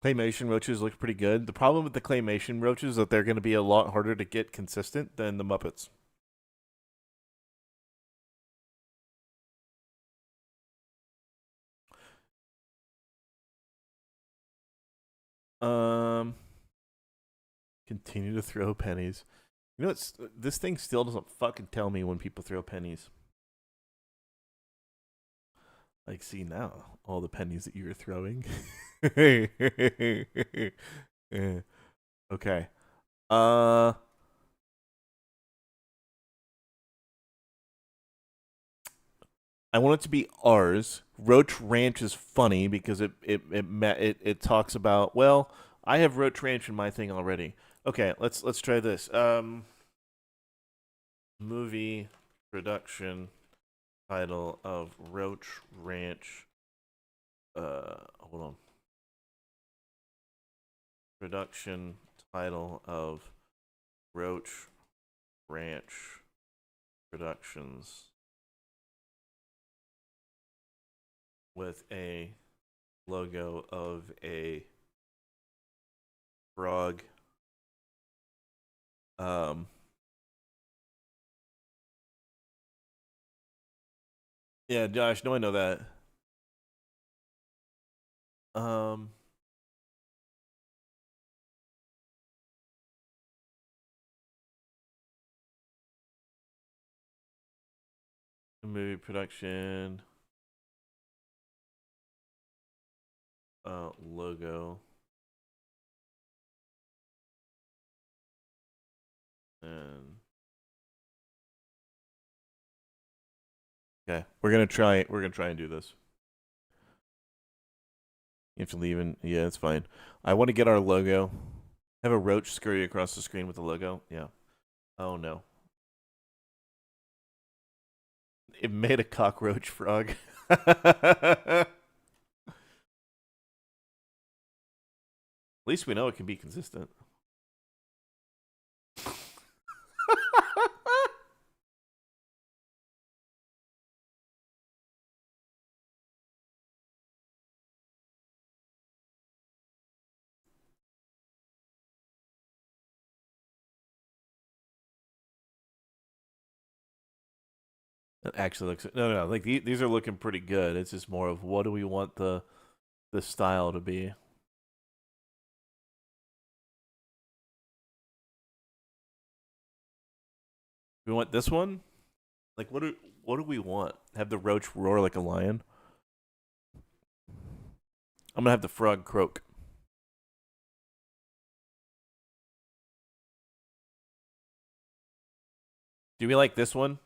Claymation roaches look pretty good. The problem with the claymation roaches is that they're going to be a lot harder to get consistent than the Muppets. Continue to throw pennies. You know, this thing still doesn't fucking tell me when people throw pennies. Like, see now, all the pennies that you're throwing. Okay. I want it to be ours. Roach Ranch is funny because it talks about, well, I have Roach Ranch in my thing already. Okay, let's try this. Movie production title of Roach Ranch. Hold on. Production title of Roach Ranch Productions with a logo of a frog. Yeah, Josh, no, I know that. Movie production logo. And okay, we're gonna try and do this. You have to leave in. Yeah, it's fine. I want to get our logo. Have a roach scurry across the screen with the logo. Yeah. Oh no. It made a cockroach frog. At least we know it can be consistent. It actually looks no. Like these are looking pretty good. It's just more of what do we want the style to be. We want this one. Like what do we want? Have the roach roar like a lion. I'm gonna have the frog croak. Do we like this one?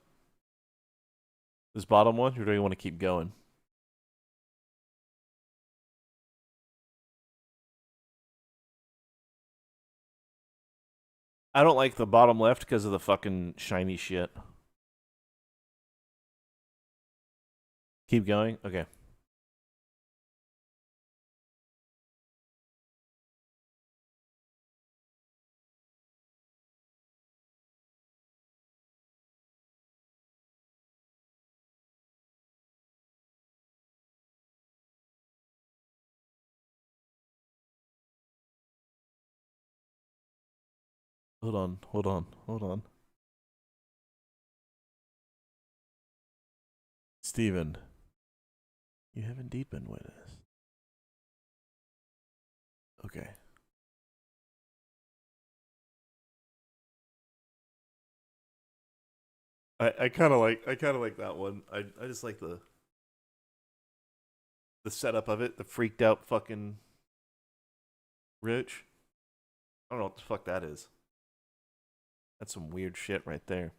This bottom one, or do we want to keep going? I don't like the bottom left because of the fucking shiny shit. Keep going? Okay. Hold on. Steven, you have indeed been witness. Okay. I kind of like that one. I just like the setup of it, the freaked out fucking roach. I don't know what the fuck that is. That's some weird shit right there.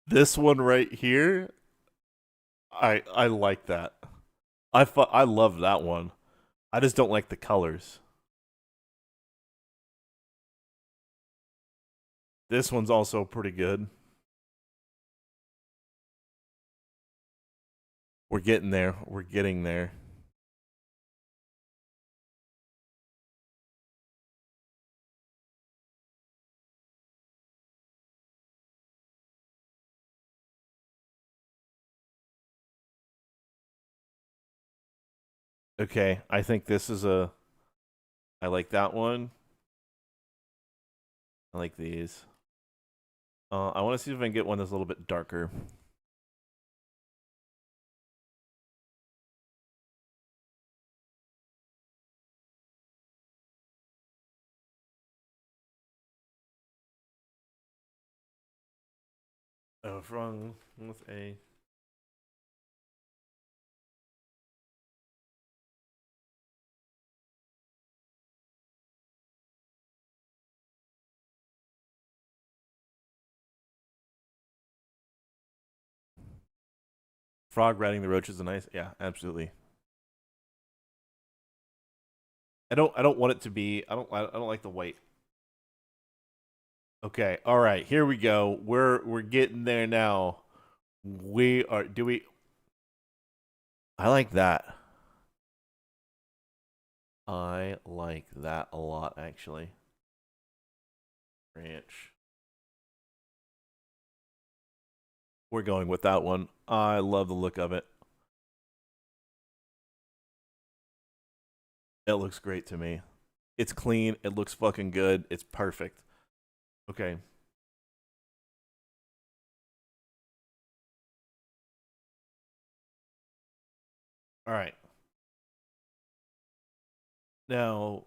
This one right here, I like that. I love that one. I just don't like the colors. This one's also pretty good. We're getting there. We're getting there. Okay, I think this is a. I like that one. I like these. I want to see if I can get one that's a little bit darker. Oh, wrong with a. Frog riding the roach is a nice. Yeah, absolutely. I don't want it to be. I don't like the white. Okay, all right, here we go. We're getting there now. We are. Do we? I like that. I like that a lot, actually. Ranch. We're going with that one. I love the look of it. It looks great to me. It's clean. It looks fucking good. It's perfect. Okay. All right. Now,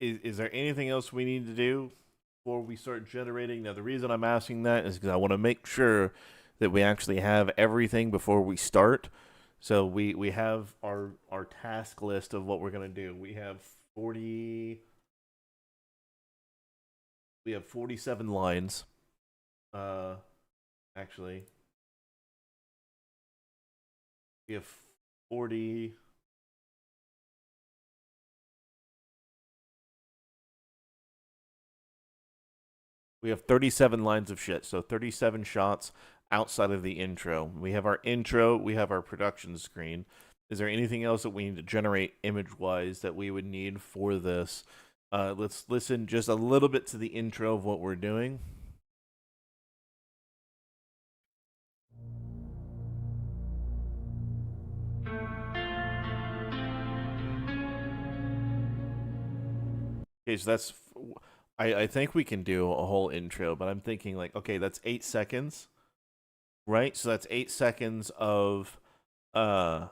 is there anything else we need to do before we start generating? Now, the reason I'm asking that is because I want to make sure that we actually have everything before we start. So we have our task list of what we're gonna do. We have 47 lines. Actually, we have 40. We have 37 lines of shit, so 37 shots outside of the intro. We have our intro, we have our production screen. Is there anything else that we need to generate image-wise that we would need for this? Let's listen just a little bit to the intro of what we're doing. Okay, so that's... I think we can do a whole intro, but I'm thinking like, okay, that's 8 seconds, right? So that's 8 seconds of where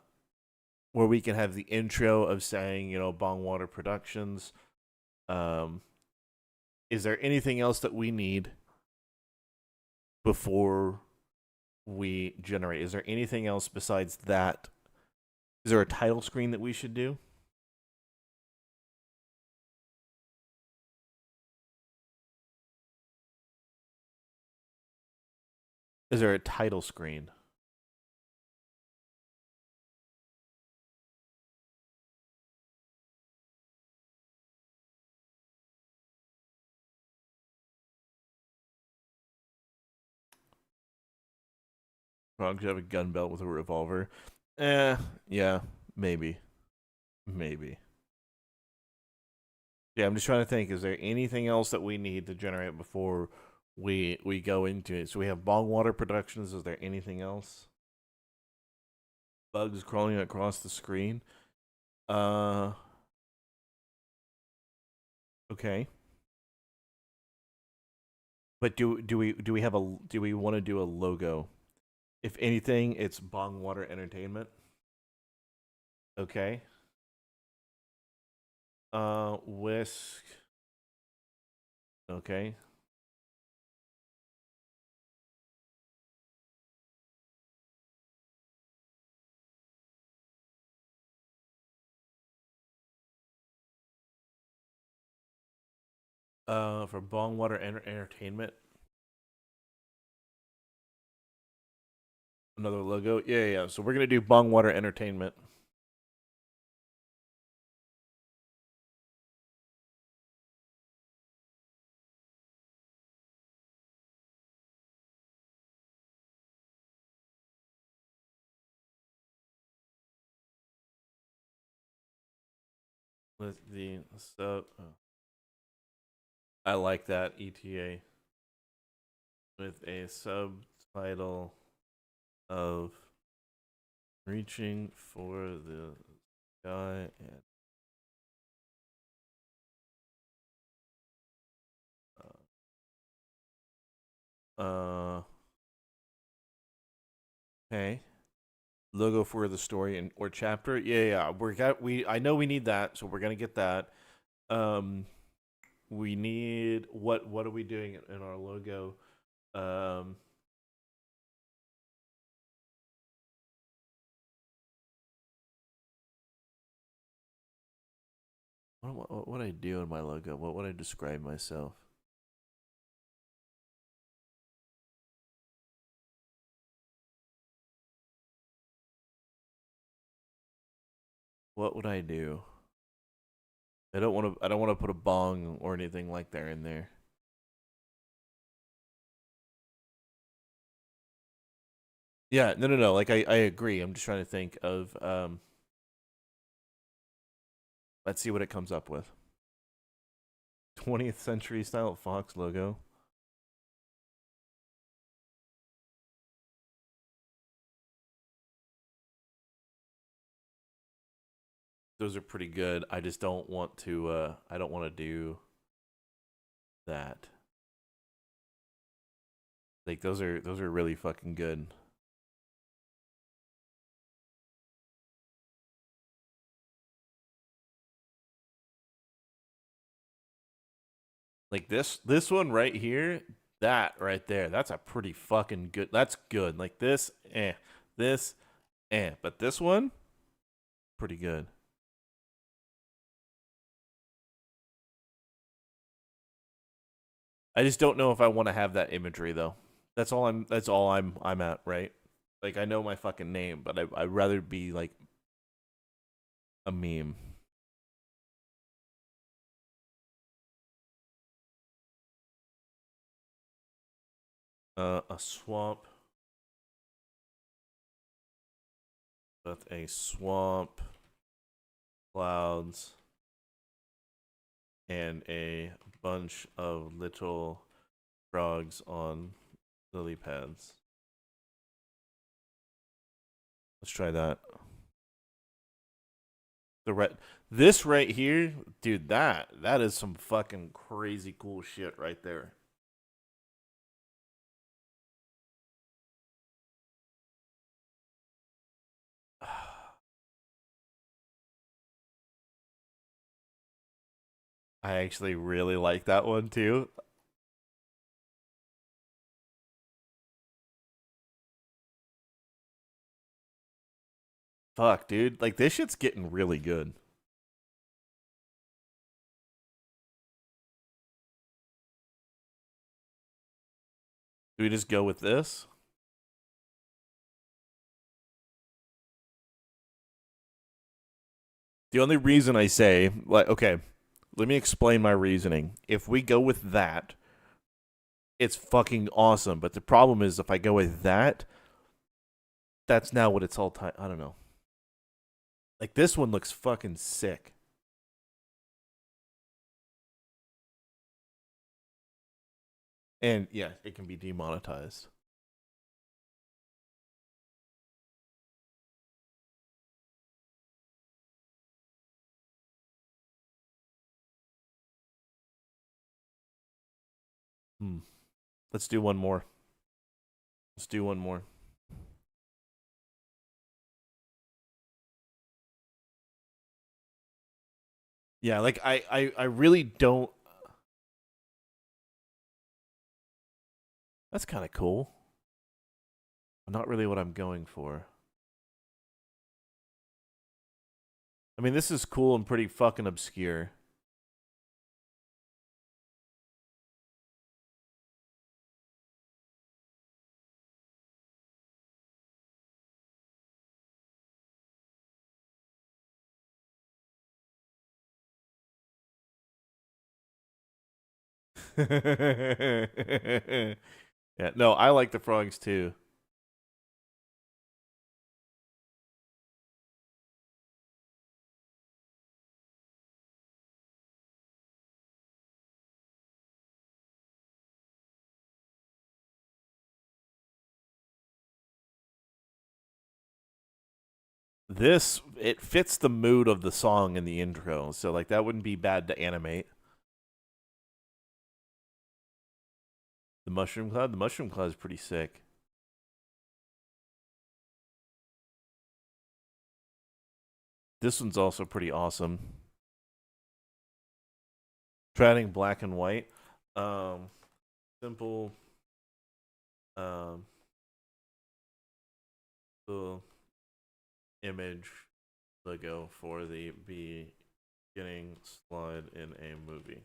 we can have the intro of saying, Bongwater Productions. Is there anything else that we need before we generate? Is there anything else besides that? Is there a title screen that we should do? Is there a title screen? Wrong, you have a gun belt with a revolver. Yeah, maybe. Maybe. Yeah, I'm just trying to think, is there anything else that we need to generate before we go into it? So we have Bongwater Productions. Is there anything else? Bugs crawling across the screen. Okay. But do we want to do a logo? If anything, it's Bongwater Entertainment. Okay. Whisk. Okay. For Bongwater Entertainment. Another logo. Yeah. So we're gonna do Bongwater Entertainment. With the I like that ETA with a subtitle of reaching for the sky and okay. Logo for the story and or chapter. Yeah. I know we need that, so we're gonna get that. We need what are we doing in our logo? What would I do in my logo? What would I describe myself? What would I do? I don't want to put a bong or anything like that in there. Yeah, no. Like I agree. I'm just trying to think of let's see what it comes up with. 20th century style Fox logo. Those are pretty good. I just don't want to I don't want to do that. Like those are really fucking good. Like this one right here, that right there, that's a pretty fucking good. That's good. Like this, this, but this one, pretty good. I just don't know if I want to have that imagery though. That's all I'm at, right? Like I know my fucking name, but I'd rather be like a meme. A swamp with a swamp, clouds, and a bunch of little frogs on lily pads. Let's try that. This right here, dude, that is some fucking crazy cool shit right there. I actually really like that one too. Fuck, dude. Like this shit's getting really good. Do we just go with this? The only reason I say, like, okay, let me explain my reasoning. If we go with that, it's fucking awesome. But the problem is, if I go with that, that's now what it's all time. I don't know. Like this one looks fucking sick. And yeah, it can be demonetized. Let's do one more. Let's do one more. Yeah, like I really don't. That's kind of cool. Not really what I'm going for. I mean, this is cool and pretty fucking obscure. Yeah, no, I like the frogs too. This, it fits the mood of the song in the intro, so like that wouldn't be bad to animate. The mushroom cloud is pretty sick. This one's also pretty awesome. Trying black and white. Simple. The image logo for the beginning slide in a movie.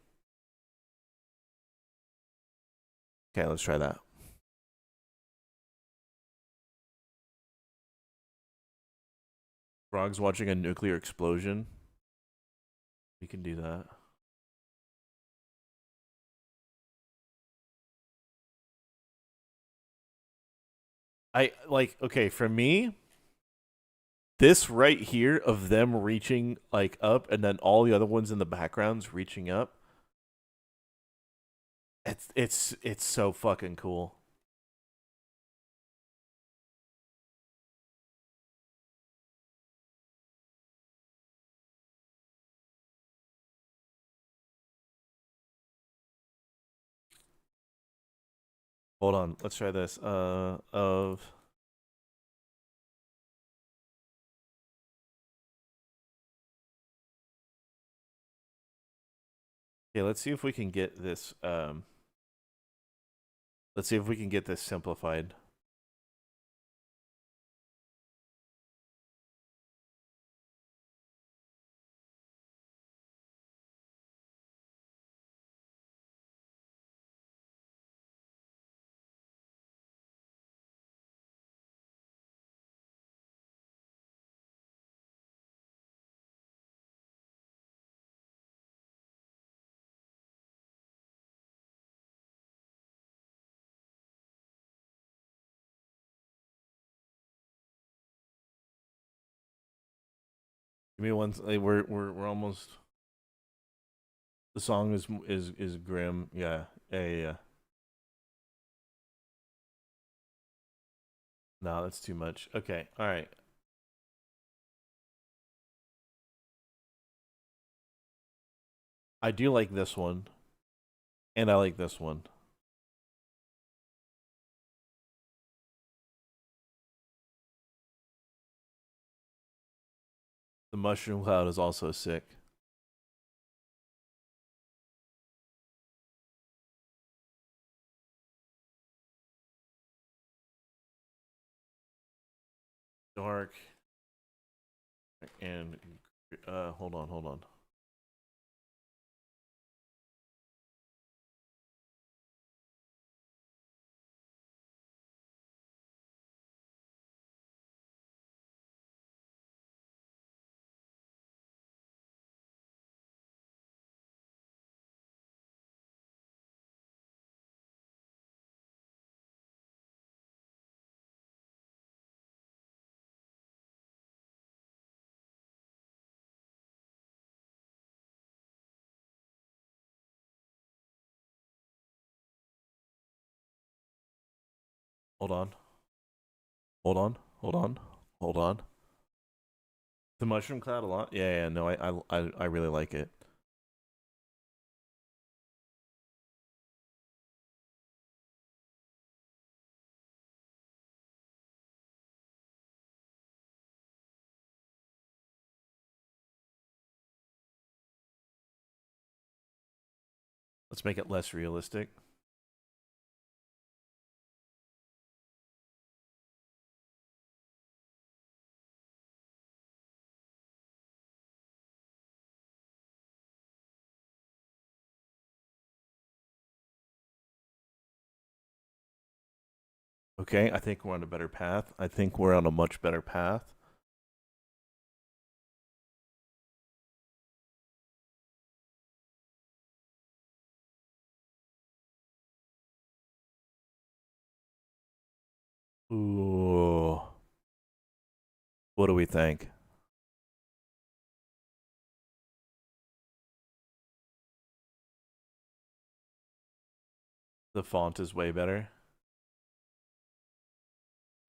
Okay, let's try that. Frogs watching a nuclear explosion. We can do that. I like, okay, for me, this right here of them reaching like up and then all the other ones in the backgrounds reaching up. It's so fucking cool. Hold on, let's try this. Of Okay, let's see if we can get this. Let's see if we can get this simplified. Give me one. We're almost. The song is grim. Yeah. Yeah. No, that's too much. Okay. All right. I do like this one, and I like this one. The mushroom cloud is also sick. Dark. And hold on. Hold on. Hold on. The mushroom cloud a lot. Yeah. No, I really like it. Let's make it less realistic. Okay, I think we're on a better path. I think we're on a much better path. Ooh. What do we think? The font is way better.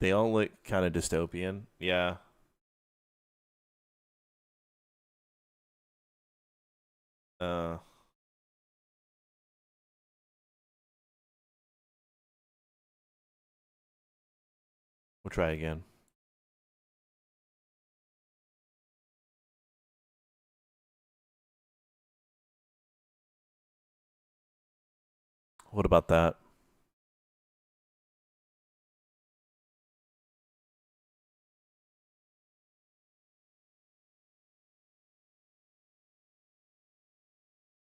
They all look kind of dystopian. Yeah. Uh. We'll try again. What about that?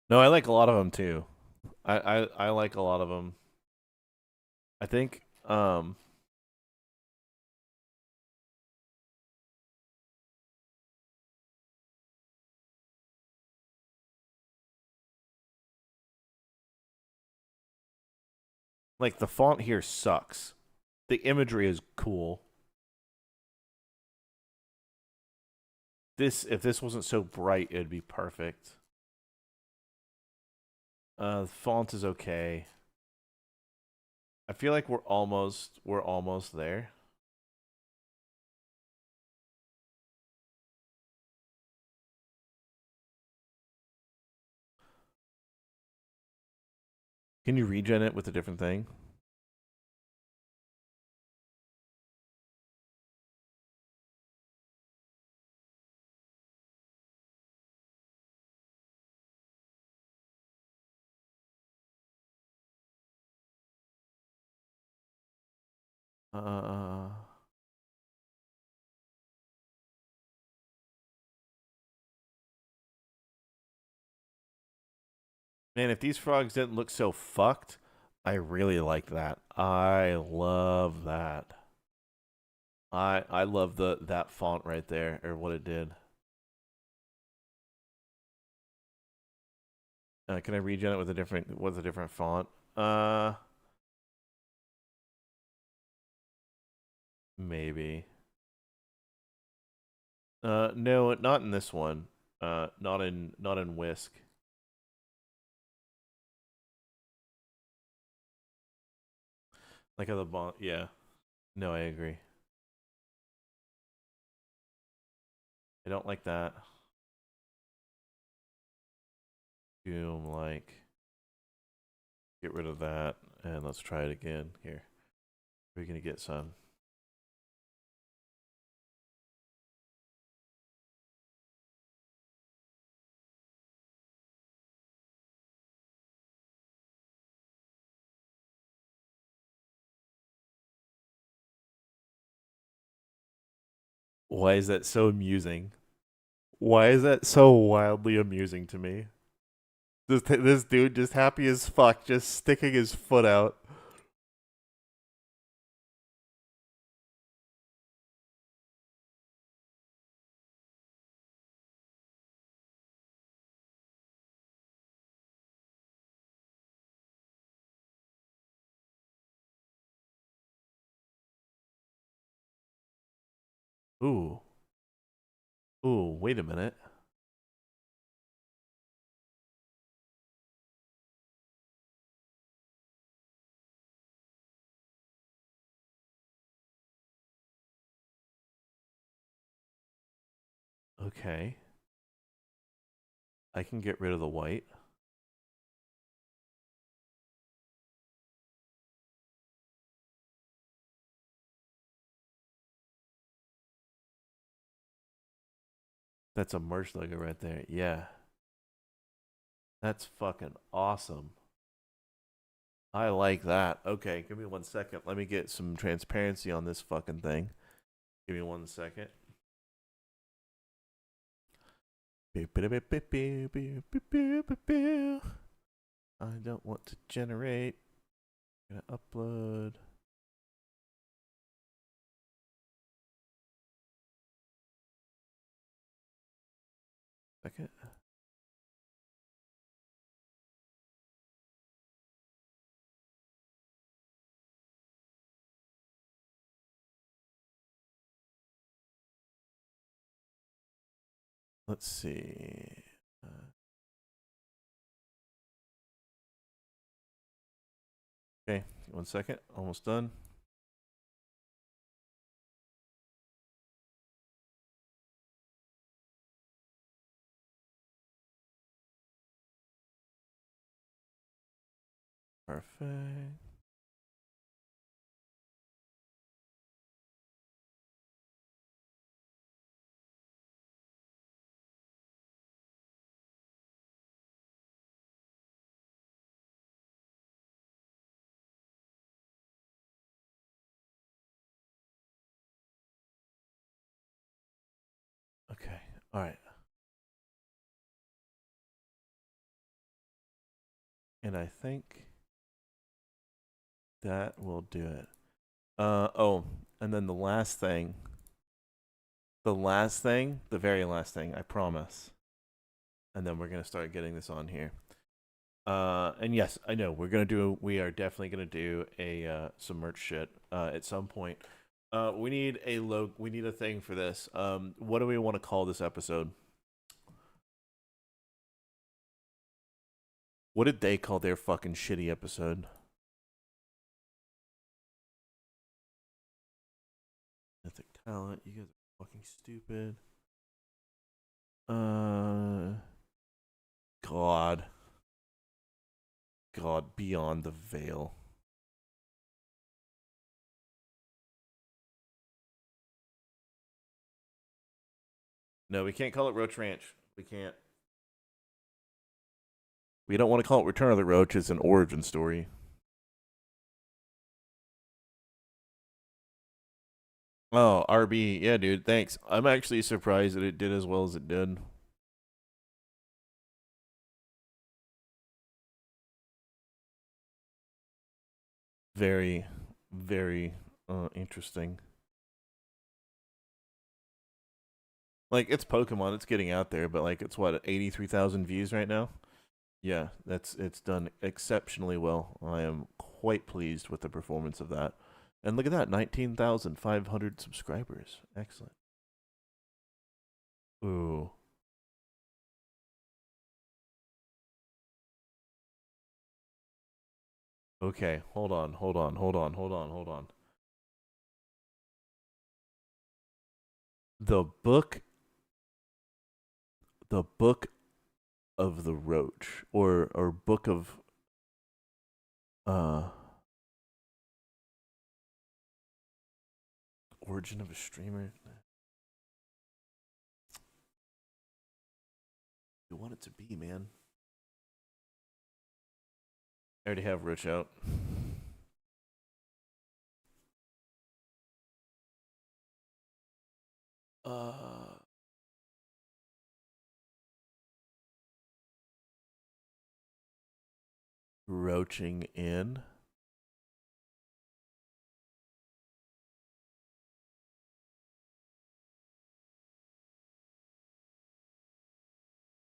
No, I like a lot of them too. I like a lot of them. I think like the font here sucks. The imagery is cool. If this wasn't so bright, it'd be perfect. The font is okay. I feel like we're almost there. Can you regen it with a different thing? Uh, Man, if these frogs didn't look so fucked, I really like that. I love that. I love that font right there, or what it did. Can I regen it with a different font? Maybe. No, not in this one. Not in Whisk. Like how the bond, yeah. No, I agree. I don't like that. Doom, like, get rid of that, and let's try it again. Here, we're gonna get some. Why is that so amusing? Why is that so wildly amusing to me? This dude just happy as fuck, just sticking his foot out. Ooh. Ooh, wait a minute. Okay. I can get rid of the white. That's a merch logo right there. Yeah. That's fucking awesome. I like that. Okay, give me 1 second. Let me get some transparency on this fucking thing. Give me 1 second. I don't want to generate. I'm gonna upload. Second. Let's see. Okay, 1 second. Almost done. Perfect. Okay. All right. And I think that will do it. Oh, and then the very last thing, I promise. And then we're gonna start getting this on here. And yes, I know we are definitely gonna do a some merch shit at some point. We need a thing for this. What do we want to call this episode? What did they call their fucking shitty episode? Mythic talent, you guys are fucking stupid. God. God, beyond the veil. No, we can't call it Roach Ranch. We can't. We don't want to call it Return of the Roach. It's an origin story. Oh, RB. Yeah, dude. Thanks. I'm actually surprised that it did as well as it did. Very, very interesting. Like, it's Pokemon. It's getting out there, but like, it's what, 83,000 views right now? Yeah, it's done exceptionally well. I am quite pleased with the performance of that. And look at that, 19,500 subscribers. Excellent. Ooh. Okay, hold on. The book the book of the roach, or book of uh origin of a streamer. You want it to be, man. I already have Roach out. Uh Roaching in.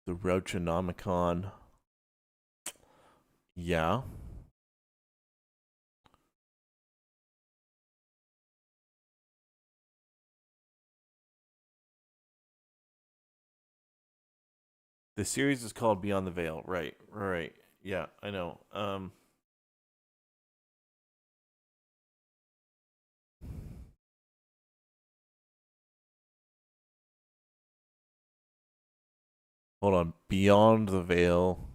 The Roachonomicon. Yeah. The series is called Beyond the Veil. Right. Right. Yeah, I know. Hold on. Beyond the Veil.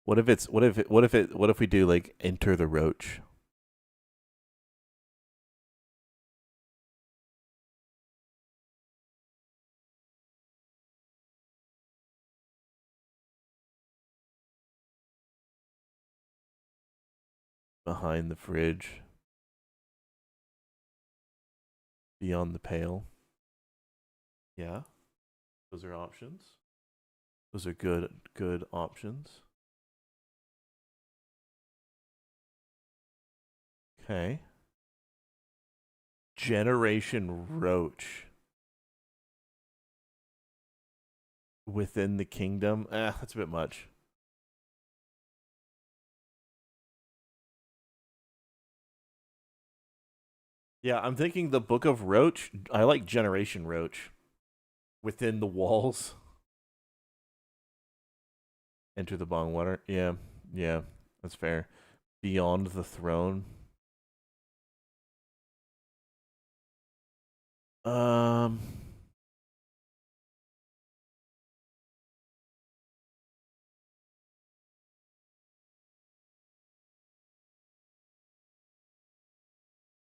What if it's what if we do like Enter the Roach? Behind the Fridge. Beyond the Pale. Yeah. Those are options. Those are good options. Okay. Generation Roach. Within the Kingdom. That's a bit much. Yeah, I'm thinking the Book of Roach. I like Generation Roach. Within the Walls. Enter the Bong Water. Yeah, yeah, that's fair. Beyond the Throne. Um,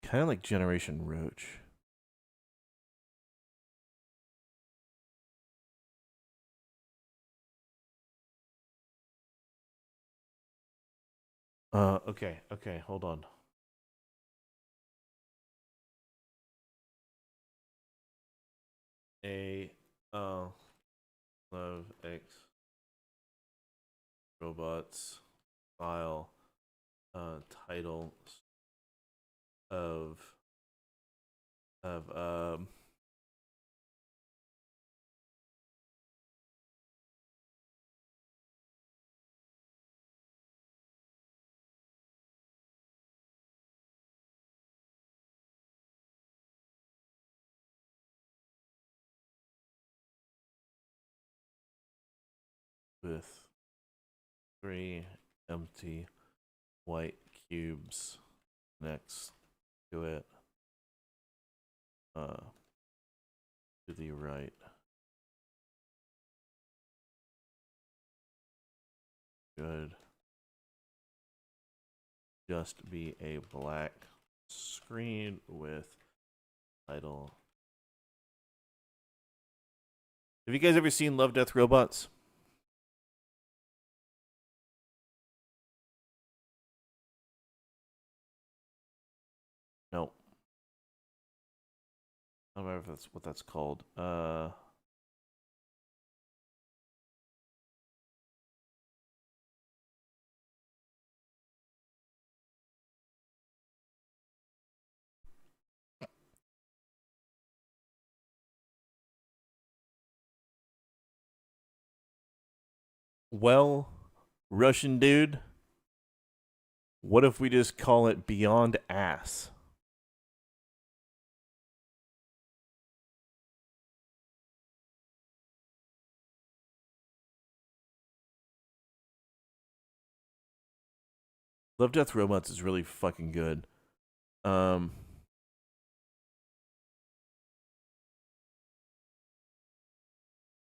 kind of like Generation Roach. Okay, hold on. A Love X Robots file title of of with 3 empty white cubes next to it. To the right. Should just be a black screen with title. Have you guys ever seen Love, Death, Robots? I don't remember if that's what that's called. Well, Russian dude, what if we just call it Beyond Ass? Love Death Robots is really fucking good.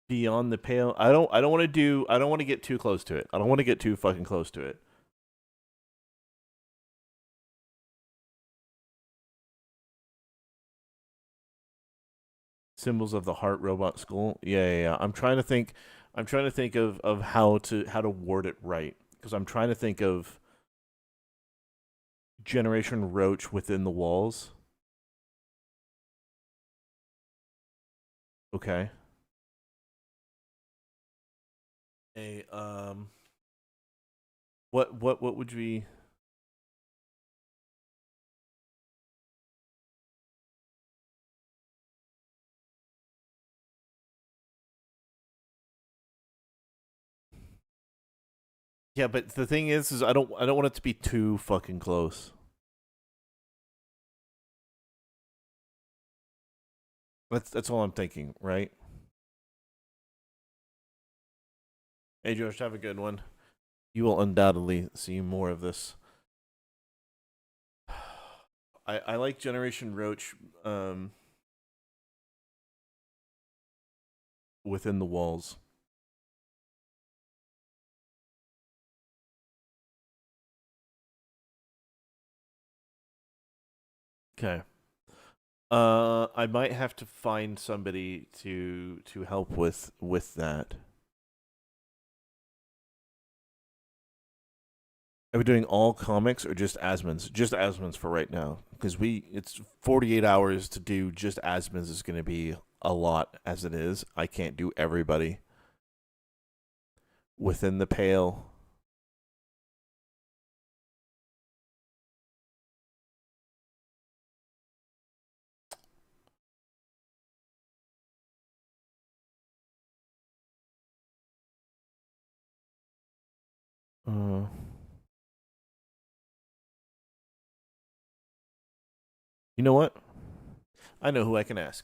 Beyond the Pale. I don't want to get too close to it. I don't want to get too fucking close to it. Symbols of the Heart Robot Skull. Yeah. I'm trying to think of how to word it right, because I'm trying to think of Generation Roach within the walls. Okay. What would we? Yeah, but the thing is I don't want it to be too fucking close. That's all I'm thinking, right? Hey Josh, have a good one. You will undoubtedly see more of this. I like Generation Roach within the walls. Okay. I might have to find somebody to help with that. Are we doing all comics or just Asmon's? Just Asmon's for right now, because it's 48 hours to do just Asmon's is going to be a lot as it is. I can't do everybody. Within the Pale. You know what? I know who I can ask.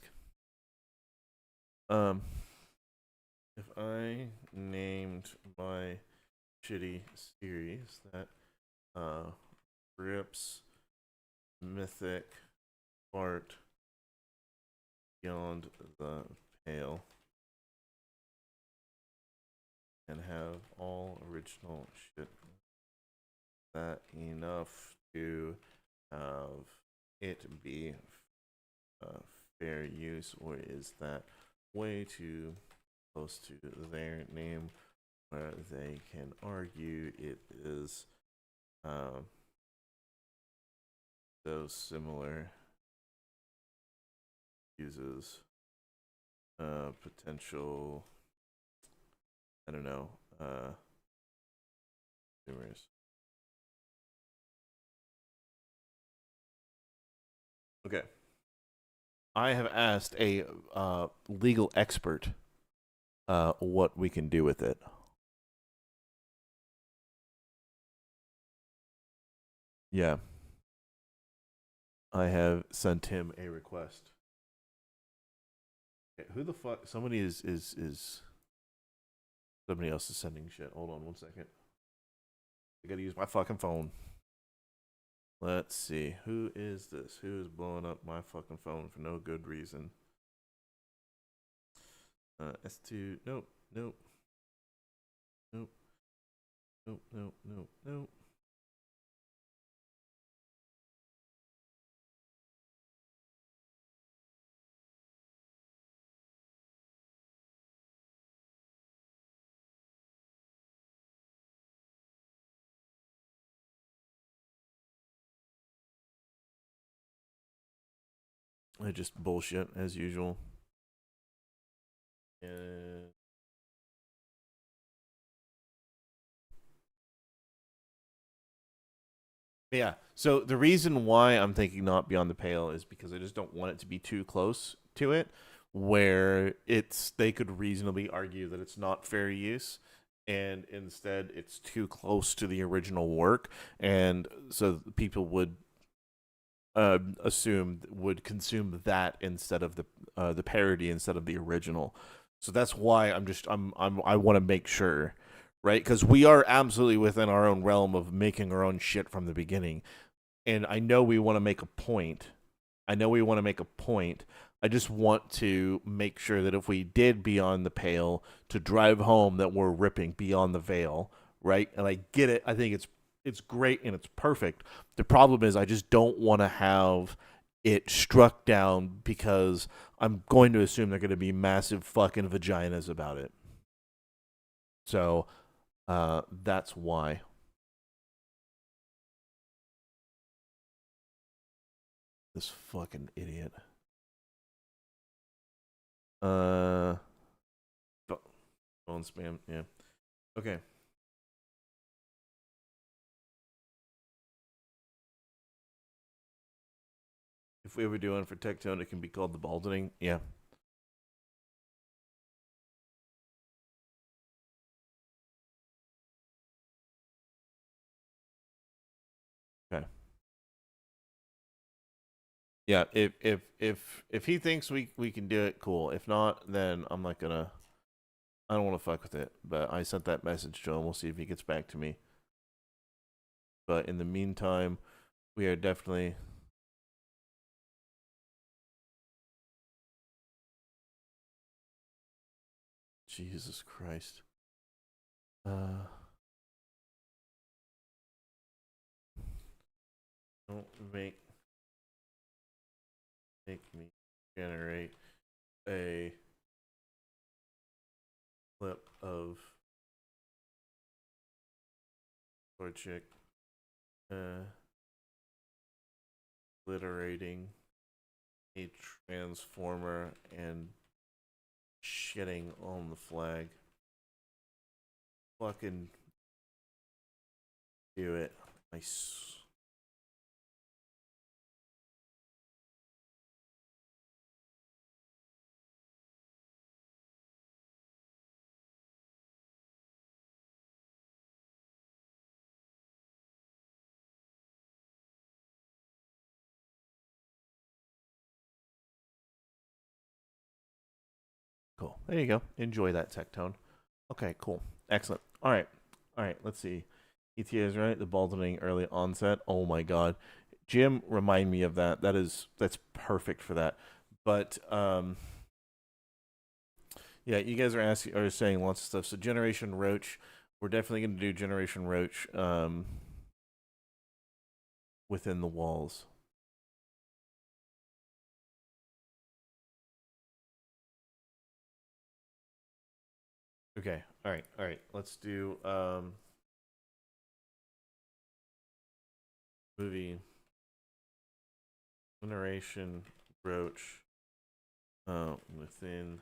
If I named my shitty series that rips Mythic part Beyond the Pale and have all original shit, that enough to have it be fair use, or is that way too close to their name where they can argue it is so similar, uses potential, I don't know, consumers. Okay. I have asked a legal expert what we can do with it. Yeah. I have sent him a request. Okay, who the fuck? Somebody is somebody else is sending shit. Hold on 1 second. I gotta use my fucking phone. Let's see. Who is this? Who is blowing up my fucking phone for no good reason? S2. Nope. Nope. Nope. Nope. Nope. Nope. Nope. Just bullshit as usual. Uh, yeah. So the reason why I'm thinking not Beyond the Pale is because I just don't want it to be too close to it, where they could reasonably argue that it's not fair use, and instead it's too close to the original work, and so people would would consume that instead of the parody instead of the original. So that's why I want to make sure, right? Because we are absolutely within our own realm of making our own shit from the beginning, and I know we want to make a point. I just want to make sure that if we did Beyond the Pale to drive home that we're ripping Beyond the Veil, right? And I get it. I think it's great and it's perfect. The problem is I just don't want to have it struck down because I'm going to assume they're going to be massive fucking vaginas about it. So that's why. This fucking idiot. Phone spam, yeah. Okay. If we ever do one for Tectone, it can be called the Baldening. Yeah. Okay. Yeah, if he thinks we can do it, cool. If not, then I'm not gonna. I don't want to fuck with it. But I sent that message to him. We'll see if he gets back to me. But in the meantime, we are definitely. Jesus Christ. Don't make me generate a clip of poor chick obliterating a transformer and shitting on the flag. Fucking do it. Cool. There you go. Enjoy that Tectone. Okay, cool. Excellent. All right. Let's see. ETA is right. The Baldening early onset. Oh my god. Jim, remind me of that. That's perfect for that. But yeah, you guys are saying lots of stuff. So Generation Roach, we're definitely going to do Generation Roach within the walls. Okay. All right. Let's do movie Generation Roach within.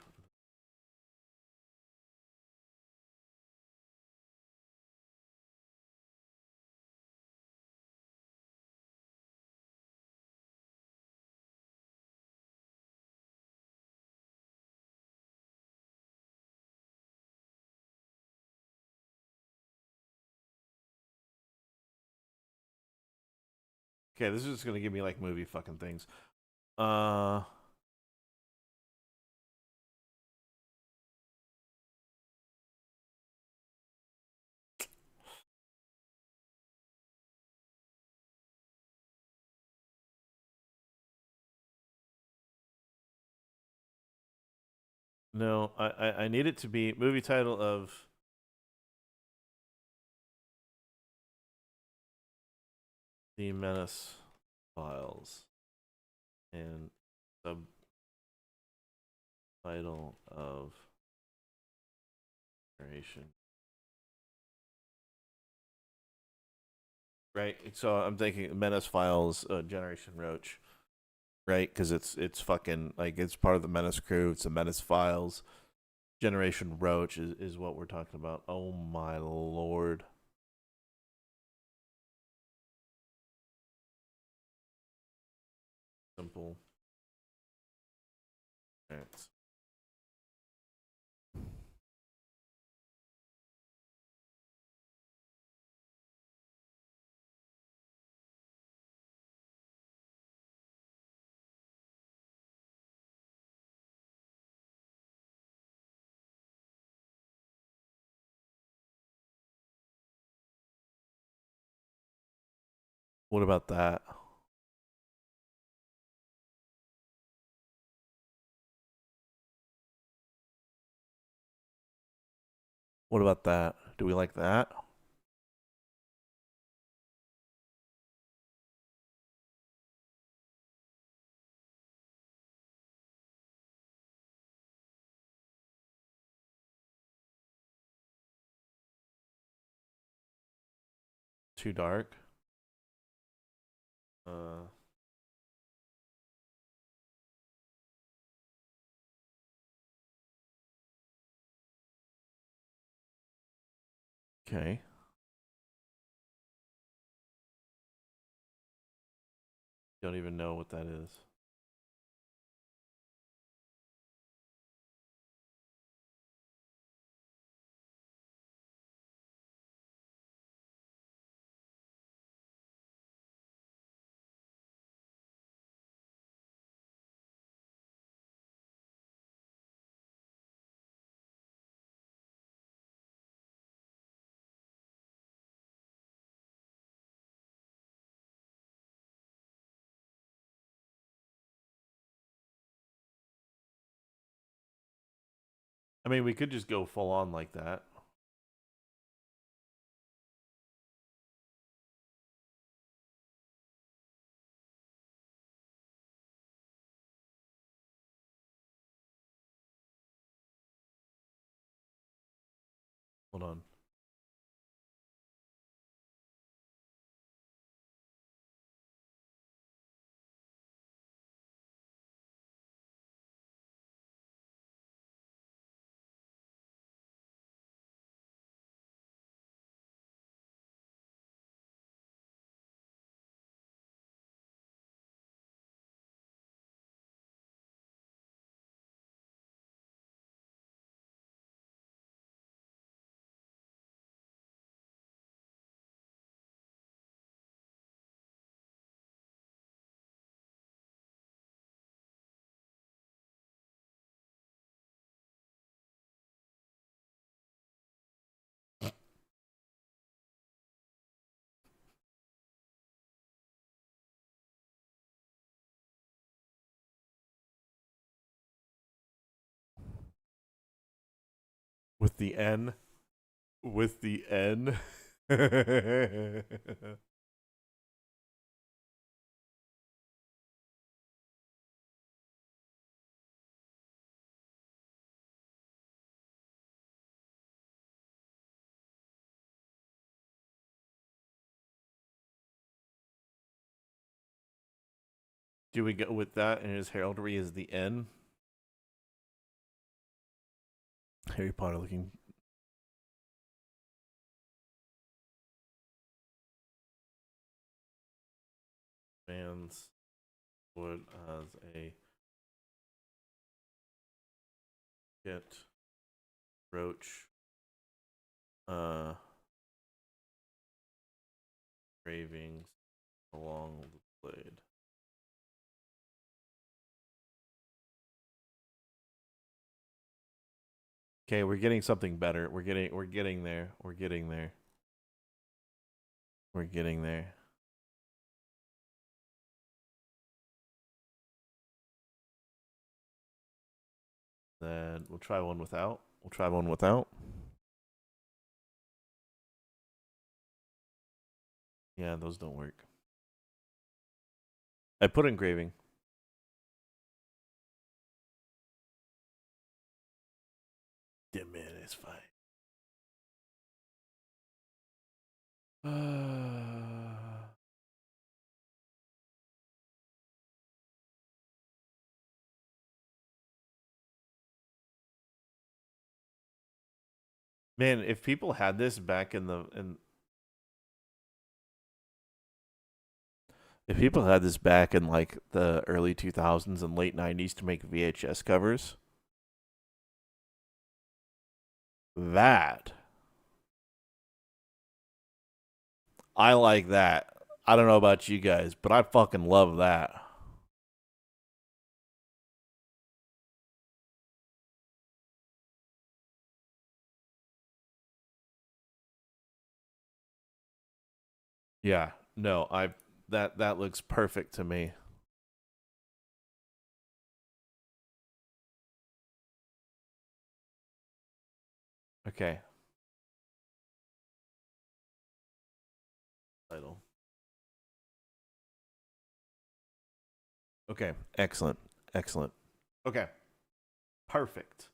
Okay, this is just gonna give me like movie fucking things. No, I need it to be movie title of The Menace Files and subtitle of Generation. Right, so I'm thinking Menace Files, Generation Roach. right? Because it's fucking like it's part of the Menace crew. It's the Menace files. Generation Roach is what we're talking about. Oh my lord. Simple. Right. What about that? What about that? Do we like that? Too dark? Okay. Don't even know what that is. I mean, we could just go full on like that. Hold on. With the N. With the N. Do we go with that and his heraldry is the N? Harry Potter looking. Fans would as a get roach cravings along the blade. Okay, we're getting something better. We're getting there. We're getting there. We're getting there. Then we'll try one without. We'll try one without. Yeah, those don't work. I put engraving. Damn it, it's fine. Man, if people had this back in the if people had this back in like the early 2000s and late 90s to make VHS covers, that I like that. I don't know about you guys, but I fucking love that. Yeah, no, I that looks perfect to me. Okay. Title. Okay, excellent. Excellent. Okay. Perfect.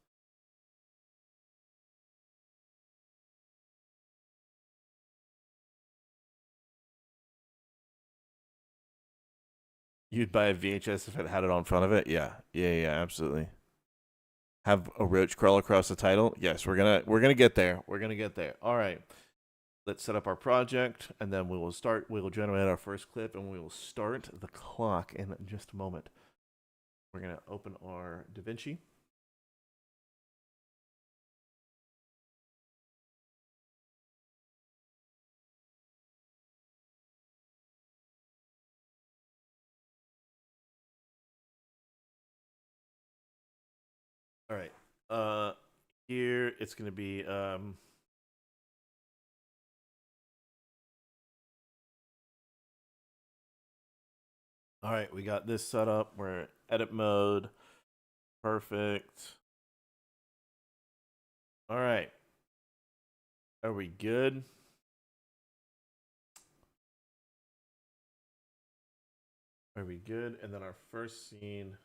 You'd buy a VHS if it had it on front of it? Yeah. Yeah, absolutely. Have a roach crawl across the title? Yes, we're gonna get there. We're gonna get there. All right. Let's set up our project and then we will generate our first clip and we will start the clock in just a moment. We're gonna open our DaVinci. All right. Here it's gonna be all right, we got this set up. We're edit mode. Perfect. All right. Are we good? Are we good? And then our first scene.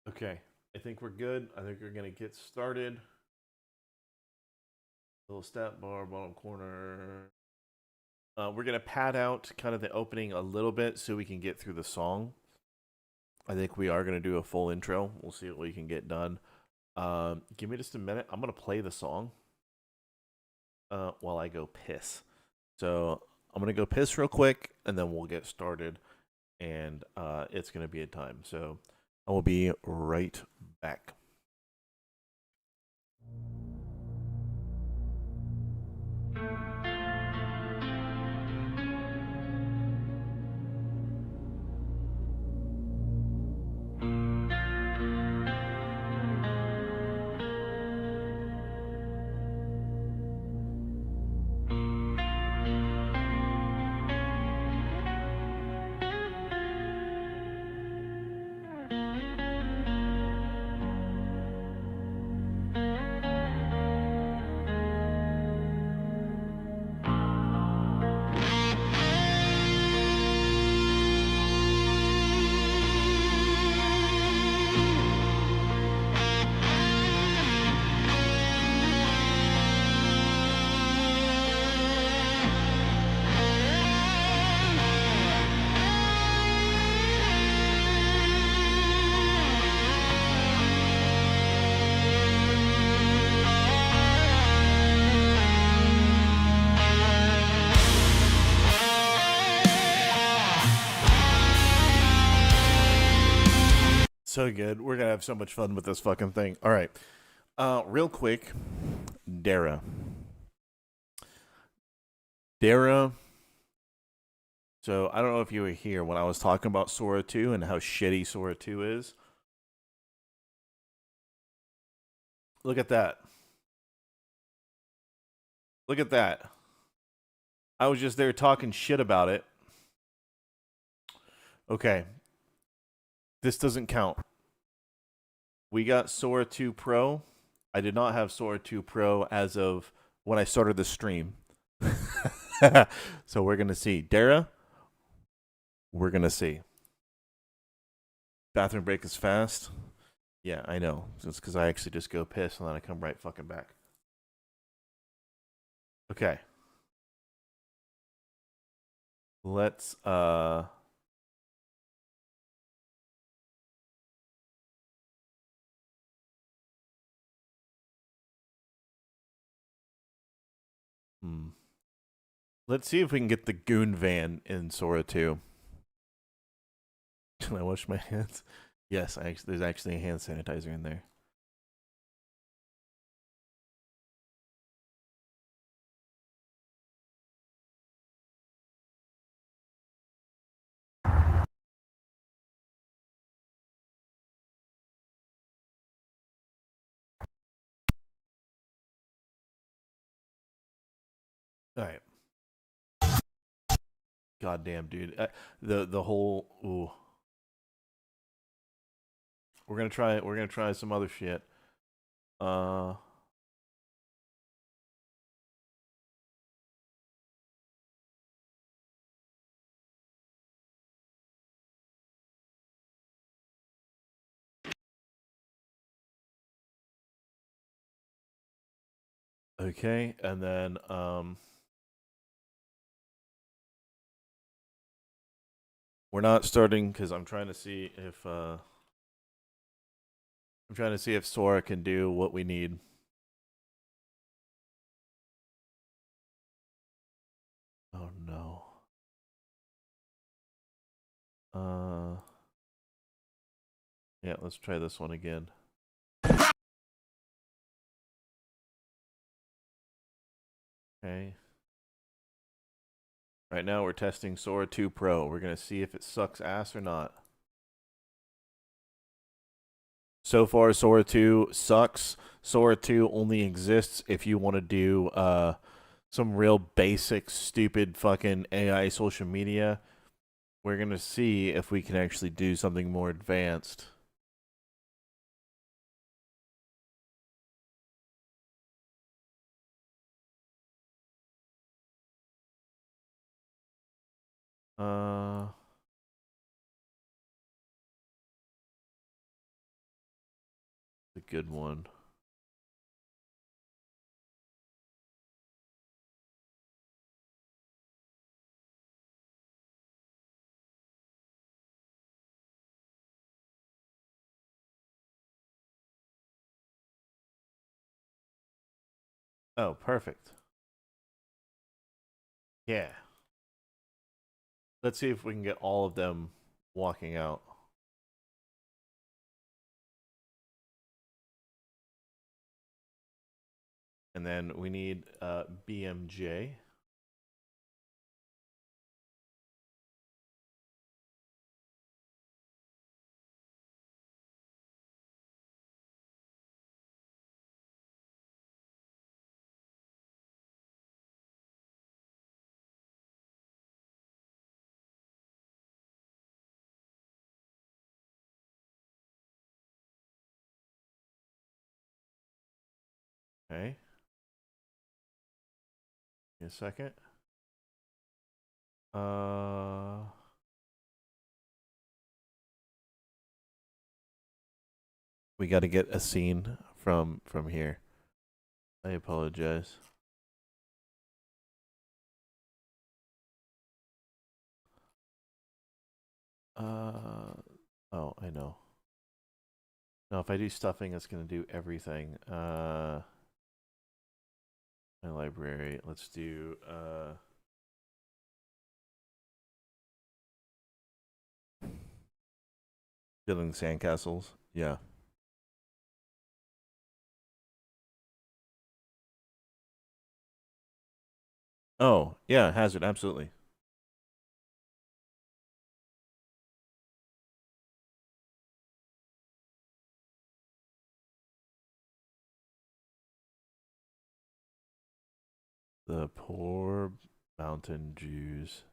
Okay. I think we're good. I think we're going to get started. Little stat bar, bottom corner. We're going to pad out kind of the opening a little bit so we can get through the song. I think we are going to do a full intro. We'll see what we can get done. Give me just a minute. I'm going to play the song while I go piss. So I'm going to go piss real quick, and then we'll get started. And it's going to be a time. So I will be right back. So good. We're gonna have so much fun with this fucking thing. All right. Real quick, Dara. So I don't know if you were here when I was talking about Sora 2 and how shitty Sora 2 is. Look at that. Look at that. I was just there talking shit about it. Okay. This doesn't count. We got Sora 2 Pro. I did not have Sora 2 Pro as of when I started the stream. So we're going to see. Dara, we're going to see. Bathroom break is fast. Yeah, I know. It's because I actually just go piss and then I come right fucking back. Okay. Let's Let's see if we can get the goon van in Sora 2. Can I wash my hands? Yes, there's actually a hand sanitizer in there. All right. Goddamn, dude. The whole ooh. We're gonna try some other shit. Okay, and then we're not starting because I'm trying to see if Sora can do what we need. Oh no. Yeah, let's try this one again. Okay. Right now we're testing Sora 2 Pro. We're gonna see if it sucks ass or not. So far, Sora 2 sucks. Sora 2 only exists if you want to do some real basic, stupid fucking AI social media. We're going to see if we can actually do something more advanced. A good one. Oh, perfect. Yeah. Let's see if we can get all of them walking out. And then we need BMJ. Okay. Give me a second. We got to get a scene from here. I apologize. Oh, I know. No, if I do stuffing, it's gonna do everything. My library. Let's do building sandcastles. Yeah. Oh, yeah, hazard, absolutely. The poor mountain Jews.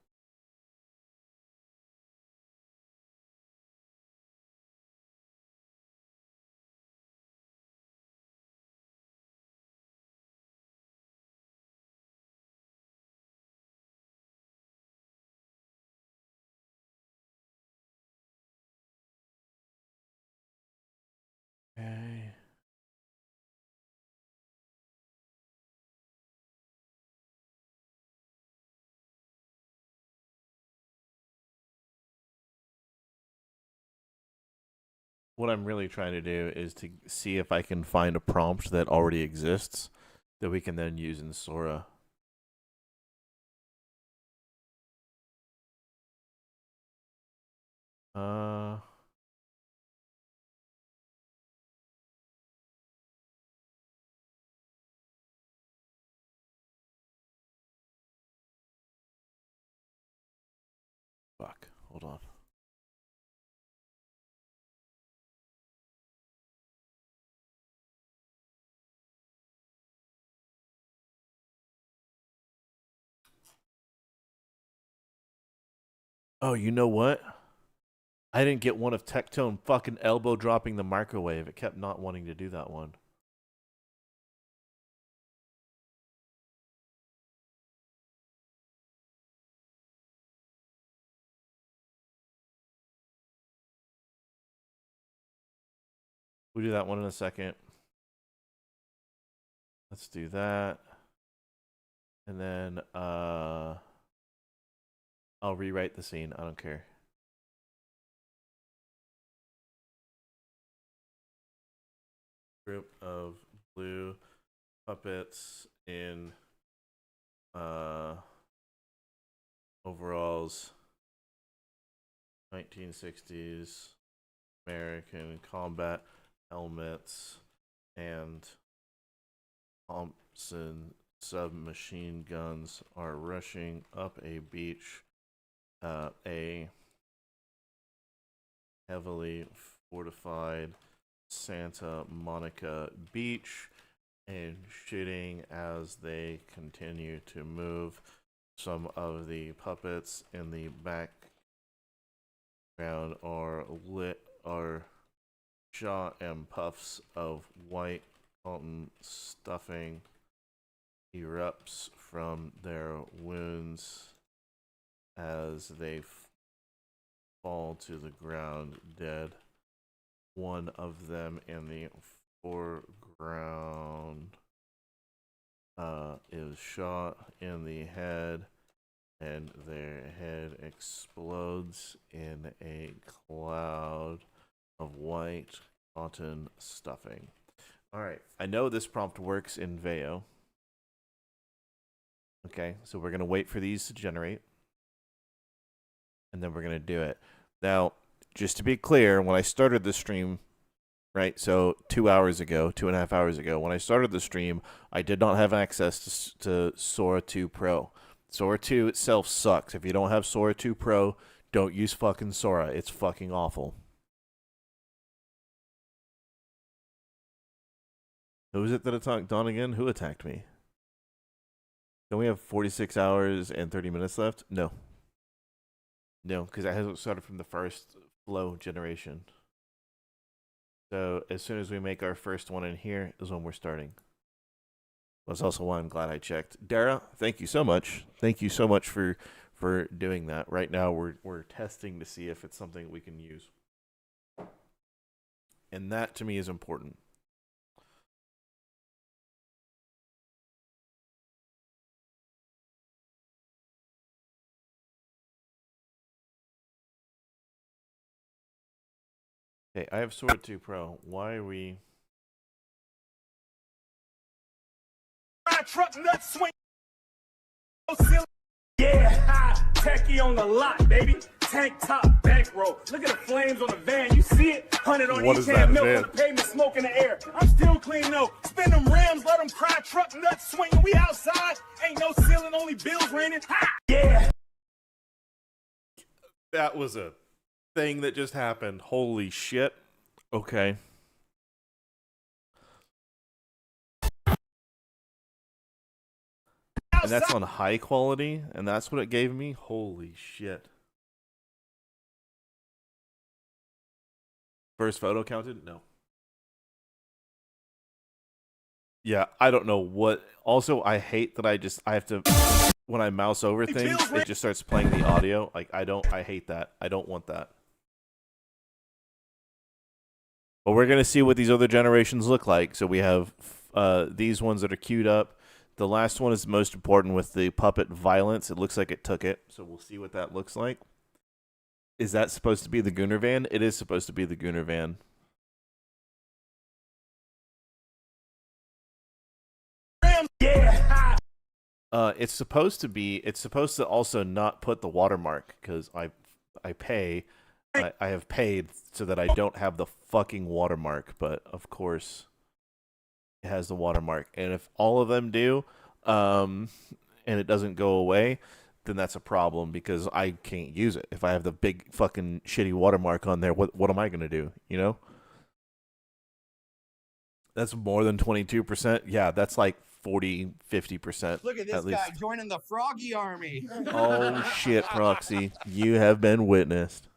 Okay. What I'm really trying to do is to see if I can find a prompt that already exists that we can then use in Sora. Uh. Fuck. Hold on. Oh, you know what? I didn't get one of Tectone fucking elbow dropping the microwave. It kept not wanting to do that one. We'll do that one in a second. Let's do that. And then I'll rewrite the scene. I don't care. Group of blue puppets in overalls, 1960s American combat helmets, and Thompson submachine guns are rushing up a beach, a heavily fortified Santa Monica beach, and shooting as they continue to move. Some of the puppets in the background are shot, and puffs of white cotton stuffing erupts from their wounds as they fall to the ground dead. One of them in the foreground is shot in the head, and their head explodes in a cloud of white cotton stuffing. Alright, I know this prompt works in Veo. Okay, so we're going to wait for these to generate, and then we're going to do it. Now, just to be clear, when I started the stream, right, so 2 hours ago, 2.5 hours ago, when I started the stream, I did not have access to Sora 2 Pro. Sora 2 itself sucks. If you don't have Sora 2 Pro, don't use fucking Sora. It's fucking awful. Who was it that attacked Dawn again? Who attacked me? Don't we have 46 hours and 30 minutes left? No. No, because I hasn't started from the first flow generation. So as soon as we make our first one in here is when we're starting. That's also why I'm glad I checked. Dara, thank you so much. Thank you so much for doing that. Right now we're testing to see if it's something we can use. And that to me is important. Okay, I have Sword 2 Pro. Why are we... Truck nut swing. Yeah, techie on the lot, baby. Tank top, bankroll. Look at the flames on the van. You see it? 100 on What each is that, hand, milk van? on the pavement, smoke in the air. I'm still clean though. Spin them rims, let them cry. Truck nuts swinging. We outside. Ain't no ceiling, only bills raining. Ha! Yeah. That was a thing that just happened. Holy shit. Okay. And that's on high quality, and that's what it gave me? Holy shit. First photo counted? No. Yeah, I don't know what. Also, I hate that I have to, when I mouse over things, it just starts playing the audio. Like, I hate that. I don't want that. But we're going to see what these other generations look like. So we have these ones that are queued up. The last one is the most important with the puppet violence. It looks like it took it. So we'll see what that looks like. Is that supposed to be the Gunnar van? It is supposed to be the Gunnar van. Yeah. It's supposed to also not put the watermark because I pay I have paid so that I don't have the fucking watermark, but of course it has the watermark. And if all of them do, and it doesn't go away, then that's a problem because I can't use it. If I have the big fucking shitty watermark on there, what am I gonna do? You know? That's more than 22%. Yeah, that's like 40-50%. Look at this guy joining the Froggy Army. Oh shit, Proxy, you have been witnessed.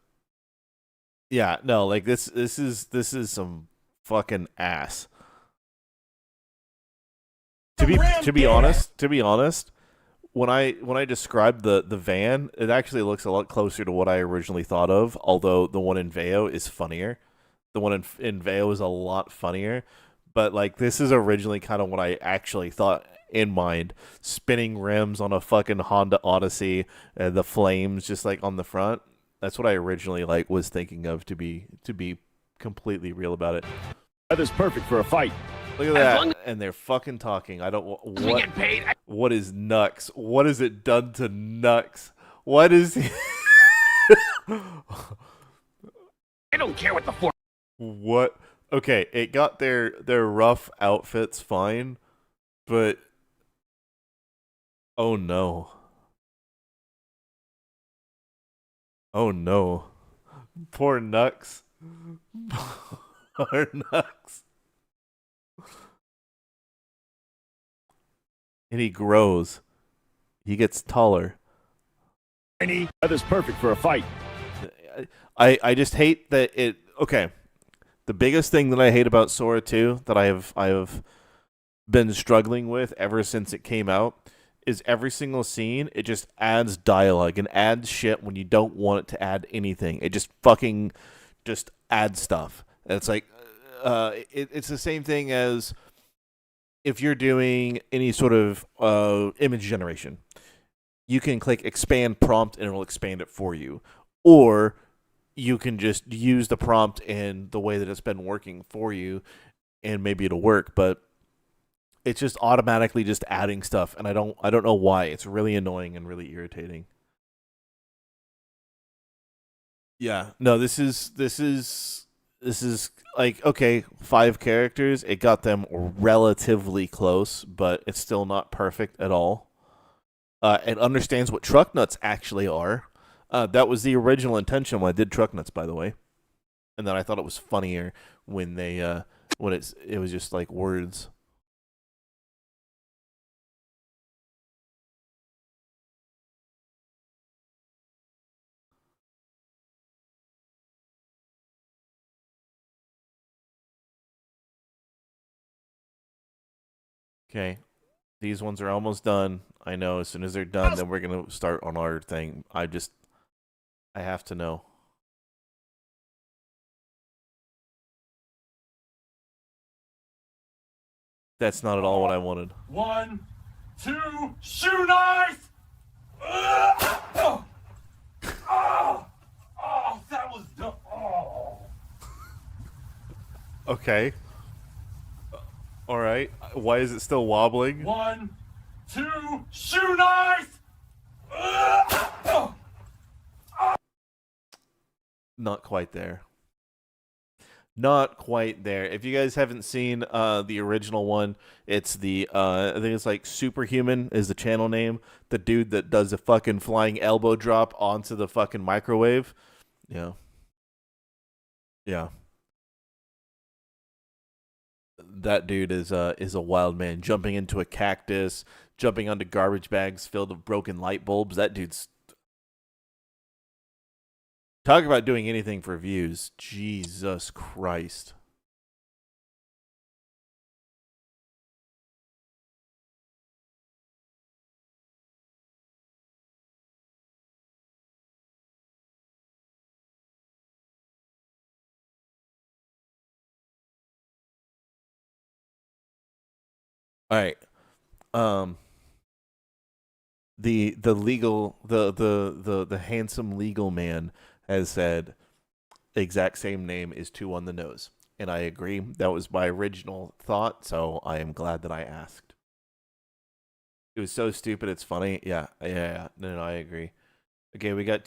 Yeah, no, like this is some fucking ass. To be honest, when I described the van, it actually looks a lot closer to what I originally thought of. Although the one in Veo is funnier, the one in Veo is a lot funnier. But like this is originally kind of what I actually thought in mind: spinning rims on a fucking Honda Odyssey, and the flames just like on the front. That's what I originally like was thinking of to be completely real about it. Weather's perfect for a fight. Look at that, and they're fucking talking. I don't what. What is Nux? What has it done to Nux? What is? I don't care what the form. What? Okay, it got their rough outfits fine, but oh no. Oh no. Poor Nux. Poor Nux. And he grows. He gets taller. Weather's perfect for a fight. I just hate that it. Okay, the biggest thing that I hate about Sora 2 that I have been struggling with ever since it came out is every single scene it just adds dialogue and adds shit when you don't want it to add anything. It just fucking just adds stuff. And it's like it's the same thing as if you're doing any sort of image generation. You can click expand prompt and it'll expand it for you. Or you can just use the prompt in the way that it's been working for you and maybe it'll work, but it's just automatically just adding stuff and I don't know why. It's really annoying and really irritating. Yeah. No, this is like, okay, 5 characters. It got them relatively close, but it's still not perfect at all. It understands what truck nuts actually are. That was the original intention when I did truck nuts, by the way. And then I thought it was funnier when they when it was just like words. Okay. These ones are almost done. I know as soon as they're done, then we're going to start on our thing. I have to know. That's not at all what I wanted. 1, 2, shoe knife! Oh, that was dumb. Oh. Okay. All right. Why is it still wobbling? 1, 2, shoe knife! Not quite there. Not quite there. If you guys haven't seen the original one, it's the I think it's like Superhuman is the channel name. The dude that does the fucking flying elbow drop onto the fucking microwave. Yeah. Yeah. That dude is a wild man, jumping into a cactus, jumping onto garbage bags filled with broken light bulbs. That dude's talk about doing anything for views. Jesus Christ. All right. The handsome legal man has said the exact same name is 2 on the nose. And I agree. That was my original thought, so I am glad that I asked. It was so stupid it's funny. Yeah. No, I agree. Okay, we got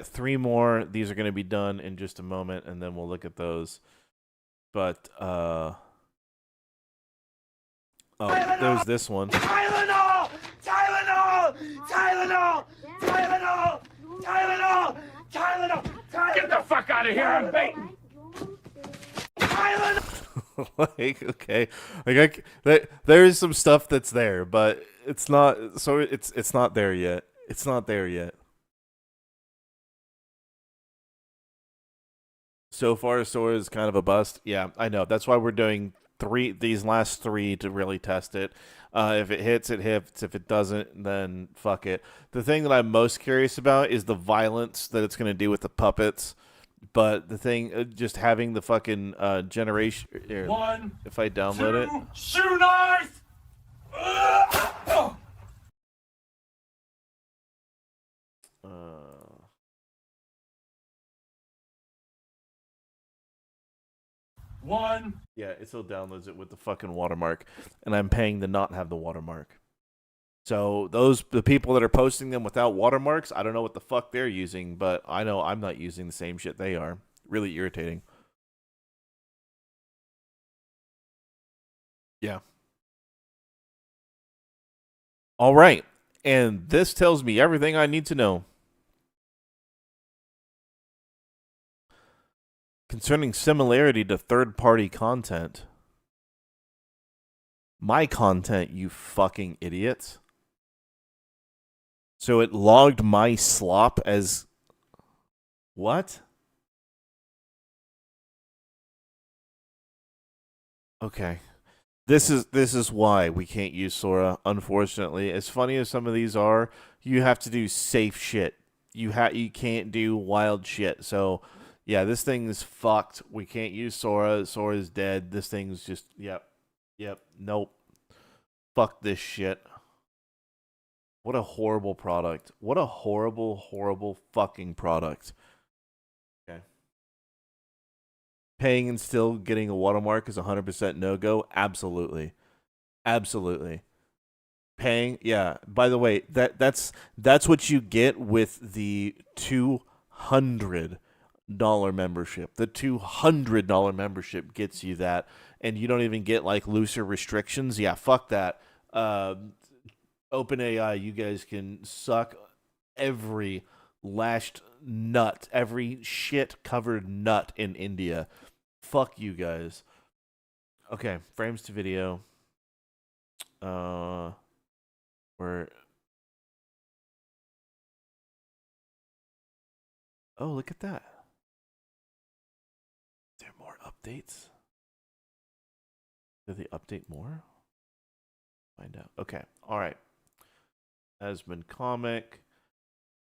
3 more. These are going to be done in just a moment, and then we'll look at those. But oh, there's this one. Tylenol! Tylenol! Tylenol! Tylenol! Tylenol! Tylenol! Get the fuck out of here! I'm baiting. Tylenol! Like, okay, like there is some stuff that's there, but it's not. So it's not there yet. It's not there yet. So far, Sora is kind of a bust. Yeah, I know. That's why we're doing these last 3 to really test it. If it hits, it hits. If it doesn't, then fuck it. The thing that I'm most curious about is the violence that it's going to do with the puppets. But the thing, just having the fucking generation. Here, 1, if I download 2, shoe knife! it. One. Yeah, it still downloads it with the fucking watermark, and I'm paying to not have the watermark. So the people that are posting them without watermarks, I don't know what the fuck they're using, but I know I'm not using the same shit they are. Really irritating. Yeah. All right. And this tells me everything I need to know. Concerning similarity to third-party content. My content, you fucking idiots. So it logged my slop as... What? Okay. This is why we can't use Sora, unfortunately. As funny as some of these are, you have to do safe shit. You can't do wild shit. So, yeah, this thing is fucked. We can't use Sora. Sora's dead. This thing's just yep. Nope. Fuck this shit. What a horrible product. What a horrible fucking product. Okay. Paying and still getting a watermark is 100% no-go? Absolutely. Absolutely. Paying, yeah. By the way, that's what you get with the $200 membership. The $200 membership gets you that, and you don't even get like looser restrictions. Yeah, fuck that. OpenAI, you guys can suck every lashed nut, every shit covered nut in India. Fuck you guys. Okay, frames to video. We're... Oh, look at that. Is there more updates? Did they update more? Find out. Okay, all right. Asmon comic.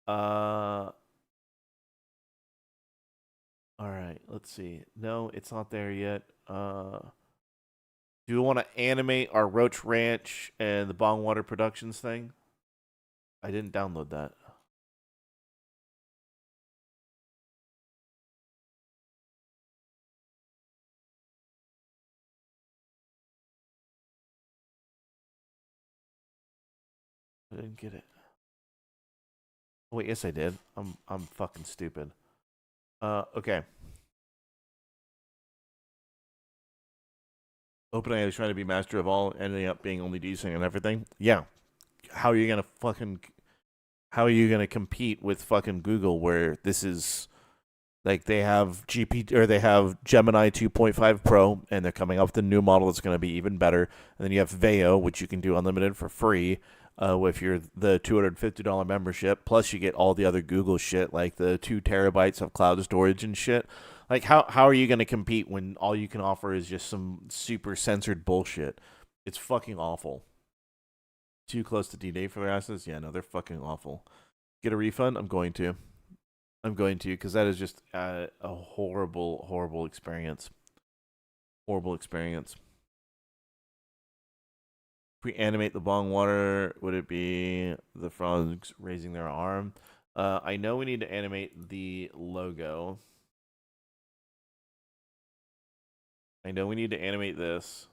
All right, let's see. No, it's not there yet. Do we want to animate our Roach Ranch and the Bongwater Productions thing? I didn't download that. I didn't get it. Wait, yes I did. I'm fucking stupid. Okay. OpenAI is trying to be master of all, ending up being only decent and everything. Yeah. How are you gonna compete with fucking Google, where this is like they have they have Gemini 2.5 Pro, and they're coming up with a new model that's going to be even better. And then you have Veo, which you can do unlimited for free if you're the $250 membership. Plus, you get all the other Google shit, like the 2 terabytes of cloud storage and shit. Like, how are you going to compete when all you can offer is just some super censored bullshit? It's fucking awful. Too close to D-Day for their asses? Yeah, no, they're fucking awful. Get a refund? I'm going to, because that is just a horrible experience. Horrible experience. If we animate the bong water, would it be the frogs raising their arm? I know we need to animate the logo. I know we need to animate this.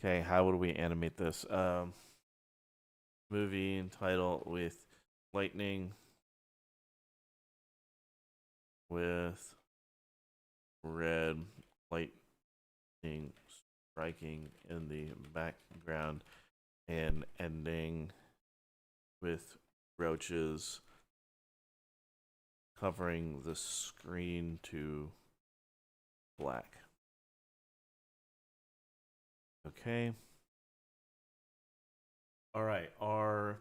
Okay, how would we animate this? Movie title with lightning with red lightning striking in the background and ending with roaches covering the screen to black. Okay. All right. Our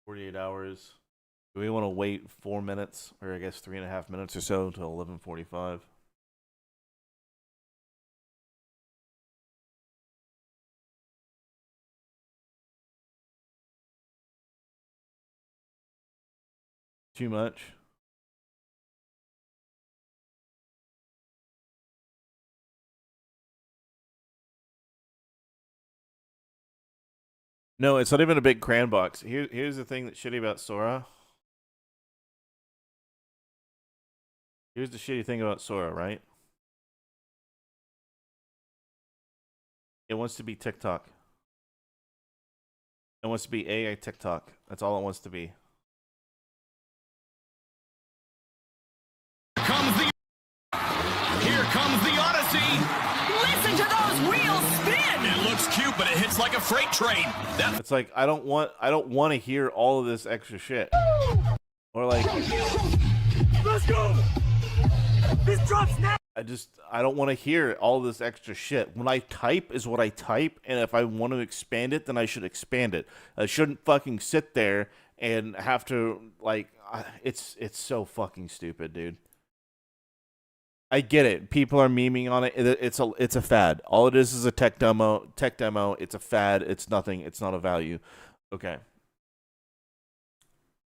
48 hours. Do we want to wait 4 minutes, or I guess 3.5 minutes or so until 11:45? Too much? No, it's not even a big crayon box. Here's the thing that's shitty about Sora. Here's the shitty thing about Sora, right? It wants to be TikTok. It wants to be AI TikTok. That's all it wants to be. Here comes the Odyssey. Listen to those wheels spin! It looks cute, but it hits like a freight train. It's like I don't want to hear all of this extra shit. Or like Let's go! This drops now! I don't want to hear all this extra shit. When I type is what I type, and if I want to expand it, then I should expand it. I shouldn't fucking sit there and have to like it's so fucking stupid, dude. I get it. People are memeing on it. It's a fad. All it is a tech demo. It's a fad. It's nothing. It's not a value. Okay.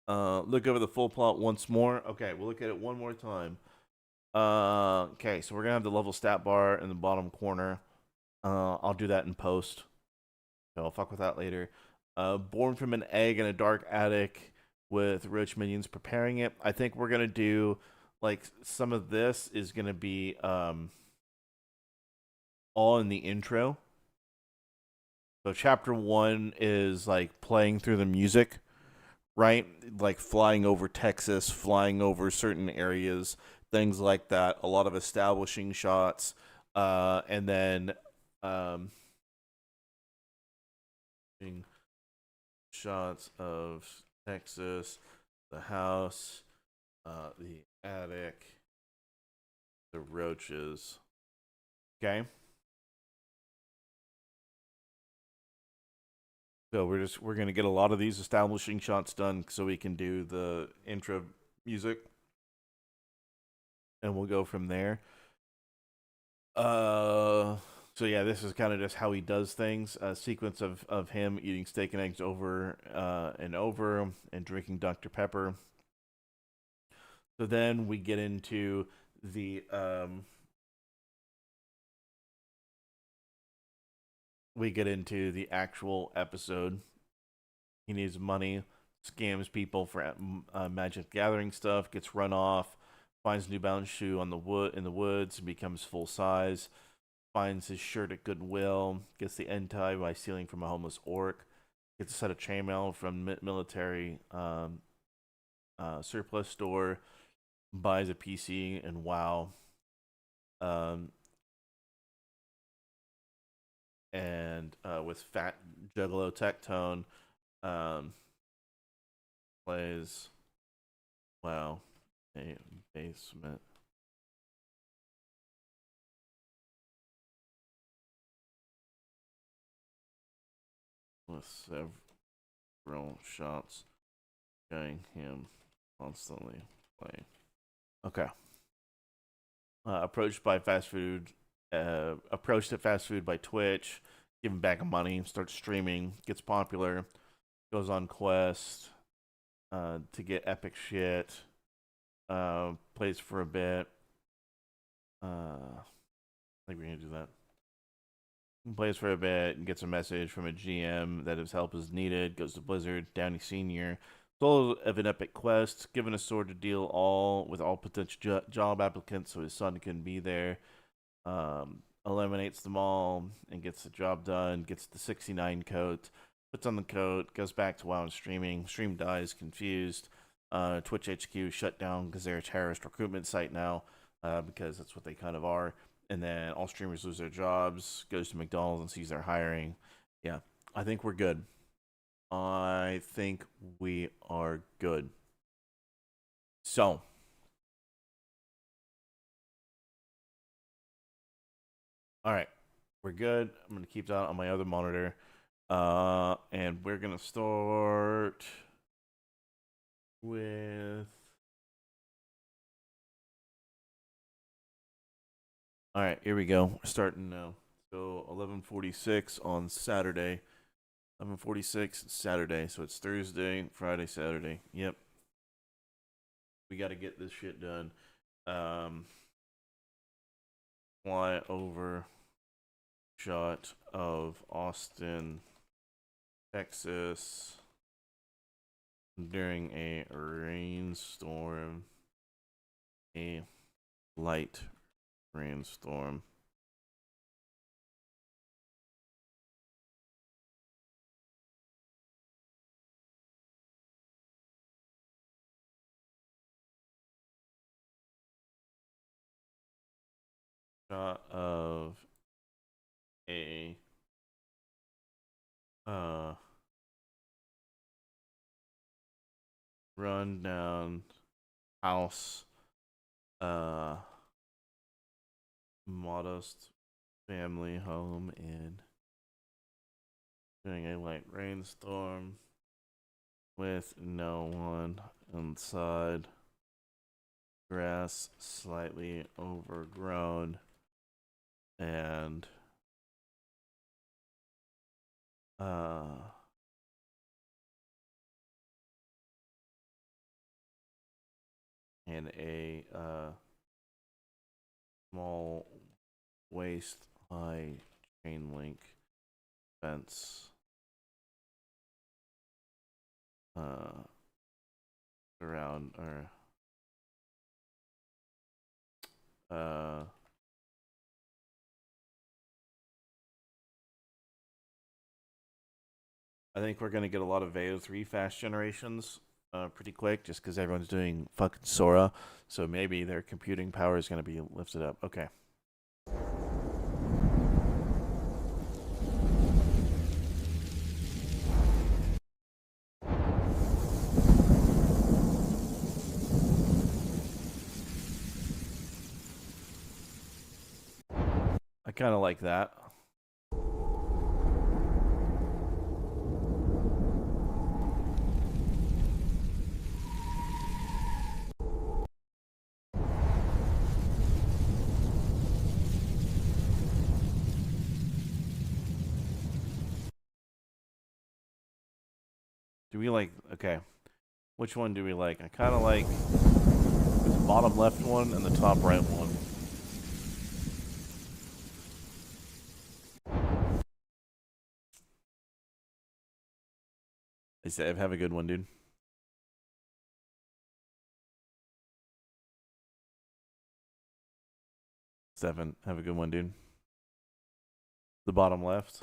Look over the full plot once more. Okay, we'll look at it one more time. Okay, so we're gonna have the level stat bar in the bottom corner. I'll do that in post. So I'll fuck with that later. Born from an egg in a dark attic with roach minions preparing it. I think we're gonna do like some of this is gonna be all in the intro. So chapter 1 is like playing through the music, right? Like flying over Texas, flying over certain areas, things like that. A lot of establishing shots, and then shots of Texas, the house, the attic, the roaches. Okay. So we're gonna get a lot of these establishing shots done so we can do the intro music, and we'll go from there. So yeah, this is kind of just how he does things. A sequence of him eating steak and eggs over and over and drinking Dr. Pepper. So then we get into the actual episode. He needs money, scams people for Magic Gathering stuff, gets run off, finds a New Balance shoe in the woods, and becomes full size. Finds his shirt at Goodwill, gets the end tie by stealing from a homeless orc, gets a set of chainmail from military surplus store, buys a PC and WoW, and with Fat Juggalo Tectone, plays WoW a basement. With several shots showing him constantly playing. Okay. Approached at fast food by Twitch, giving back money, starts streaming, gets popular, goes on quest to get epic shit, plays for a bit. I think we're gonna do that. Plays for a bit and gets a message from a GM that his help is needed. Goes to Blizzard, Downey Sr. Soul of an epic quest, given a sword to deal with all potential job applicants so his son can be there. A eliminates them all and gets the job done, gets the 69 coat, puts on the coat, goes back to WoW and streaming. Stream dies, confused. Twitch HQ shut down because they're a terrorist recruitment site now, because that's what they kind of are. And then all streamers lose their jobs, goes to McDonald's and sees they're hiring. Yeah, I think we're good. I think we are good. So, all right, we're good. I'm going to keep that on my other monitor. And we're going to start with... All right, here we go. We're starting now. So 11:46 on Saturday. 11:46 Saturday. So it's Thursday, Friday, Saturday. Yep. We got to get this shit done. Fly over shot of Austin, Texas during a rainstorm. A light rainstorm. Shot of a run down house, modest family home in during a light rainstorm with no one inside, grass slightly overgrown, and a small waist high chain link fence around or I think we're gonna get a lot of Veo 3 fast generations pretty quick, just because everyone's doing fucking Sora, so maybe their computing power is gonna be lifted up. Okay. I kind of like that. Do we like, okay, which one do we like? I kind of like the bottom left one and the top right one. I said, have a good one, dude. Seven, have a good one, dude. The bottom left.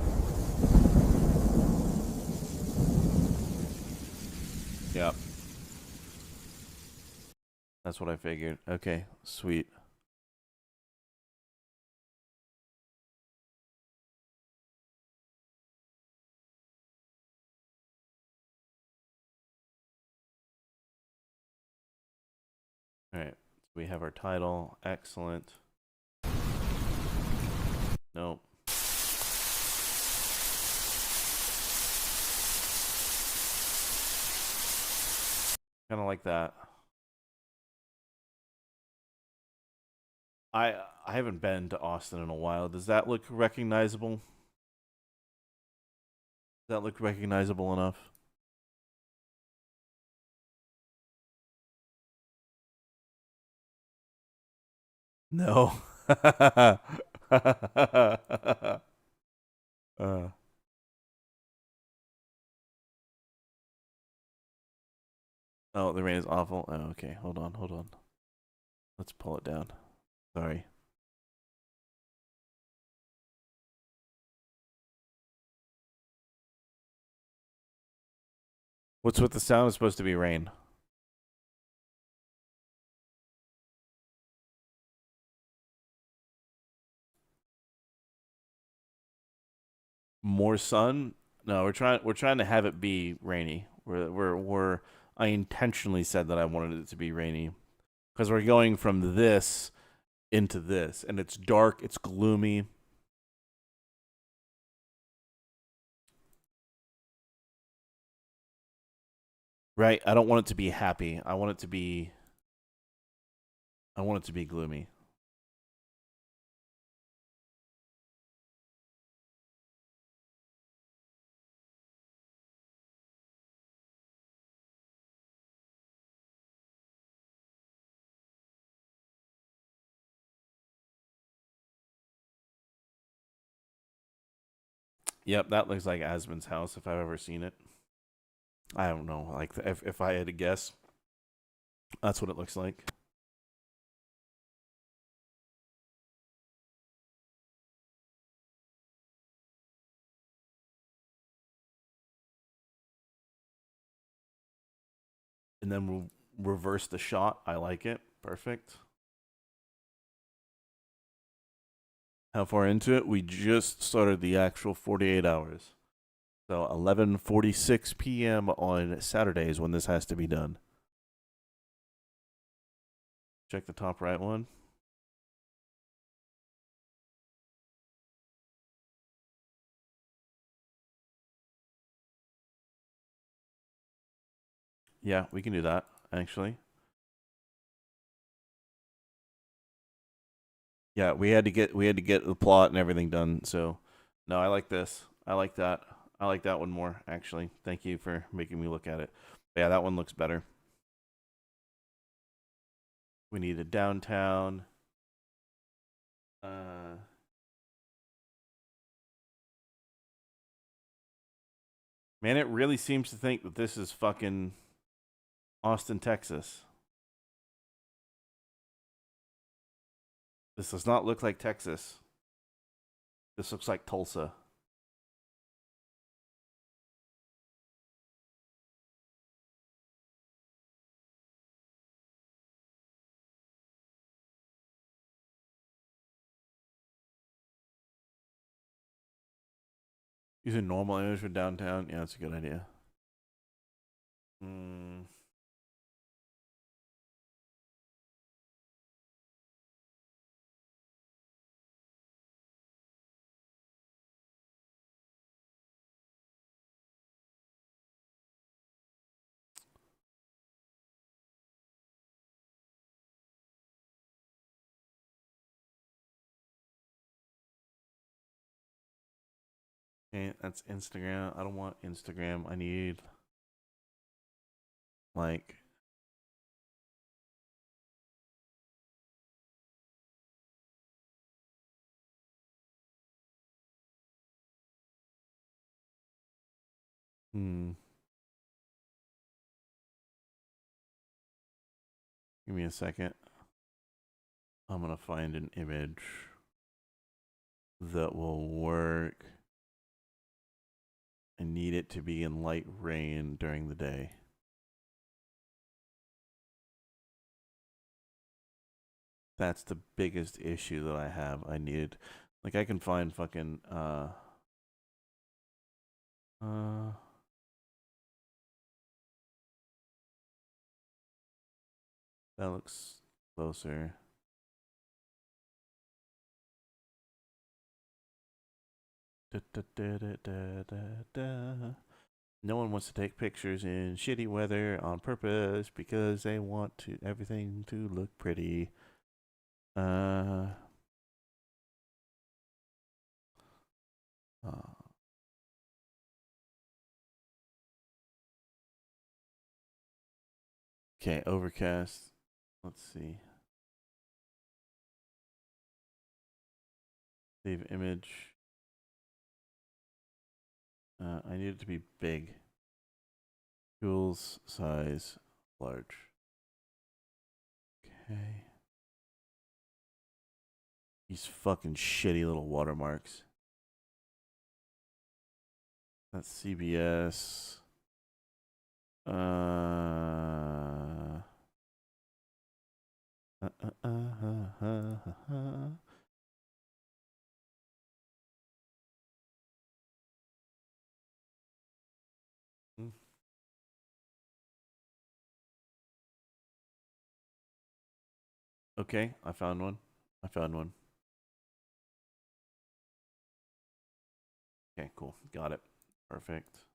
Yep. That's what I figured. Okay, sweet. Alright, so we have our title. Excellent. Nope. Kind of like that. I haven't been to Austin in a while. Does that look recognizable? Does that look recognizable enough? No. Oh, the rain is awful. Oh, okay, hold on. Let's pull it down. Sorry. What's with the sound? It's supposed to be rain. More sun? No, we're trying to have it be rainy. I intentionally said that I wanted it to be rainy because we're going from this into this, and it's dark, it's gloomy. Right? I don't want it to be happy. I want it to be gloomy. Yep, that looks like Asmon's house if I've ever seen it. I don't know. Like if I had to guess, that's what it looks like. And then we'll reverse the shot. I like it. Perfect. How far into it? We just started the actual 48 hours. So 11:46 p.m. on Saturdays when this has to be done. Check the top right one. Yeah, we can do that, actually. Yeah, we had to get the plot and everything done. So, no, I like this. I like that. I like that one more, actually. Thank you for making me look at it. But yeah, that one looks better. We need a downtown. Man, it really seems to think that this is fucking Austin, Texas. This does not look like Texas. This looks like Tulsa. Use a normal image for downtown. Yeah, that's a good idea. Okay, that's Instagram. I don't want Instagram. I need like Give me a second. I'm gonna find an image that will work. I need it to be in light rain during the day. That's the biggest issue that I have. I need, like, I can find fucking that looks closer. No one wants to take pictures in shitty weather on purpose because they want to everything to look pretty. Okay, overcast. Let's see. Save image. I need it to be big. Tools size large. Okay. These fucking shitty little watermarks. That's CBS. Uh, uh, uh, uh, uh, uh, uh. Hmm. Okay, I found one. I found one. Okay, cool. Got it. Perfect.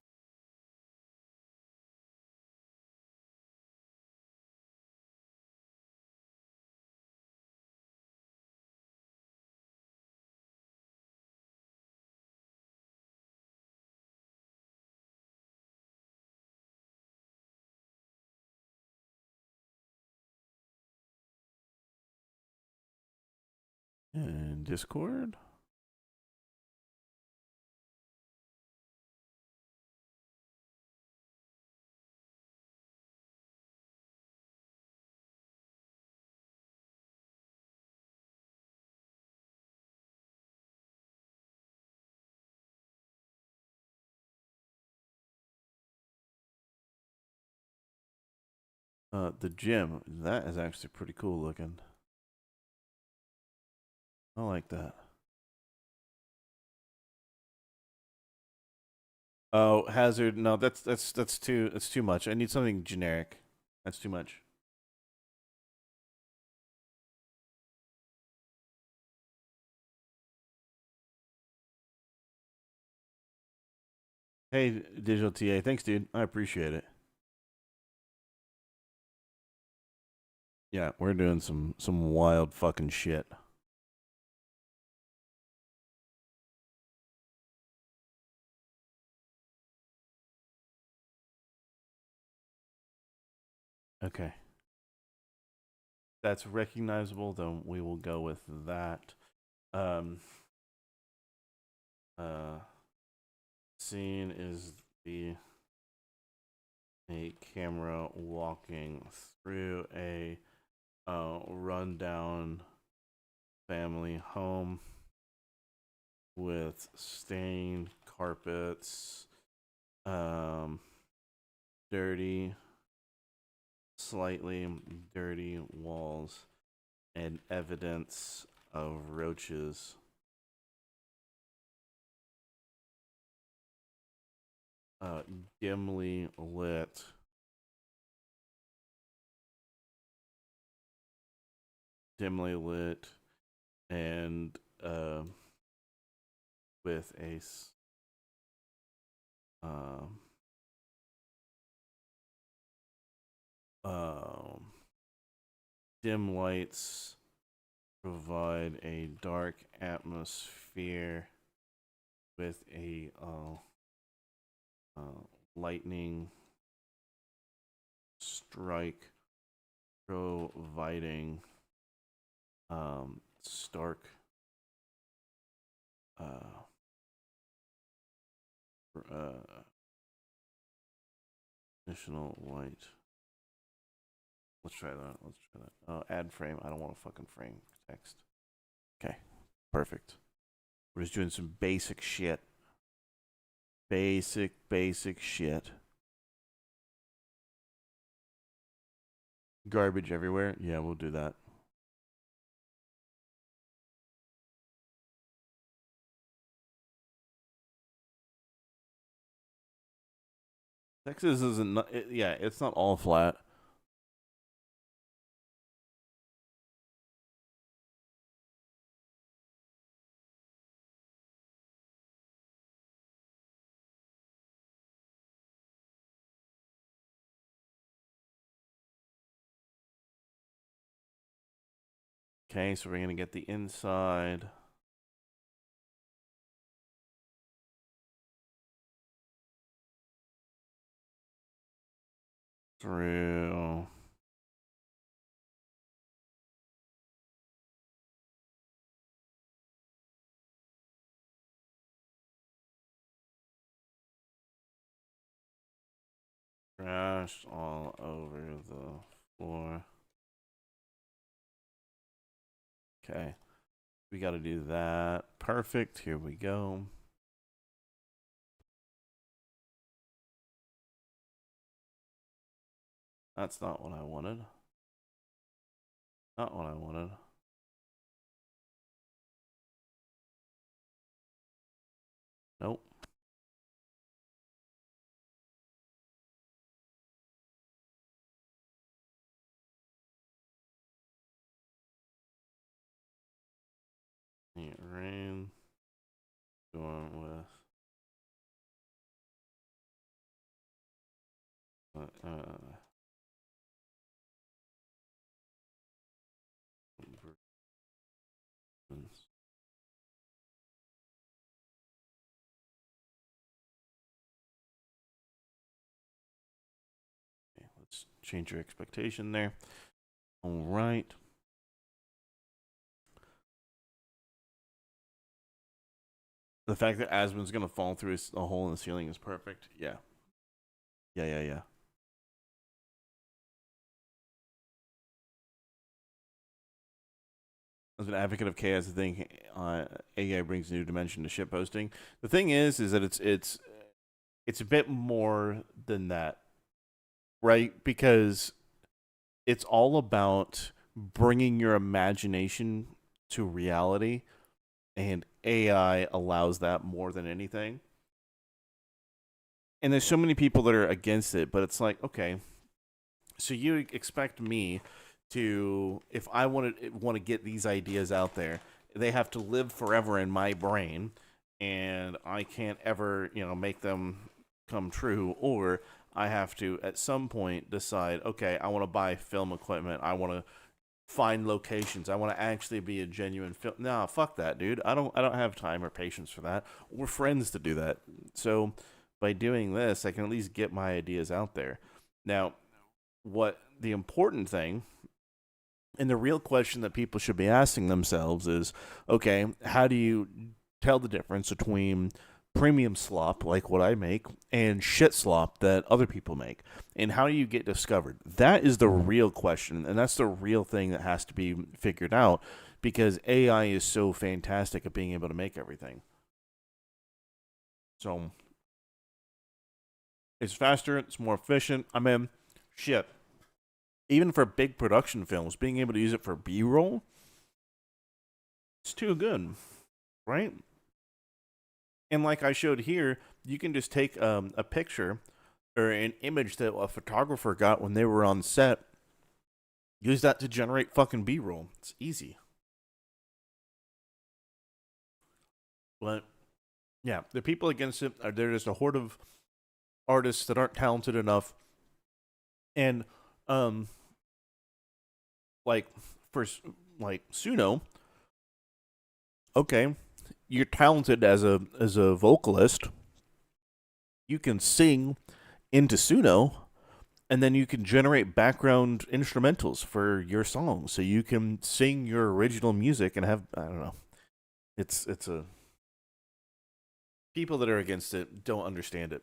And Discord. The gym. That is actually pretty cool looking. I like that. Oh, hazard. No, that's too much. I need something generic. That's too much. Hey, Digital TA. Thanks, dude. I appreciate it. Yeah, we're doing some wild fucking shit. Okay. That's recognizable, then we will go with that. Um Scene is a camera walking through a rundown family home with stained carpets, dirty, slightly dirty walls, and evidence of roaches. Dimly lit. Dimly lit, and with a dim lights provide a dark atmosphere with a lightning strike providing stark additional light. Let's try that. Add frame. I don't want to fucking frame text. Okay, perfect. We're just doing some basic shit. Basic shit. Garbage everywhere. Yeah, we'll do that. Texas isn't. Yeah, it's not all flat. Okay, so we're gonna get the inside. Through trash all over the floor. Okay, we got to do that. Perfect. Here we go. That's not what I wanted. Not what I wanted. Nope. It rain. Going with. Let's change your expectation there. All right. The fact that Asmon's going to fall through a hole in the ceiling is perfect. Yeah. Yeah. As an advocate of chaos, I think AI brings a new dimension to shitposting. The thing is that it's a bit more than that, right? Because it's all about bringing your imagination to reality, and AI allows that more than anything. And there's so many people that are against it, but it's like, okay, so you expect me to, if I want to get these ideas out there, they have to live forever in my brain, and I can't ever, make them come true, or I have to at some point decide, okay, I want to buy film equipment, I want to find locations, I want to actually be a genuine film. Nah, fuck that, dude. I don't have time or patience for that. We're friends to do that. So by doing this, I can at least get my ideas out there. Now, what the important thing and the real question that people should be asking themselves is, okay, how do you tell the difference between premium slop, like what I make, and shit slop that other people make? And how do you get discovered? That is the real question, and that's the real thing that has to be figured out, because AI is so fantastic at being able to make everything. So it's faster, it's more efficient. I mean, shit. Even for big production films, being able to use it for B-roll, it's too good, right? And like I showed here, you can just take a picture or an image that a photographer got when they were on set, use that to generate fucking B-roll. It's easy. But yeah, the people against it are, they're just a horde of artists that aren't talented enough. And like for like Suno, okay, you're talented as a vocalist. You can sing into Suno, and then you can generate background instrumentals for your song, so you can sing your original music and have, I don't know. It's a, people that are against it don't understand it.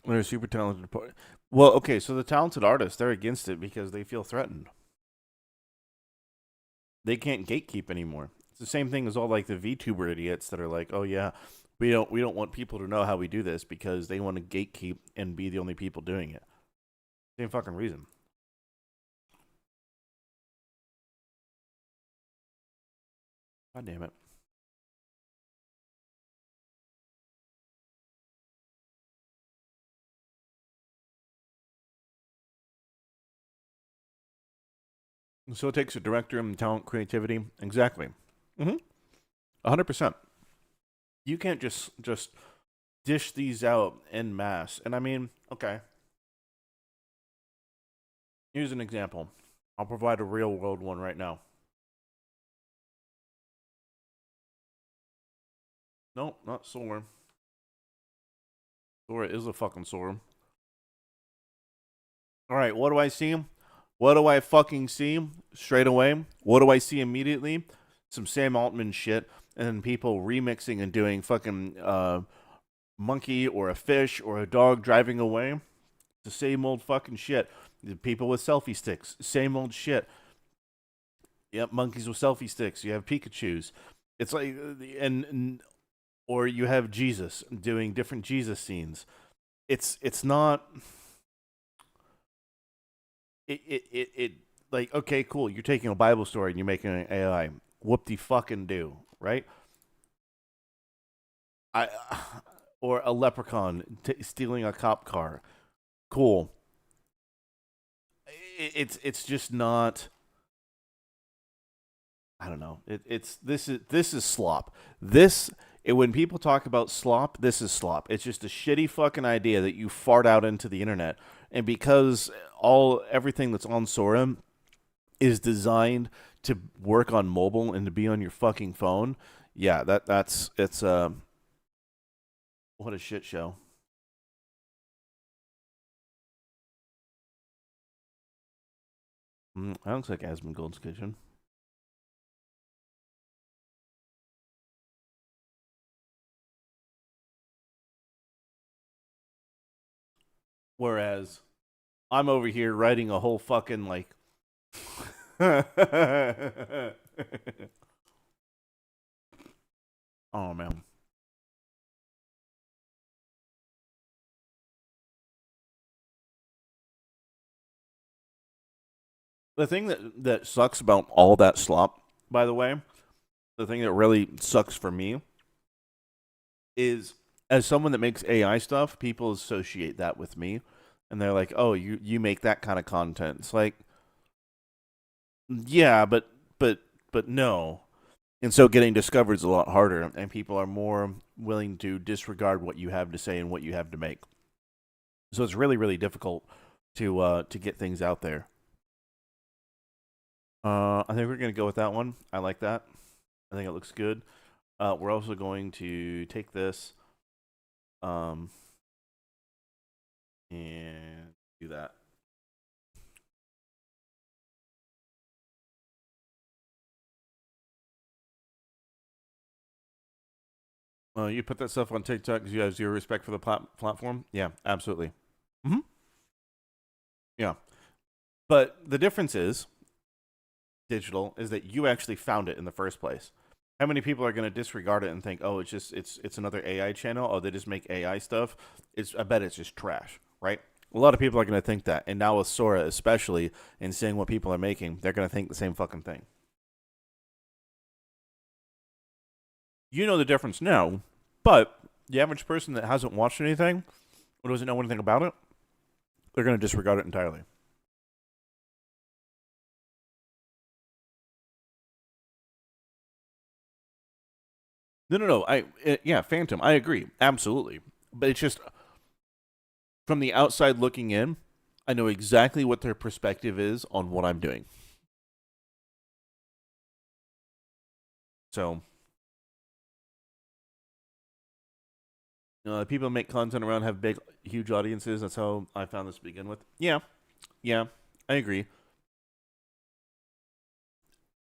They're super talented. Well, okay, so the talented artists, they're against it because they feel threatened. They can't gatekeep anymore. It's the same thing as all like the VTuber idiots that are like, oh yeah, we don't want people to know how we do this because they want to gatekeep and be the only people doing it. Same fucking reason. God damn it. So it takes a director and talent, creativity. Exactly. 100%. You can't just dish these out en masse. And I mean, okay. Here's an example. I'll provide a real world one right now. Nope, not Sora. Sora is a fucking Sora. Alright, what do I see? What do I fucking see straight away? What do I see immediately? Some Sam Altman shit, and then people remixing and doing fucking monkey or a fish or a dog driving away. The same old fucking shit. The people with selfie sticks, same old shit. Yep, monkeys with selfie sticks. You have Pikachus. It's like, or you have Jesus doing different Jesus scenes. It's not. It like, okay, cool. You're taking a Bible story and you're making an AI. Whoop-de-fucking do, right? Or a leprechaun stealing a cop car. Cool. It's just not. I don't know. This is slop. When people talk about slop, this is slop. It's just a shitty fucking idea that you fart out into the internet, and because everything that's on Sora is designed to work on mobile and to be on your fucking phone. Yeah, it's what a shit show. That looks like Asmon Gold's kitchen. Whereas I'm over here writing a whole fucking like oh man. The thing that sucks about all that slop, by the way, the thing that really sucks for me is, as someone that makes AI stuff, people associate that with me, and they're like, "Oh, you make that kind of content." It's like, yeah, but no. And so getting discovered is a lot harder, and people are more willing to disregard what you have to say and what you have to make. So it's really, really difficult to get things out there. I think we're going to go with that one. I like that. I think it looks good. We're also going to take this and do that. You put that stuff on TikTok because you have zero respect for the platform? Yeah, absolutely. Mm-hmm. Yeah. But the difference is, digital, is that you actually found it in the first place. How many people are going to disregard it and think, oh, it's another AI channel? Oh, they just make AI stuff? I bet it's just trash, right? A lot of people are going to think that. And now with Sora especially, and seeing what people are making, they're going to think the same fucking thing. You know the difference now, but the average person that hasn't watched anything or doesn't know anything about it, they're going to disregard it entirely. No. Yeah, Phantom. I agree. Absolutely. But it's just, from the outside looking in, I know exactly what their perspective is on what I'm doing. So, people make content around have big, huge audiences. That's how I found this to begin with. Yeah, I agree.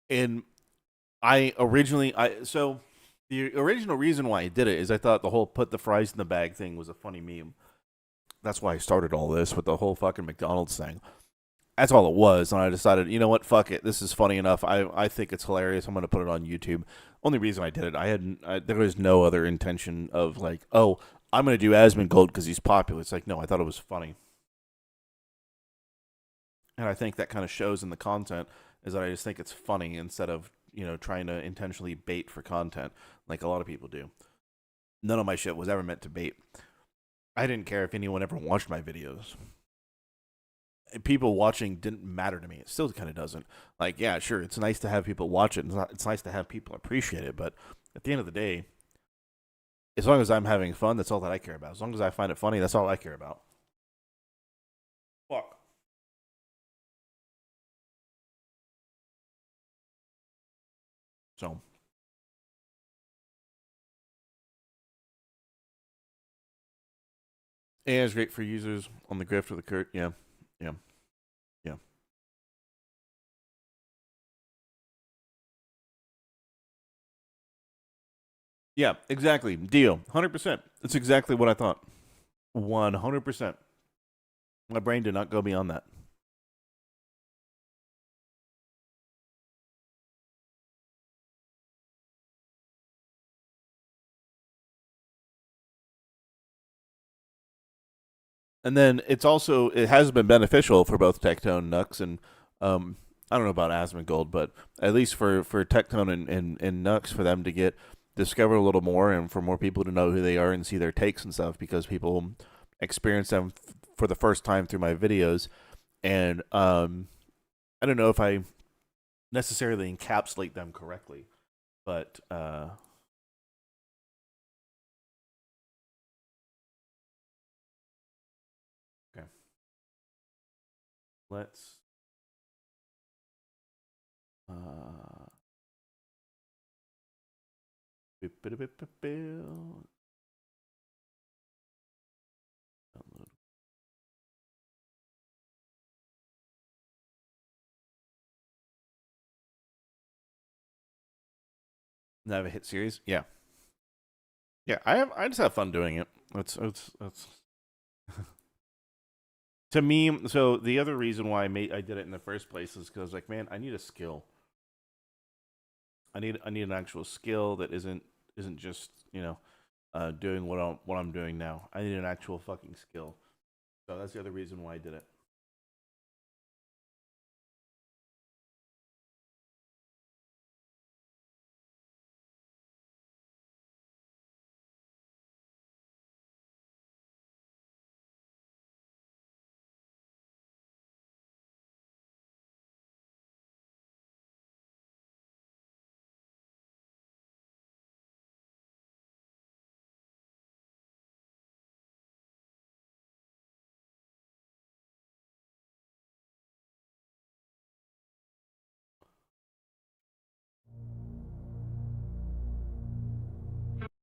And so the original reason why I did it is I thought the whole put the fries in the bag thing was a funny meme. That's why I started all this with the whole fucking McDonald's thing. That's all it was, and I decided, you know what, fuck it. This is funny enough. I think it's hilarious. I'm going to put it on YouTube. Only reason I did it, there was no other intention of like, oh, I'm going to do Asmon Gold because he's popular. It's like, no, I thought it was funny. And I think that kind of shows in the content, is that I just think it's funny instead of, trying to intentionally bait for content like a lot of people do. None of my shit was ever meant to bait. I didn't care if anyone ever watched my videos. People watching didn't matter to me. It still kind of doesn't. Like, yeah, sure, it's nice to have people watch it. It's nice to have people appreciate it. But at the end of the day, as long as I'm having fun, that's all that I care about. As long as I find it funny, that's all I care about. Fuck. So. AI is great for users on the grift or the curt. Yeah. Yeah, exactly. Deal. 100%. That's exactly what I thought. 100%. My brain did not go beyond that. And then it has been beneficial for both Tectone, Nux, and I don't know about Asmon Gold, but at least for Tectone and Nux, for them to get discovered a little more, and for more people to know who they are and see their takes and stuff, because people experience them for the first time through my videos. And I don't know if I necessarily encapsulate them correctly, but okay. Let's download. Have a hit series? Yeah. Yeah, I just have fun doing it. It's to me. So the other reason why I did it in the first place is because I was like, man, I need a skill. I need an actual skill that isn't just doing what I'm doing now. I need an actual fucking skill. So that's the other reason why I did it.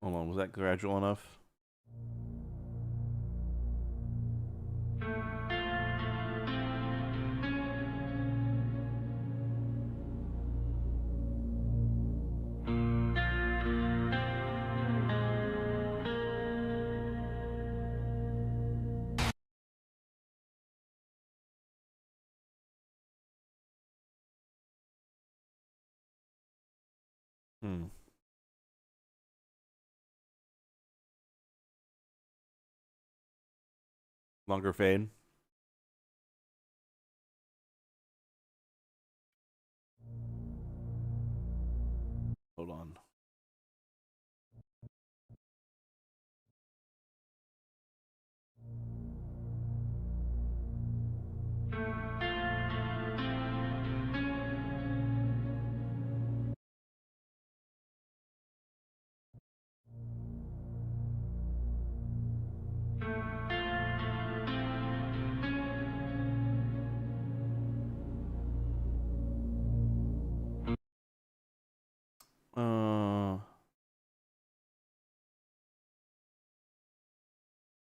Hold on, was that gradual enough? Hmm. Longer fade. Hold on.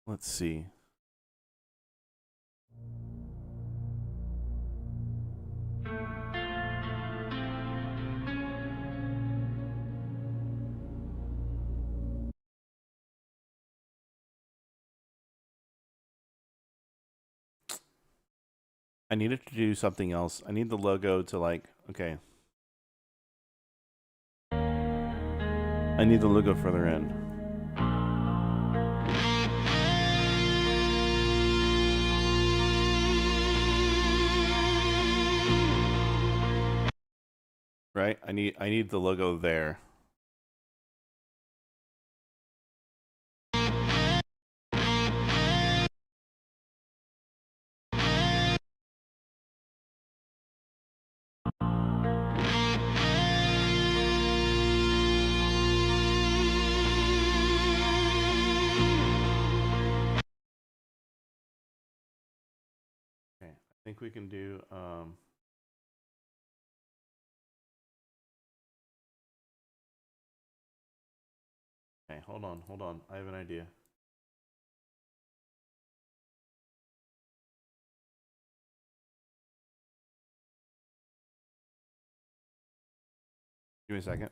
Let's see. I needed to do something else. I need the logo to okay. I need the logo further in. Right? I need the logo there. Okay. I think we can do okay, hold on. I have an idea. Give me a second.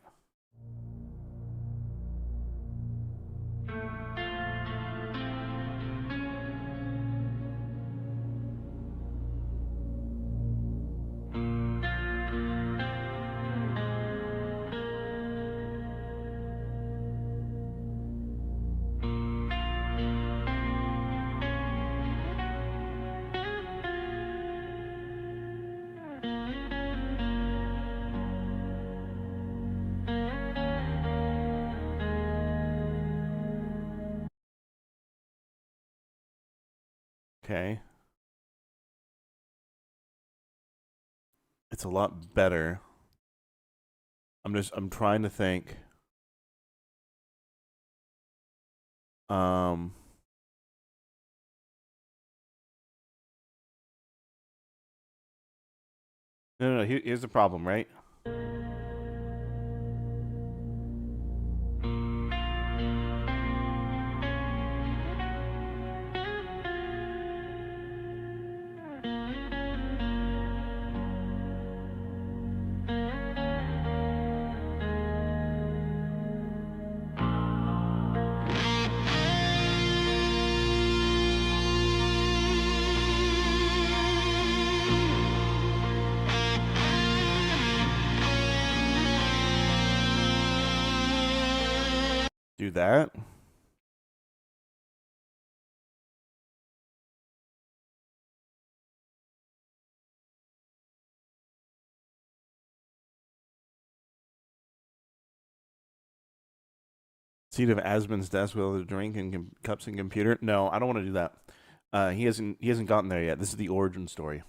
Okay. It's a lot better. I'm trying to think. No, no, here's the problem, right? Do that. Seat of Asmon's desk with a drink and cups and computer. No, I don't want to do that. He hasn't gotten there yet. This is the origin story.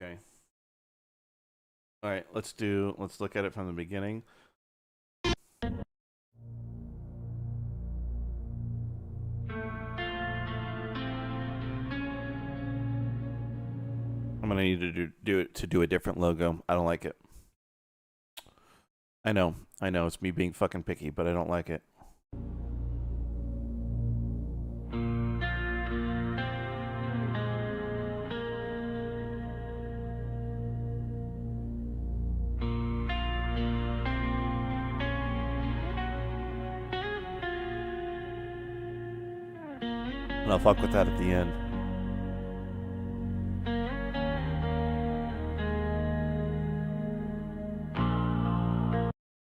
Okay. All right, let's look at it from the beginning. I'm gonna need to do a different logo. I don't like it. I know, it's me being fucking picky, but I don't like it. And I'll fuck with that at the end.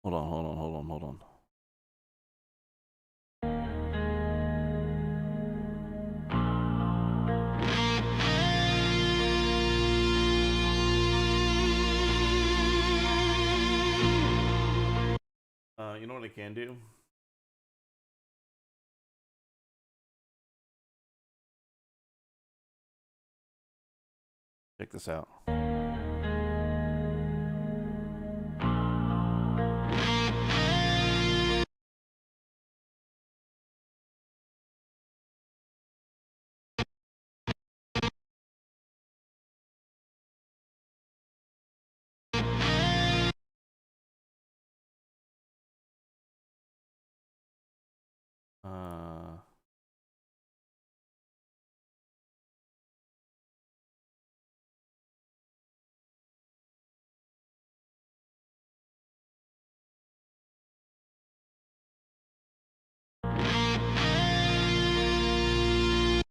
Hold on. You know what I can do? Check this out.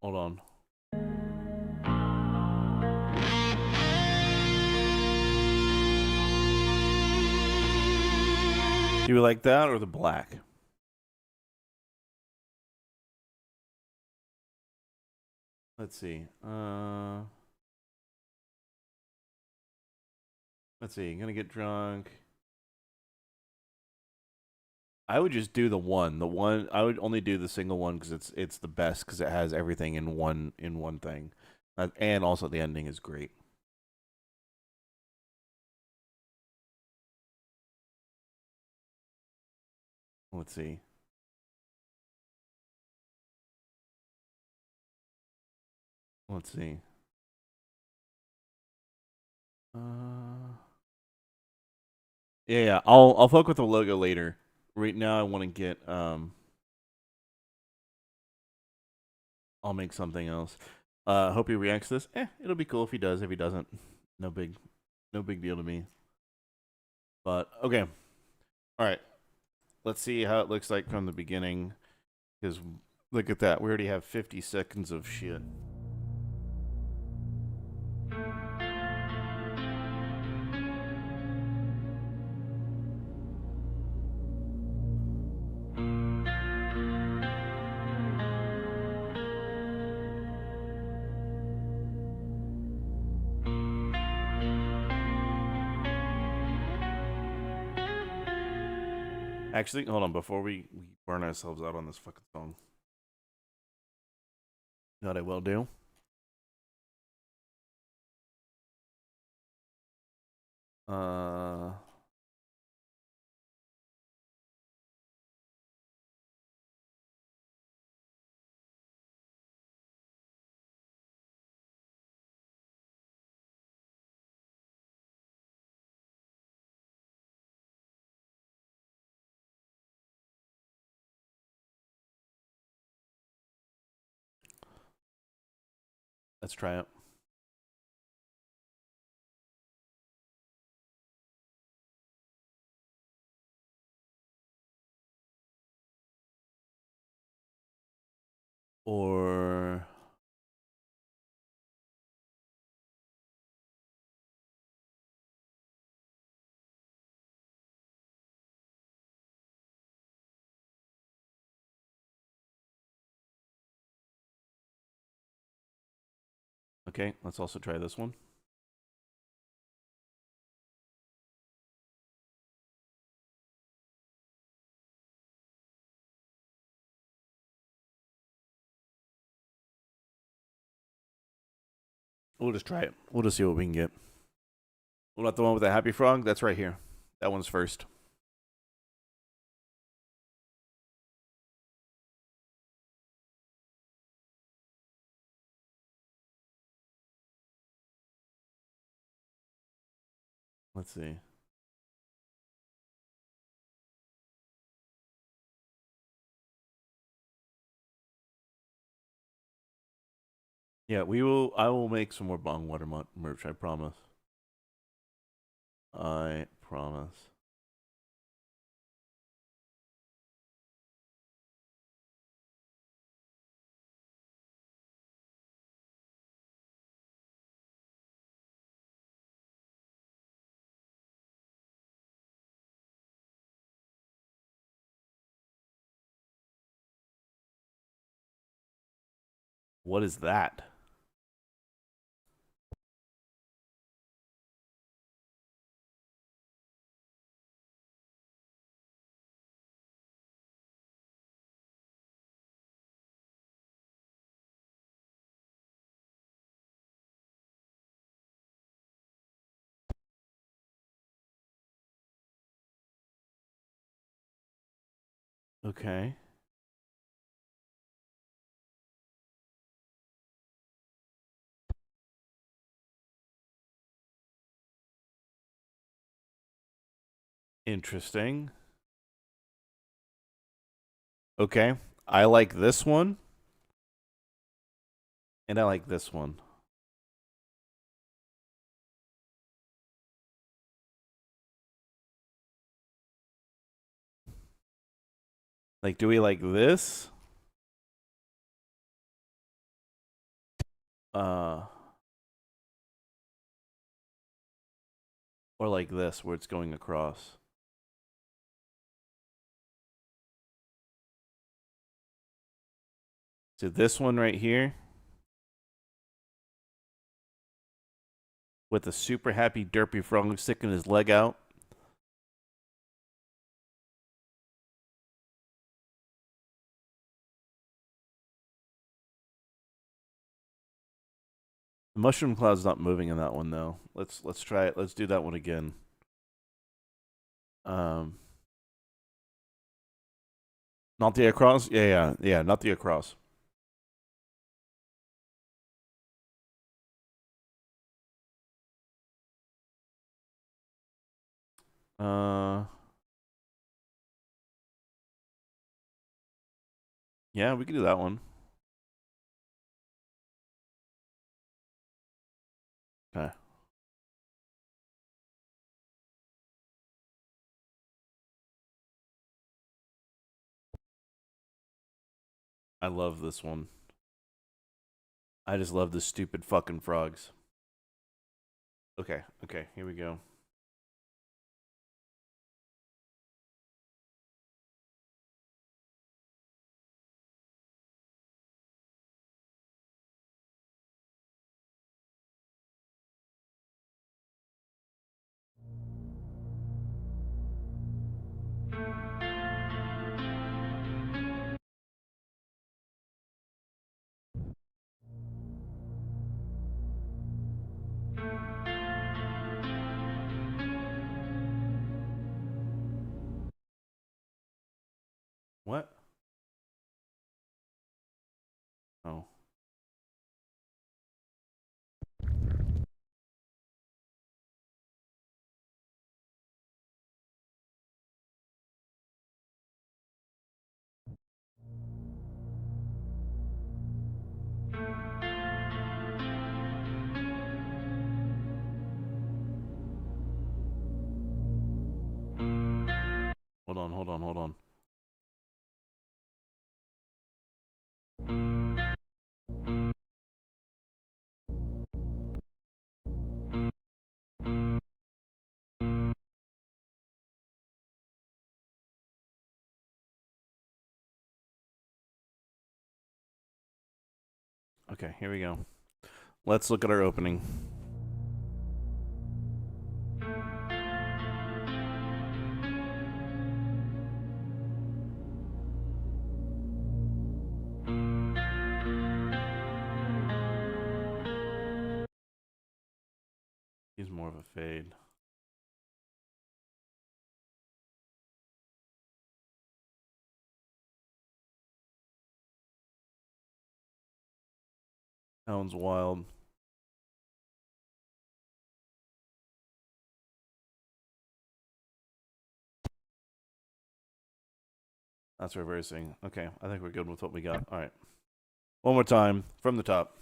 Hold on. Do you like that or the black? Let's see. Let's see. Gonna get drunk. I would just do the one. The one I would only do the single one because it's the best because it has everything in one thing, and also the ending is great. Let's see. Let's see. Yeah. I'll fuck with the logo later. Right now, I want to get I'll make something else. Hope he reacts to this. It'll be cool if he does. If he doesn't, no big deal to me. But okay, all right. Let's see how it looks like from the beginning. Because look at that, we already have 50 seconds of shit. Actually, hold on, before we burn ourselves out on this fucking song. You know what I will do? Let's try it. Or okay, let's also try this one. We'll just try it. We'll just see what we can get. What about the one with the happy frog? That's right here. That one's first. Let's see. Yeah, we will. I will make some more bong water merch. I promise. I promise. What is that? Okay. Interesting. Okay. I like this one. And I like this one. Like, do we like this? Or like this, where it's going across. So this one right here. With a super happy derpy frog sticking his leg out. The mushroom cloud's not moving in that one though. Let's try it. Let's do that one again. Not the across? Yeah, not the across. Yeah, we can do that one. Okay. I love this one. I just love the stupid fucking frogs. Okay, here we go. What? Oh. Hold on. Okay, here we go. Let's look at our opening. He's more of a fade. Sounds wild. That's reversing. Okay, I think we're good with what we got. All right. One more time from the top.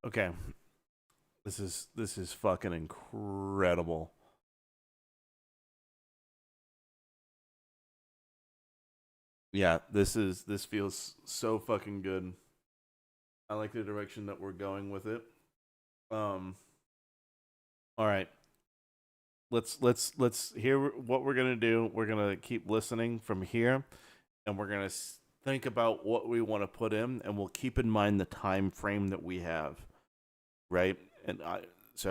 Okay. This is fucking incredible. Yeah, this feels so fucking good. I like the direction that we're going with it. All right. Let's hear what we're going to do. We're going to keep listening from here, and we're going to think about what we want to put in, and we'll keep in mind the time frame that we have. Right? And so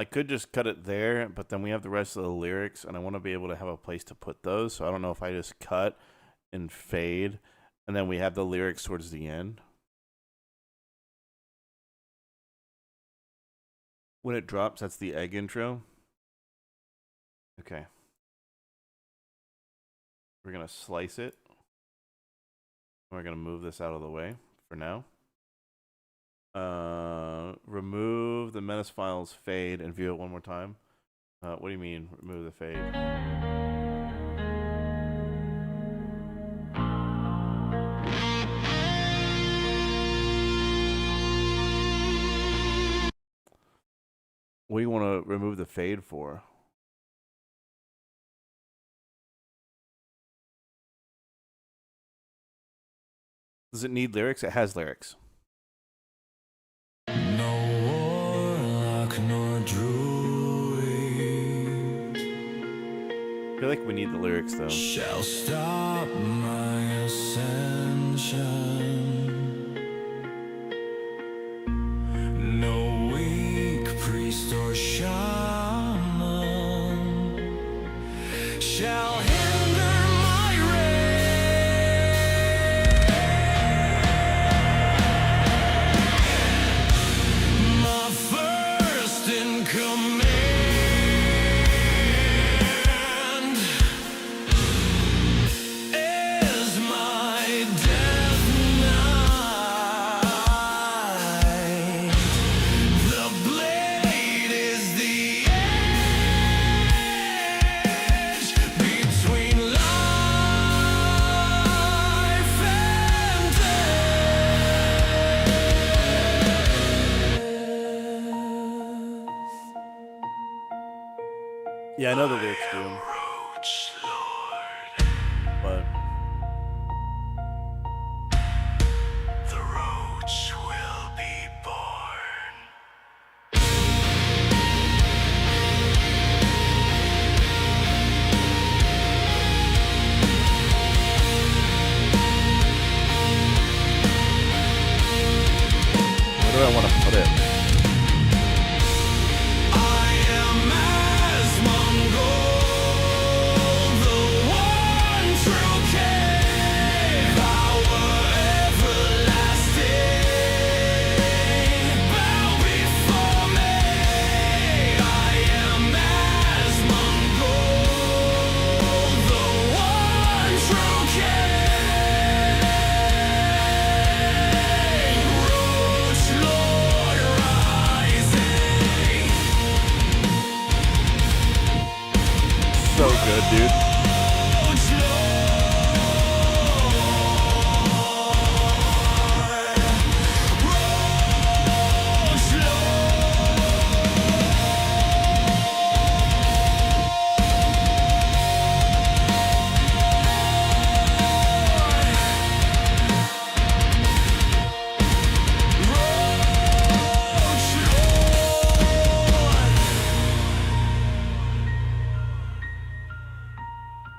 I could just cut it there, but then we have the rest of the lyrics, and I want to be able to have a place to put those. So I don't know if I just cut and fade, and then we have the lyrics towards the end. When it drops, that's the egg intro. Okay. We're going to slice it. We're going to move this out of the way for now. Remove the Menace files fade and view it one more time. What do you mean, remove the fade? What do you want to remove the fade for? Does it need lyrics? It has lyrics. I feel like we need the lyrics though. Shall stop my ascension. No weak priest or shaman shall hinder my reign. My first in command is my death knight. The blade is the edge between life and death. Yeah, I know the lyrics do. Roach Lord, But the roach will be born. where do I want to put it? I am Asmon, the one true cave, our everlasting. Bow before me. I am Asmon, the one true cave. Roach Lord rising. So good, dude. Roach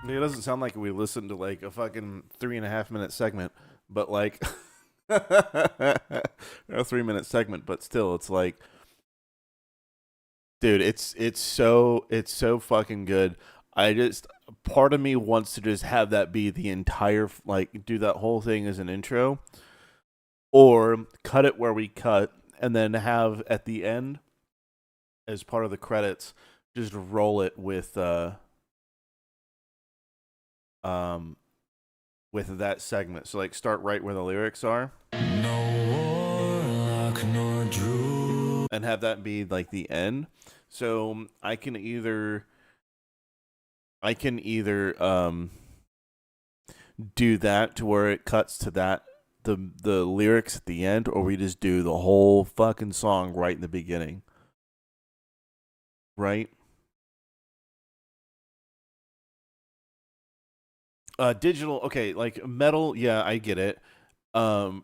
It doesn't sound like we listened to like a fucking 3.5 minute segment, but like a 3 minute segment, but still, it's like, dude, it's so fucking good. Part of me wants to just have that be the entire, like, do that whole thing as an intro, or cut it where we cut, and then have at the end, as part of the credits, just roll it with that segment. So like start right where the lyrics are, no warlock nor druid. and have that be like the end. So I can either do that to where it cuts to that the lyrics at the end, or we just do the whole fucking song right in the beginning. Right? Digital, okay, like metal, yeah, I get it.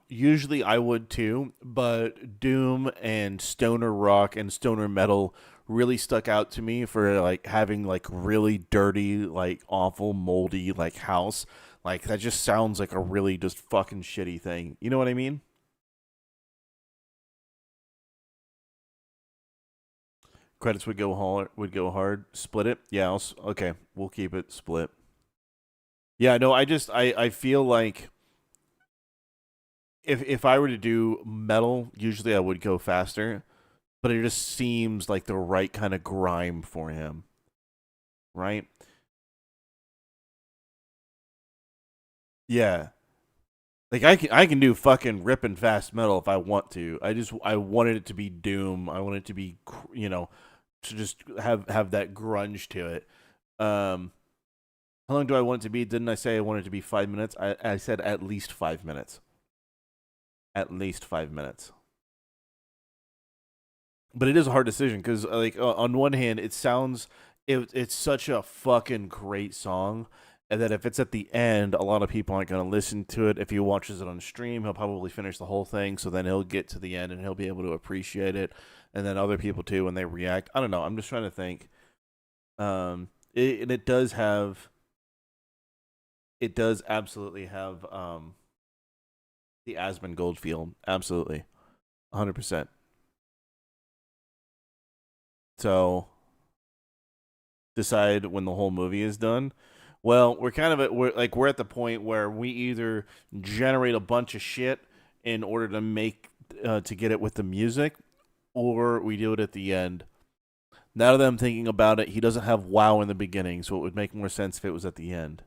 Usually I would too, but doom and stoner rock and stoner metal really stuck out to me for like having like really dirty, like awful, moldy, like house. Like that just sounds like a really just fucking shitty thing. You know what I mean? Credits would go hard. Split it. Yeah. Okay. We'll keep it split. Yeah. No. I feel like if I were to do metal, usually I would go faster, but it just seems like the right kind of grime for him. Right. Yeah. Like I can do fucking ripping fast metal if I want to. I wanted it to be doom. I want it to be to just have that grunge to it. How long do I want it to be? Didn't I say I wanted it to be 5 minutes? I said at least 5 minutes. At least 5 minutes. But it is a hard decision because like on one hand it sounds it's such a fucking great song. And then if it's at the end, a lot of people aren't going to listen to it. If he watches it on stream, he'll probably finish the whole thing. So then he'll get to the end and he'll be able to appreciate it. And then other people too, when they react. I don't know. I'm just trying to think. And it does absolutely have the Asmon Gold feel. Absolutely. 100%. So decide when the whole movie is done. Well, we're at the point where we either generate a bunch of shit in order to make to get it with the music, or we do it at the end. Now that I'm thinking about it, he doesn't have WoW in the beginning, so it would make more sense if it was at the end.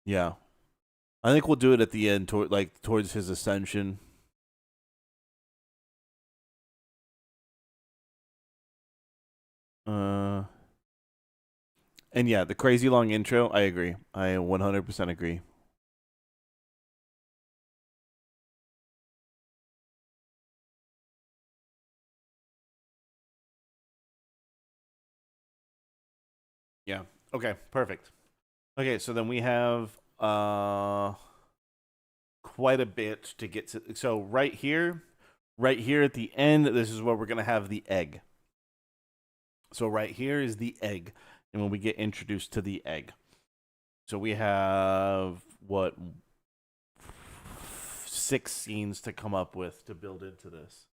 Yeah. I think we'll do it at the end, towards his ascension. And yeah, the crazy long intro, I agree. I 100% agree. Yeah. Okay, perfect. Okay, so then we have quite a bit to get to. So right here at the end, this is where we're going to have the egg. So right here is the egg, and when we get introduced to the egg. So we have, 6 scenes to come up with to build into this.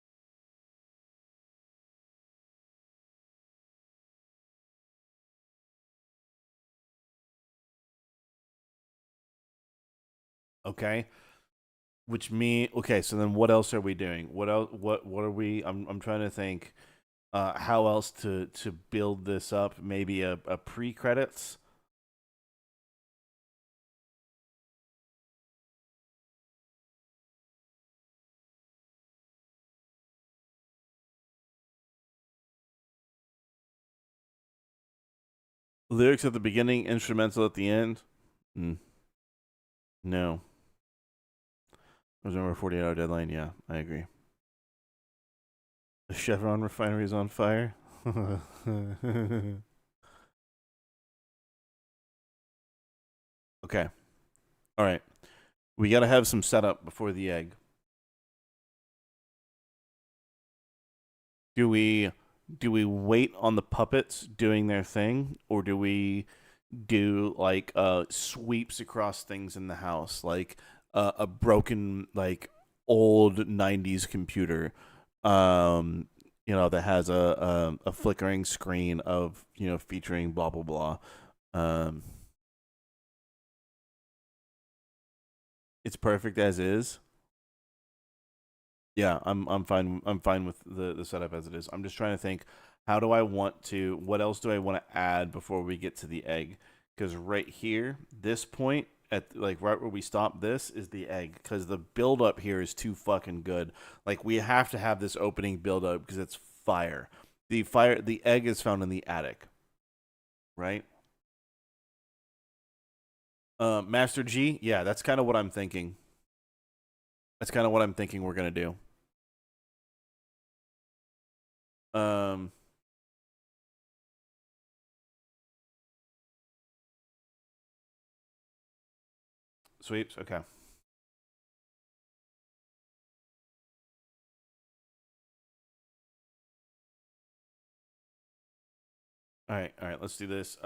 Okay. So then what else are we doing? What else what are we I'm trying to think how else to build this up? Maybe a pre-credits. Lyrics at the beginning, instrumental at the end. No. Remember 48-hour deadline? Yeah, I agree. The Chevron refinery is on fire. Okay. All right. We got to have some setup before the egg. Do we wait on the puppets doing their thing, or do we do like sweeps across things in the house, like a broken old 90s computer that has a flickering screen of featuring blah blah blah. It's perfect as is. Yeah, I'm fine. I'm fine with the setup as it is. I'm just trying to think, what else do I want to add before we get to the egg? Because right here, this point at right where we stop, this is the egg. Because the build up here is too fucking good. Like we have to have this opening build up because it's fire. The egg is found in the attic, right? Master G, yeah, that's kind of what I'm thinking. That's kind of what I'm thinking we're gonna do. Sweeps, okay. All right, let's do this.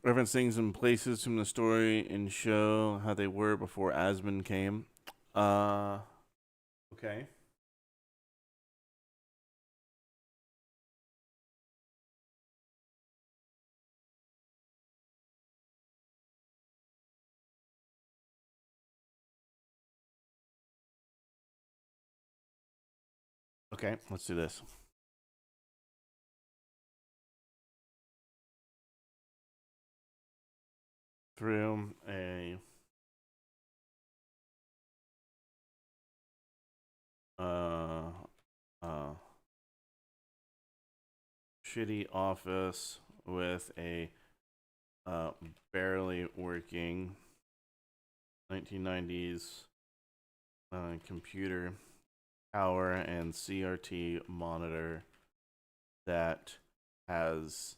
Reference things and places from the story and show how they were before Asmon came. Okay. Okay, let's do this. Through a shitty office with a barely working 1990s computer power and CRT monitor that has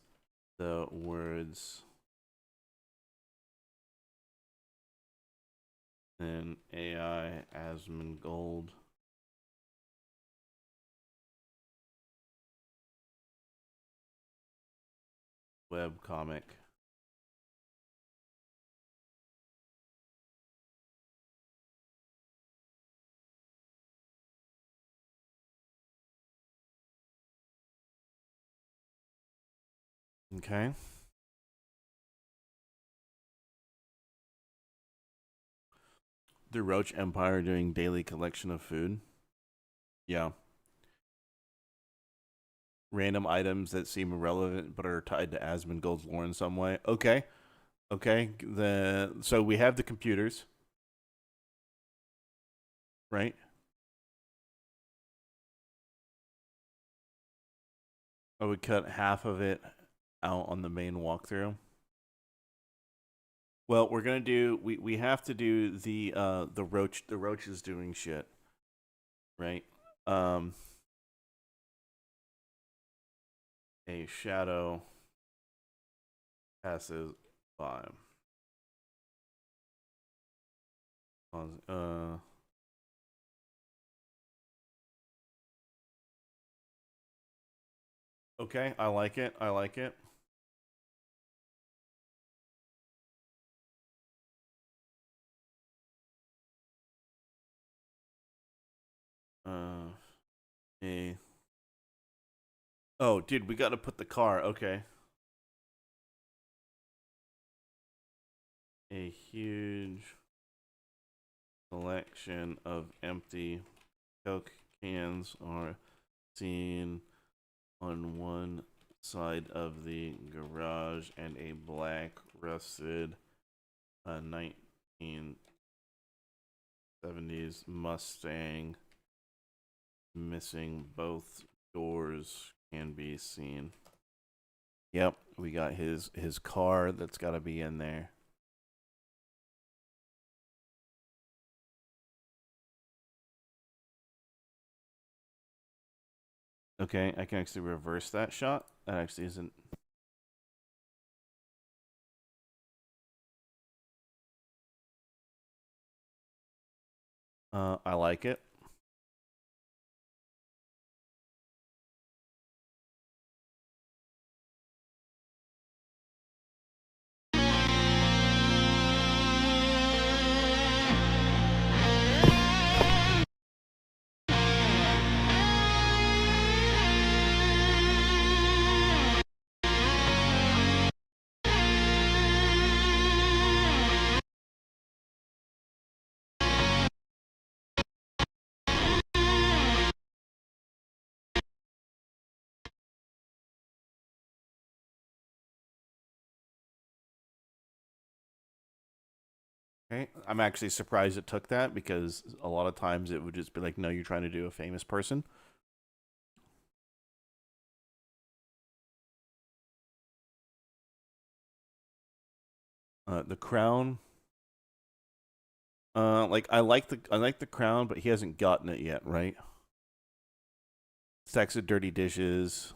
the words in AI Asmon Gold webcomic. Okay. The Roach Empire doing daily collection of food. Yeah. Random items that seem irrelevant but are tied to Asmongold's lore in some way. Okay. Okay. So we have the computers. Right? I would cut half of it out on the main walkthrough. Well, we're gonna do we have to do the roach. The roach is doing shit. Right? A shadow passes by. Okay, I like it. I like it. A. Oh, dude, we got to put the car. Okay. A huge collection of empty Coke cans are seen on one side of the garage, and a black rusted 1970s Mustang missing both doors can be seen. Yep, we got his car that's got to be in there. Okay, I can actually reverse that shot. That actually isn't. I like it. Okay, I'm actually surprised it took that, because a lot of times it would just be like, no, you're trying to do a famous person. The crown. Like I like the crown, but he hasn't gotten it yet, right? Stacks of dirty dishes.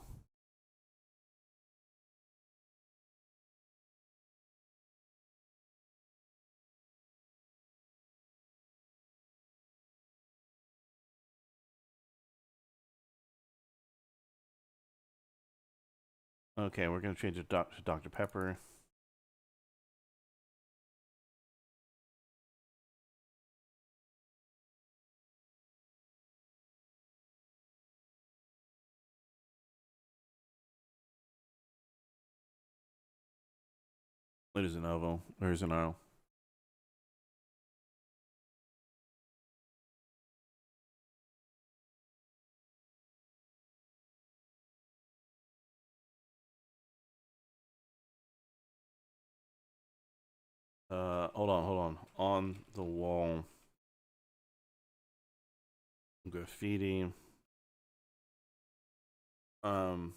Okay, we're gonna change it to Dr. Pepper. It is an oval. There's an arrow. Hold on. On the wall. Graffiti. The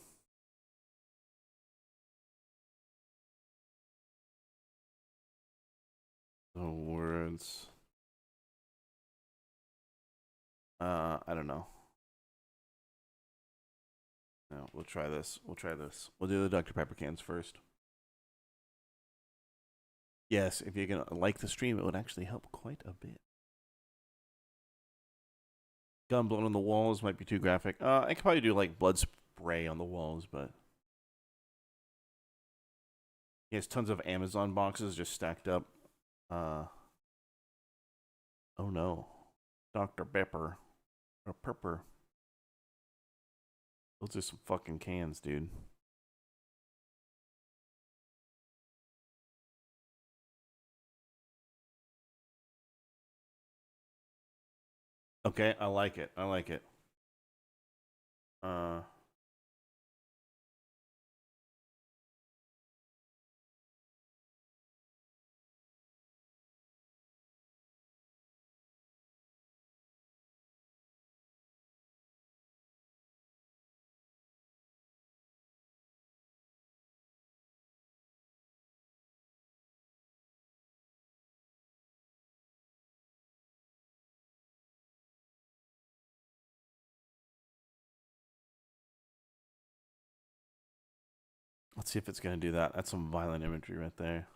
words. I don't know. No, we'll try this. We'll do the Dr. Pepper cans first. Yes, if you're gonna like the stream, it would actually help quite a bit. Gun blown on the walls might be too graphic. I could probably do like blood spray on the walls, but he has tons of Amazon boxes just stacked up. Oh no, Dr. Pepper or Pepper. Those are some fucking cans, dude. Okay, I like it. Let's see if it's gonna do that. That's some violent imagery right there.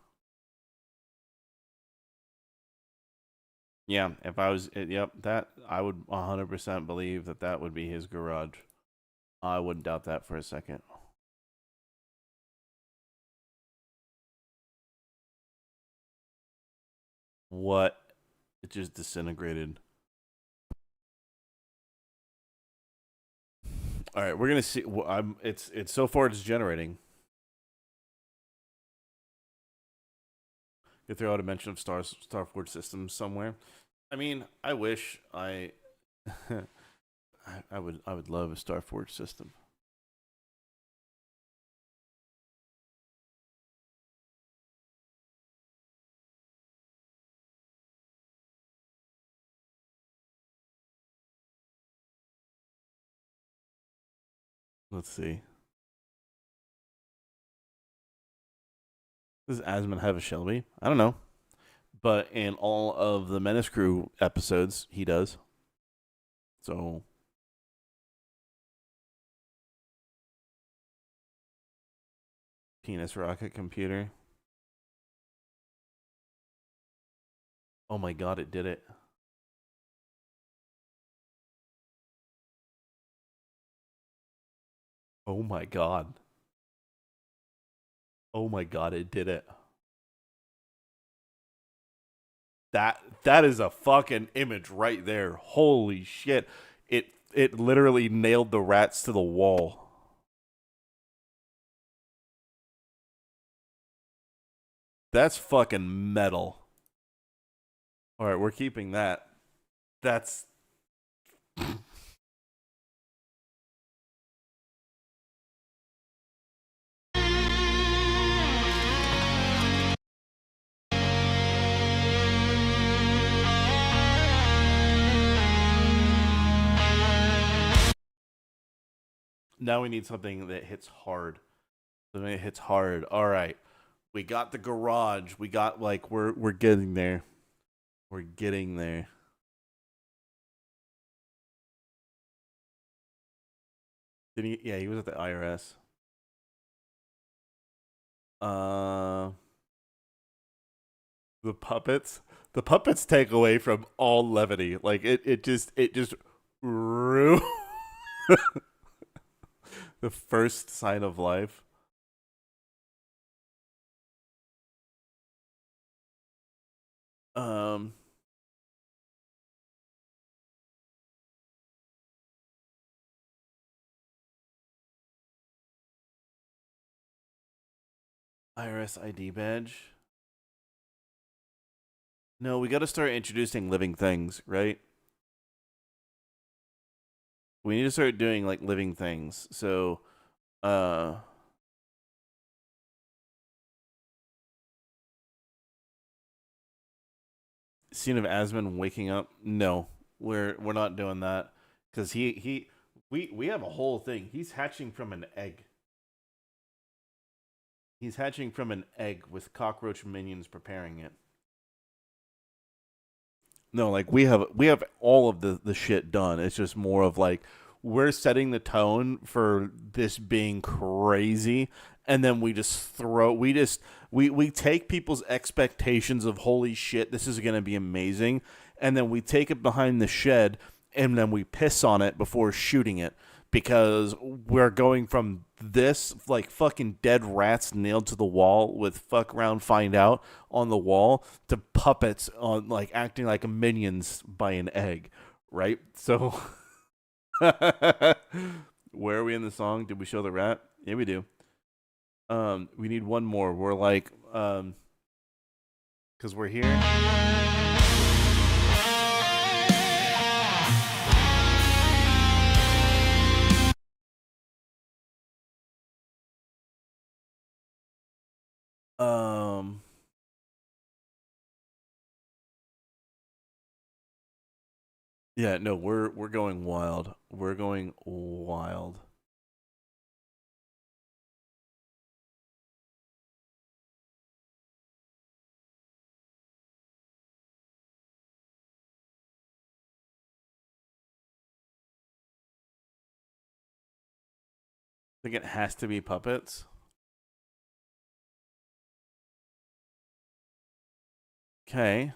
Yeah, if I was, yep, that I would 100% believe that would be his garage. I wouldn't doubt that for a second. What? It just disintegrated. All right, we're gonna see. It's so far it's generating. You throw out a mention of Starforge systems somewhere. I mean, I wish I would love a Starforge system. Let's see. Does Asmon have a Shelby? I don't know. But in all of the Menace Crew episodes, he does. So penis rocket computer. Oh my god, it did it. Oh my god. Oh my god, it did it. That is a fucking image right there. Holy shit. It literally nailed the rats to the wall. That's fucking metal. All right, we're keeping that. That's now we need something that hits hard. Something that hits hard. All right. We got the garage. We got like we're getting there. We're getting there. Did he? Yeah, he was at the IRS. The puppets. The puppets take away from all levity. Like it just ruined the first sign of life. Um, IRS ID badge. No, we got to start introducing living things, right? We need to start doing like living things. So, scene of Asmon waking up. No, we're not doing that because we have a whole thing. He's hatching from an egg. He's hatching from an egg with cockroach minions preparing it. No, like we have all of the shit done. It's just more of like we're setting the tone for this being crazy, and then we take people's expectations of holy shit, this is gonna be amazing, and then we take it behind the shed and then we piss on it before shooting it. Because we're going from this like fucking dead rats nailed to the wall with fuck around find out on the wall to puppets on like acting like minions by an egg, right? So where are we in the song? Did we show the rat? Yeah, we do. We need one more. We're like because we're here. Yeah, no, we're going wild. We're going wild. I think it has to be puppets. Okay.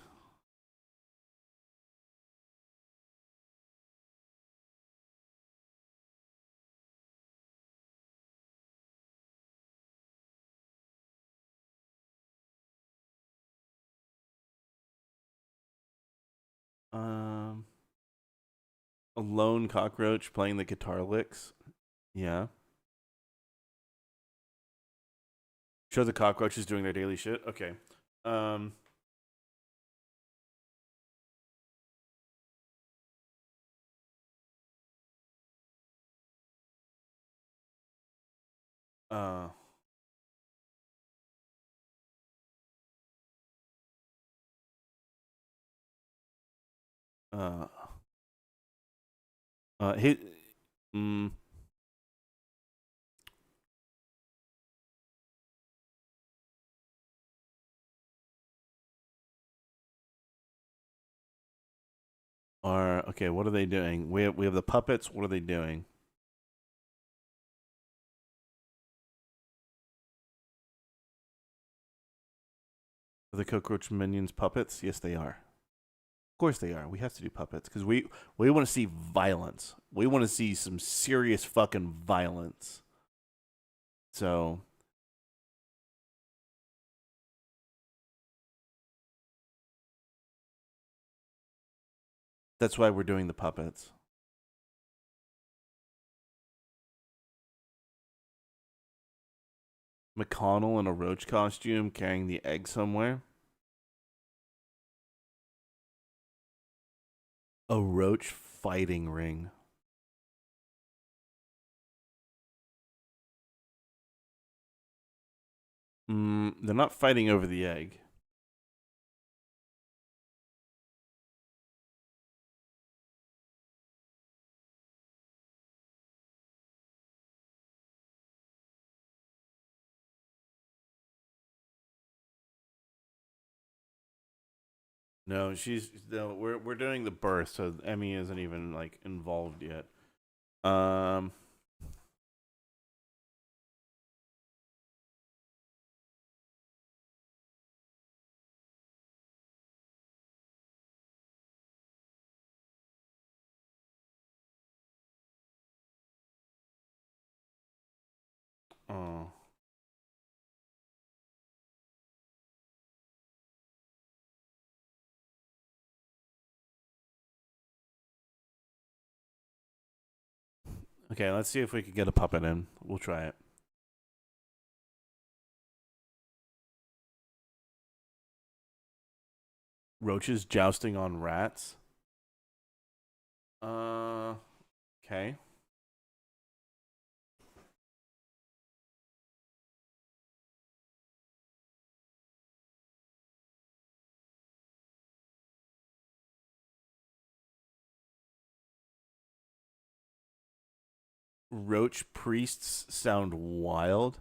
Um, a lone cockroach playing the guitar licks. Yeah. Show the cockroaches doing their daily shit. Okay. Um. Uh. Uh. He. Mm, are okay. What are they doing? We have the puppets. What are they doing? Are the cockroach minions puppets? Yes, they are. Of course they are. We have to do puppets because we want to see violence. We want to see some serious fucking violence. So that's why we're doing the puppets. McConnell in a roach costume carrying the egg somewhere. A roach fighting ring. They're not fighting over the egg. No, we're doing the birth, so Emmy isn't even like involved yet. Um oh. Okay, let's see if we can get a puppet in. We'll try it. Roaches jousting on rats. Okay. Roach priests sound wild.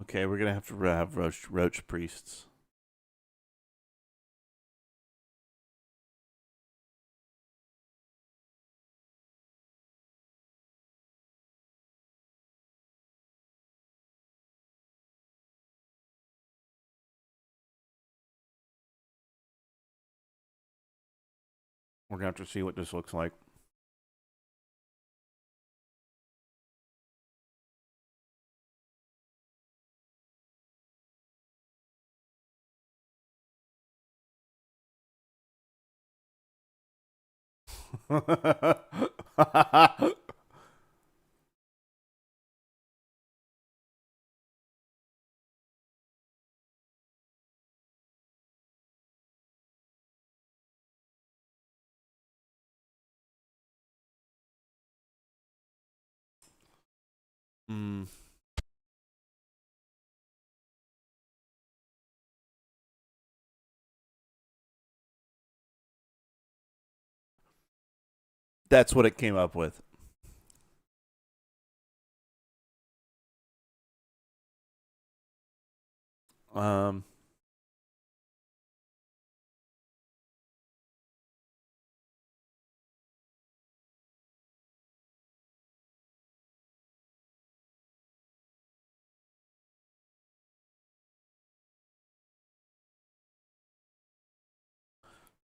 Okay, we're gonna have to have roach priests. We're gonna have to see what this looks like. Hmm. That's what it came up with. Um.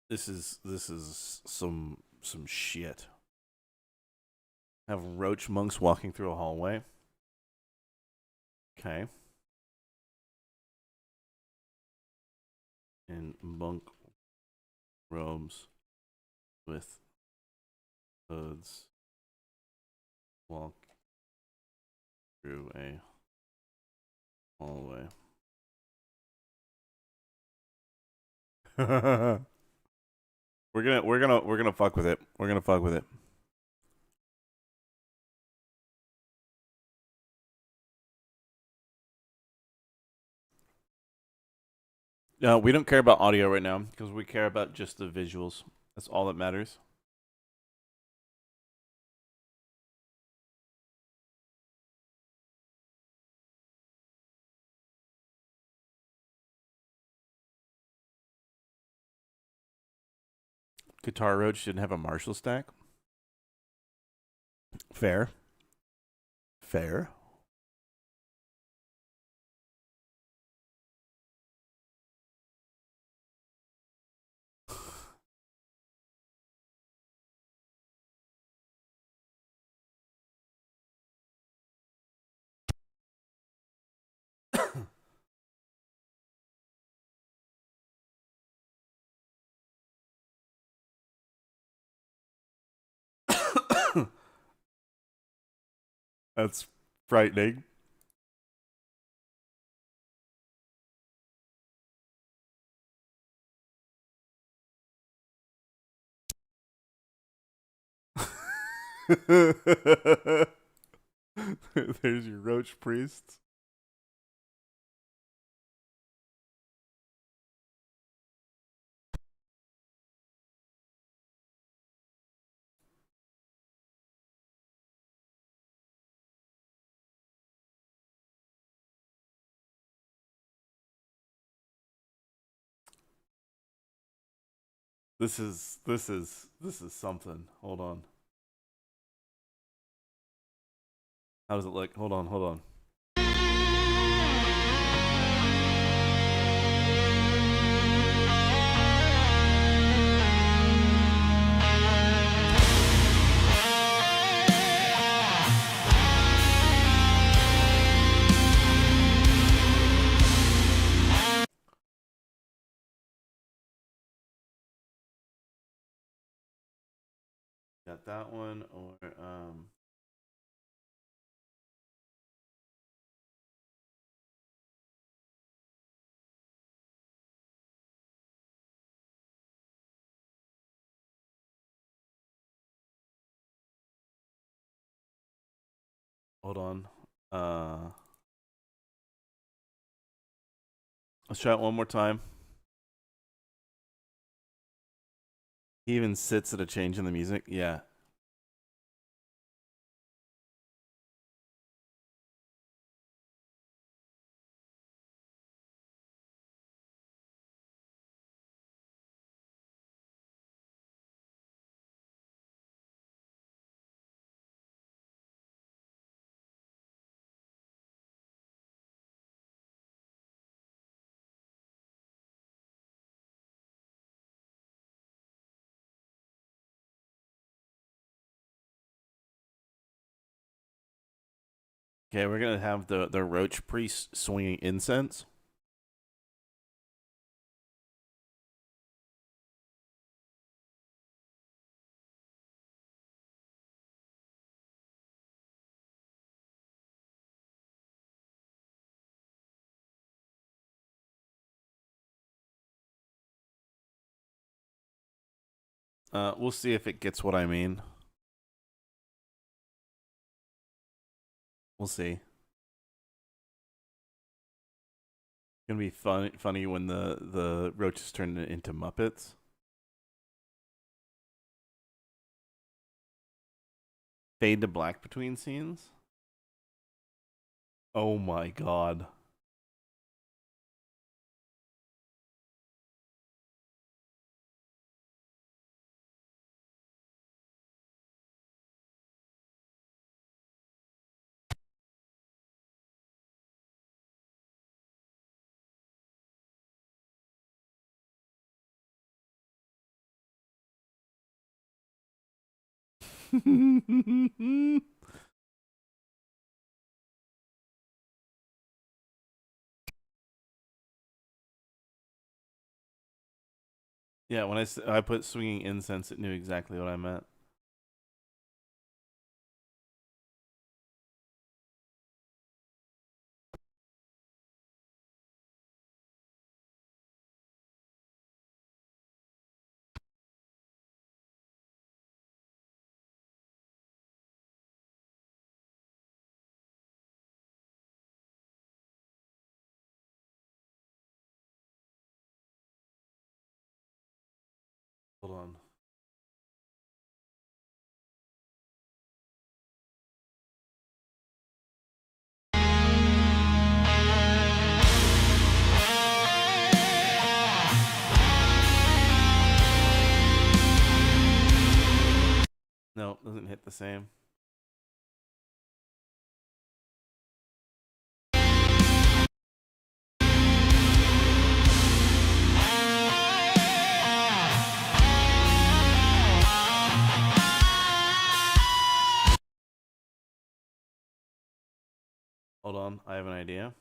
This is some shit. Have roach monks walking through a hallway. Okay. In monk robes with hoods walk through a hallway. we're gonna fuck with it. We're gonna fuck with it. No, we don't care about audio right now because we care about just the visuals. That's all that matters. Guitar Roach didn't have a Marshall stack. Fair. Fair. That's frightening. There's your roach priests. This is something. Hold on. How does it look? Hold on, hold on. Got that one or Hold on. Let's try it one more time. He even sits at a change in the music. Yeah. Okay, we're gonna have the roach priest swinging incense. We'll see if it gets what I mean. We'll see. It's gonna be funny when the roaches turn into Muppets. Fade to black between scenes. Oh my god. Yeah, when I put swinging incense, it knew exactly what I meant. Hold on. No, doesn't hit the same. Hold on, I have an idea.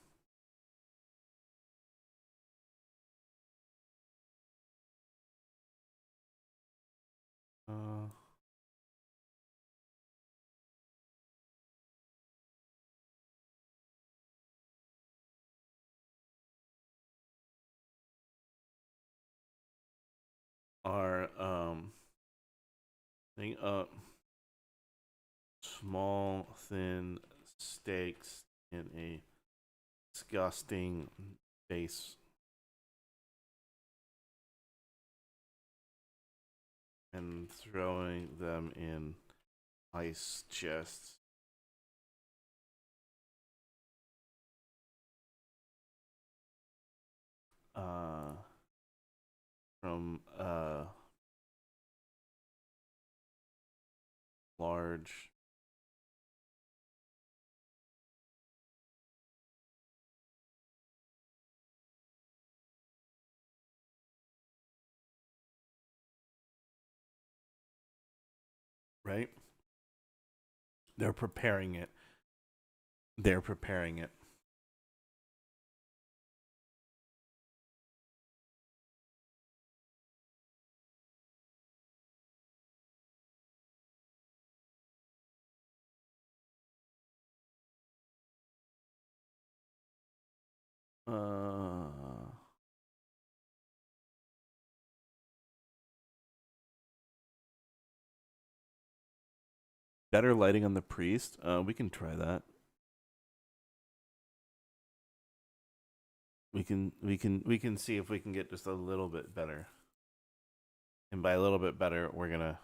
Uh, our thing up. Small, thin steaks in a disgusting base. And throwing them in ice chests. From large right? They're preparing it. They're preparing it. Better lighting on the priest. We can try that. we can see if we can get just a little bit better. And by a little bit better, we're gonna.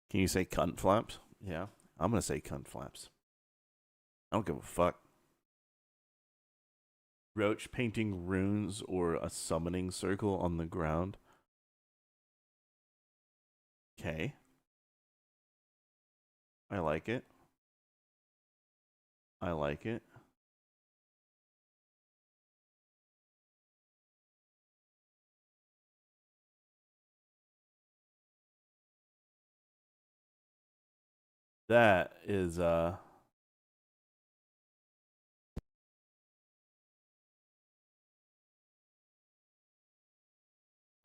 Can you say cunt flaps? Yeah, I'm gonna say cunt flaps. I don't give a fuck. Roach painting runes or a summoning circle on the ground. Okay. I like it. I like it. That is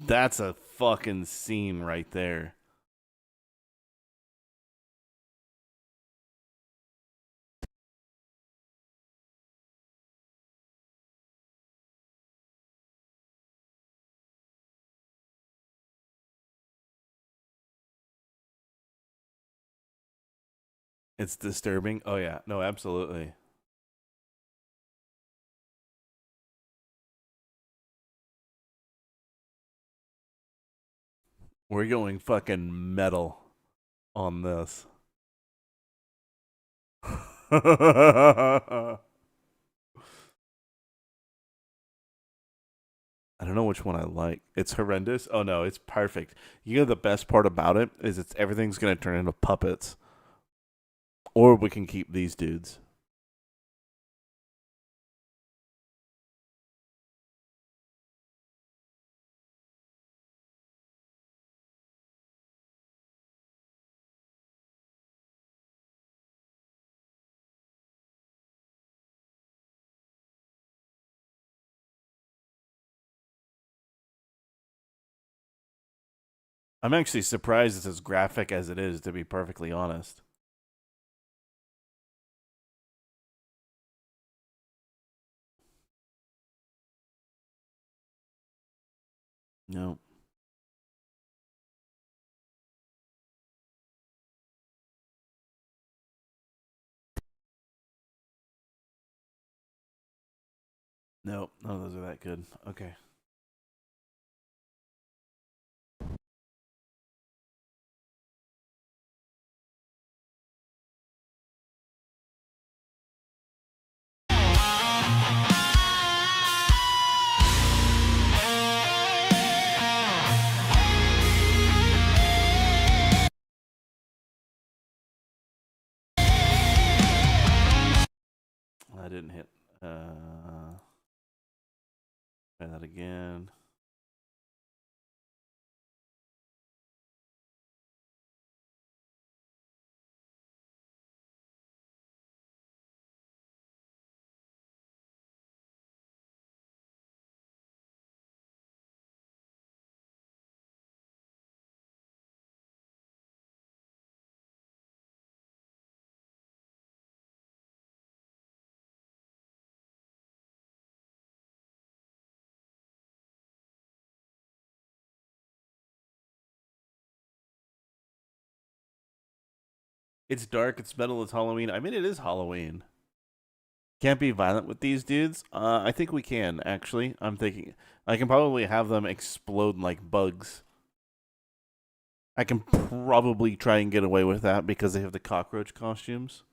that's a fucking scene right there. It's disturbing. Oh yeah, no, absolutely. We're going fucking metal on this. I don't know which one I like. It's horrendous. Oh no, it's perfect. You know the best part about it is it's everything's gonna turn into puppets. Or we can keep these dudes. I'm actually surprised it's as graphic as it is, to be perfectly honest. No. No, none of those are that good. Okay. I didn't hit. Try that again. It's dark, it's metal, it's Halloween. I mean, it is Halloween. Can't be violent with these dudes? I think we can, actually. I'm thinking I can probably have them explode like bugs. I can probably try and get away with that because they have the cockroach costumes.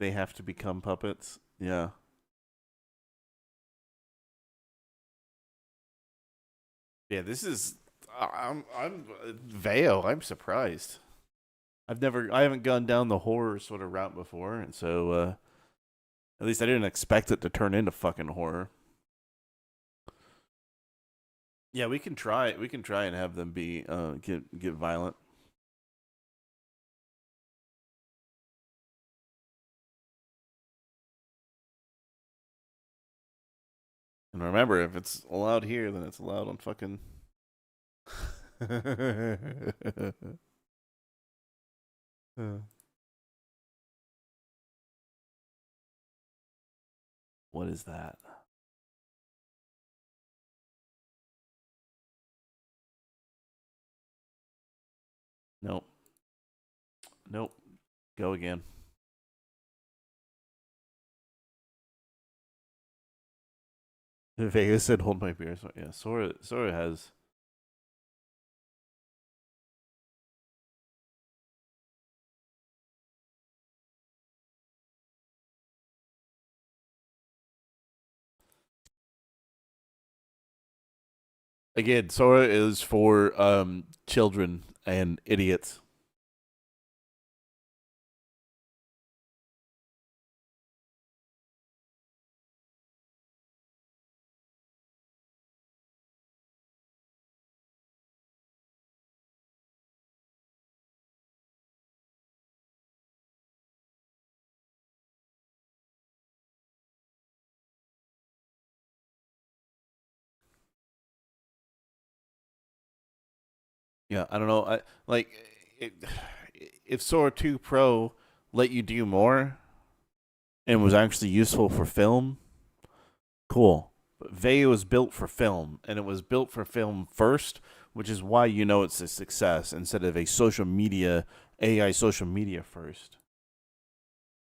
They have to become puppets. Yeah. Yeah, this is I'm Veo, I'm surprised. I haven't gone down the horror sort of route before, and so at least I didn't expect it to turn into fucking horror. Yeah, we can try. We can try and have them be get violent. And remember, if it's allowed here, then it's allowed on fucking. What is that? Nope. Nope. Go again. Vegas said, "Hold my beer." So, yeah, Sora has. Again, Sora is for children and idiots. Yeah, I don't know. I like it, if Sora 2 Pro let you do more and was actually useful for film, cool. But Veo was built for film, and it was built for film first, which is why you know it's a success instead of a social media AI social media first.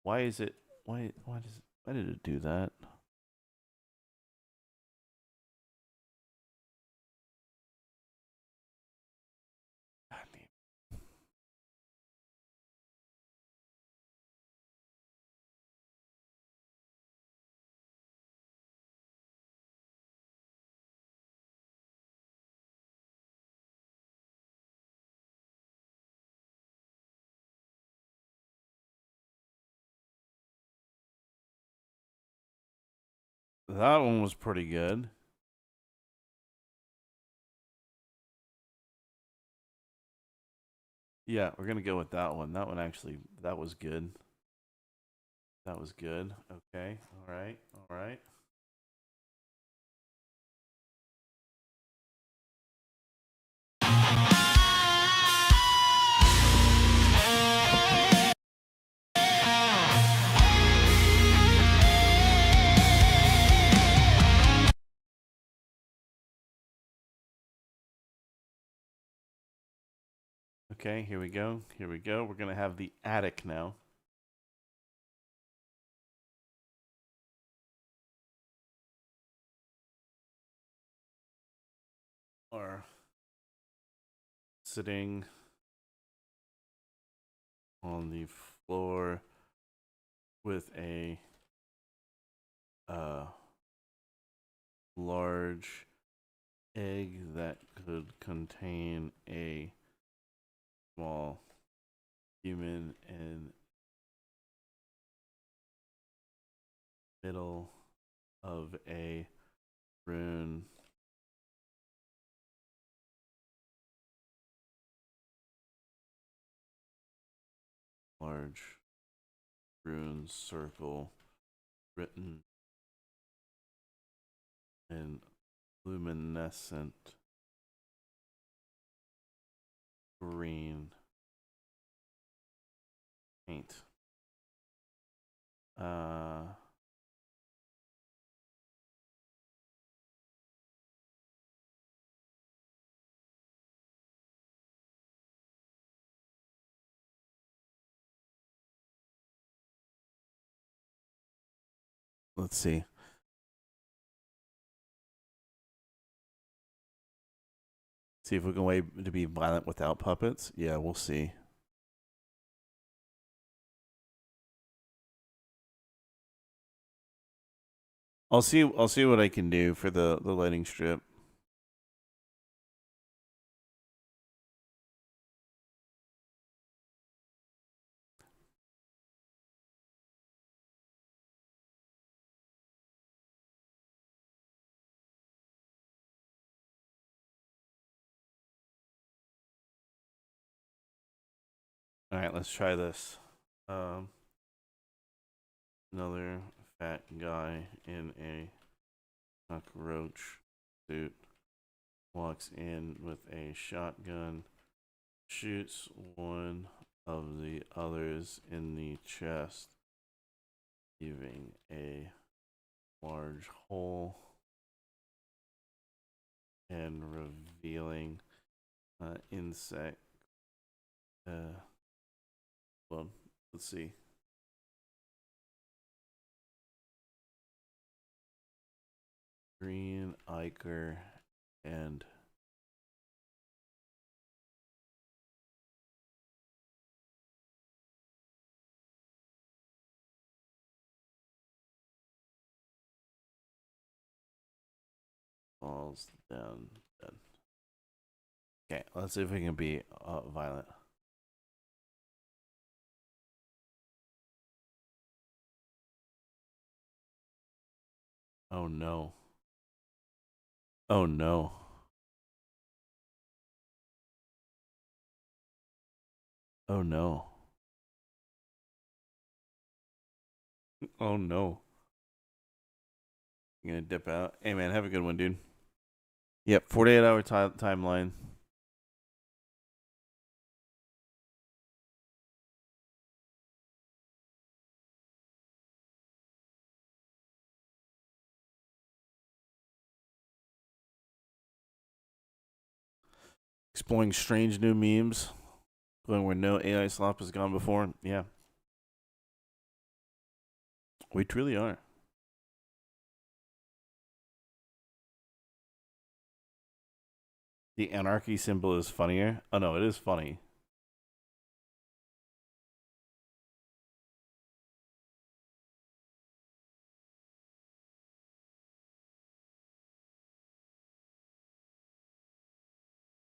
Why is it? Why did it do that? That one was pretty good. Yeah, we're gonna go with that one. That one actually, that was good. That was good. Okay. All right. All right. Okay, here we go. Here we go. We're going to have the attic now. Or sitting on the floor with a large egg that could contain a small human in middle of a rune. Large rune circle written in luminescent green paint. Let's see. See if we can wait to be violent without puppets. Yeah, we'll see. I'll see what I can do for the lighting strip. All right, let's try this. Another fat guy in a cockroach suit walks in with a shotgun, shoots one of the others in the chest, leaving a large hole and revealing insect Well, let's see. Green, Iker, and falls down. Okay, let's see if we can be violent. Oh no. Oh no. Oh no. Oh no. You gonna dip out? Hey man, have a good one, dude. Yep, 48-hour timeline. Exploring strange new memes. Going where no AI slop has gone before. Yeah. We truly are. The anarchy symbol is funnier. Oh no, it is funny.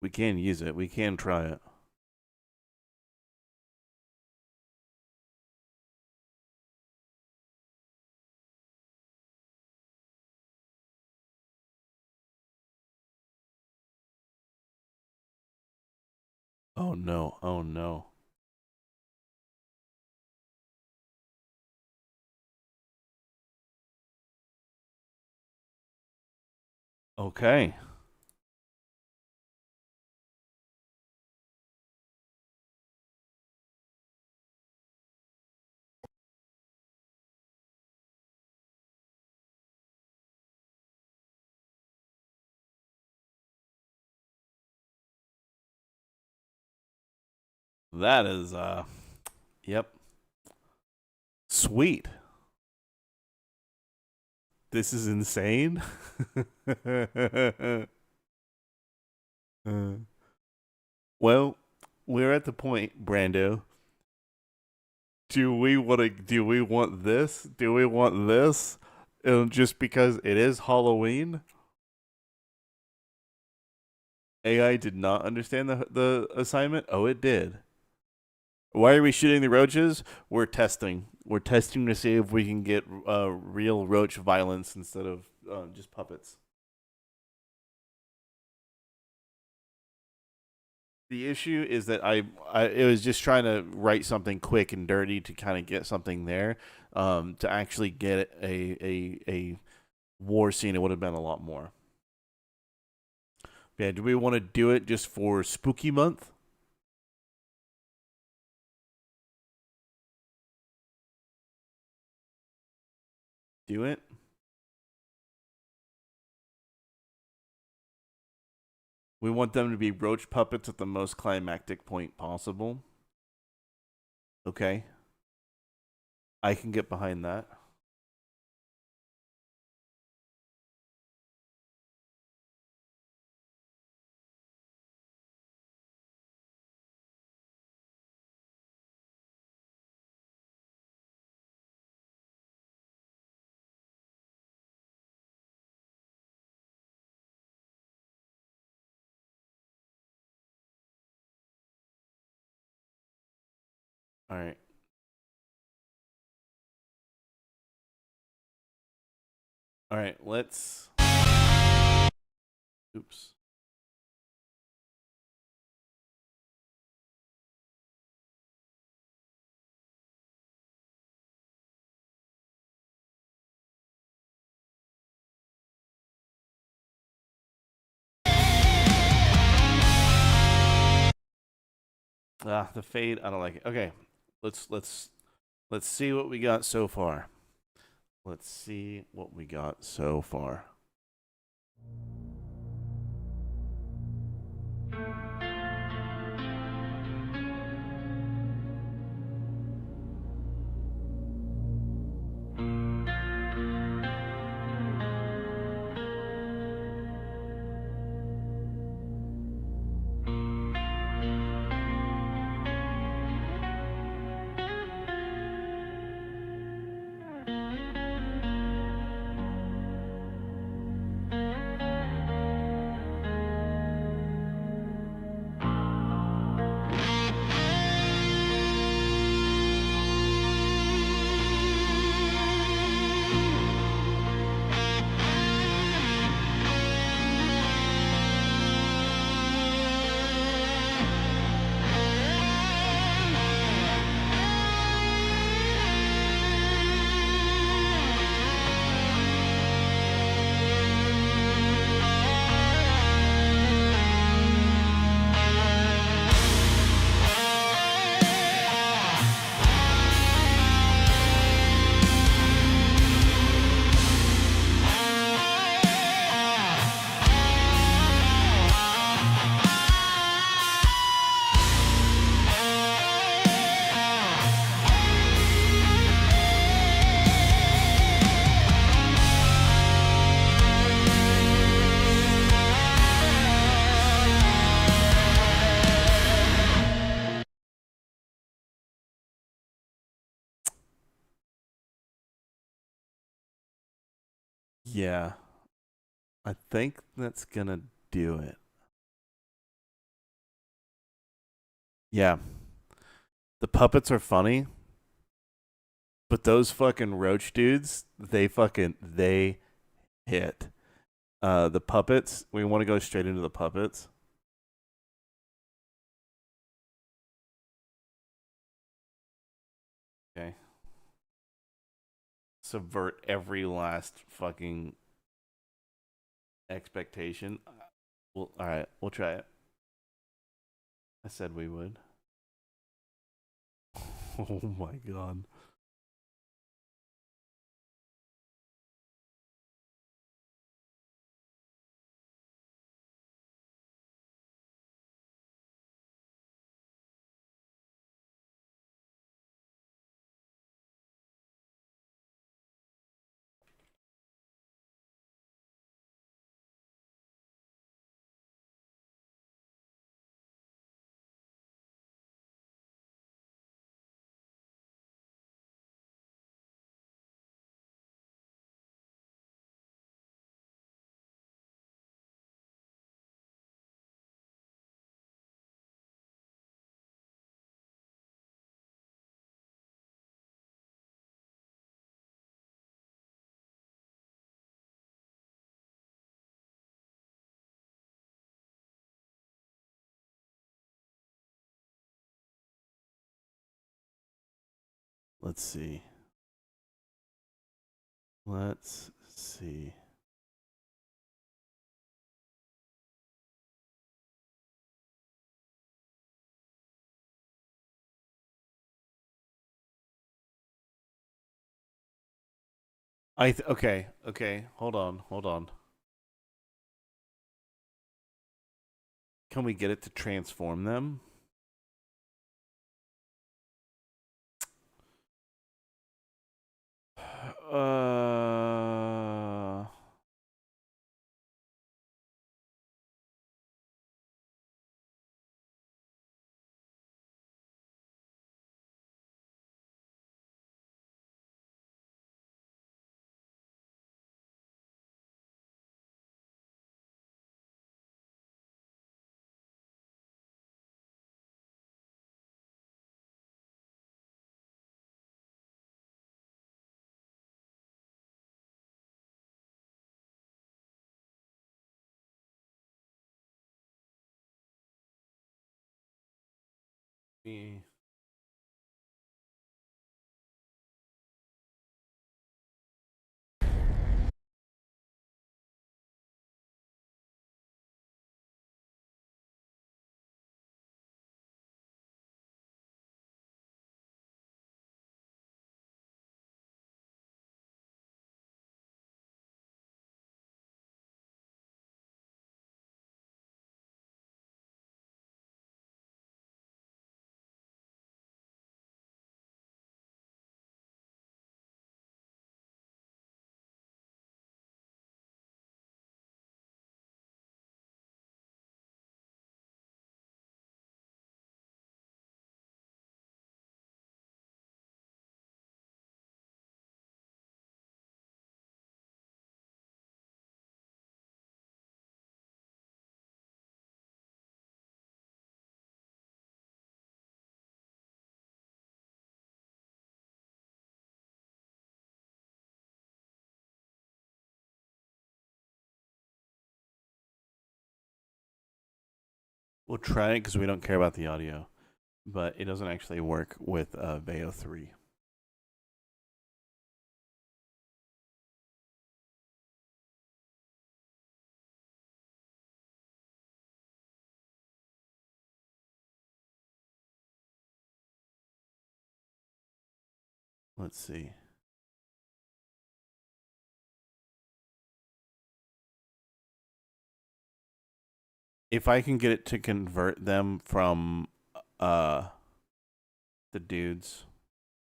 We can use it. We can try it. Oh no. Oh no. Okay. That is yep. Sweet. This is insane. Well, we're at the point, Brando. Do we want this? Do we want this? Just because it is Halloween? AI did not understand the assignment? Oh, it did. Why are we shooting the roaches? We're testing. We're testing to see if we can get real roach violence instead of just puppets. The issue is that I it was just trying to write something quick and dirty to kind of get something there. To actually get a war scene, it would have been a lot more. Yeah, do we want to do it just for Spooky Month? Do it. We want them to be roach puppets at the most climactic point possible. Okay. I can get behind that. All right. All right, let's... Oops. Ah, the fade, I don't like it. Okay. Let's see what we got so far. Let's see what we got so far. Yeah. I think that's gonna do it. Yeah. The puppets are funny, but those fucking roach dudes, they hit. The puppets, we want to go straight into the puppets. Okay. Subvert every last fucking expectation. Well, all right, we'll try it. I said we would. Oh my god. Let's see. Let's see. Okay. Hold on. Can we get it to transform them? Uh me. We'll try it because we don't care about the audio, but it doesn't actually work with Veo 3. Let's see. If I can get it to convert them from the dudes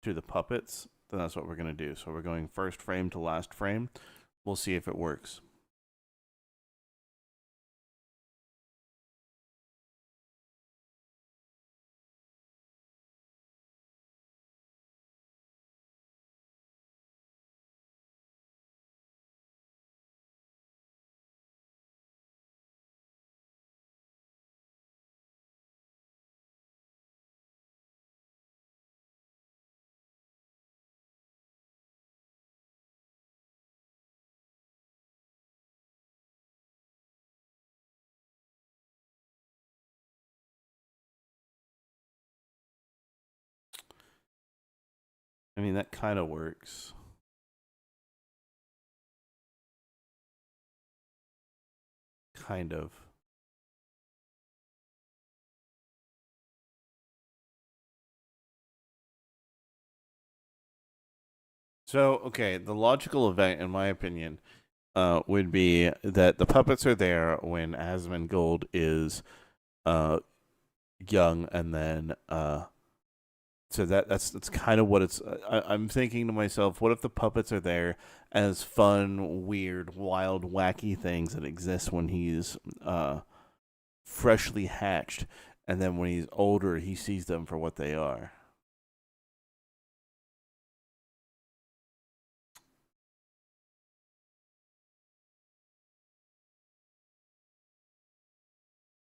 to the puppets, then that's what we're going to do. So we're going first frame to last frame. We'll see if it works. I mean, that kind of works. Kind of. So, okay, the logical event, in my opinion, would be that the puppets are there when Asmongold is young, and then so that's kind of what it's. I'm thinking to myself, what if the puppets are there as fun, weird, wild, wacky things that exist when he's freshly hatched, and then when he's older, he sees them for what they are.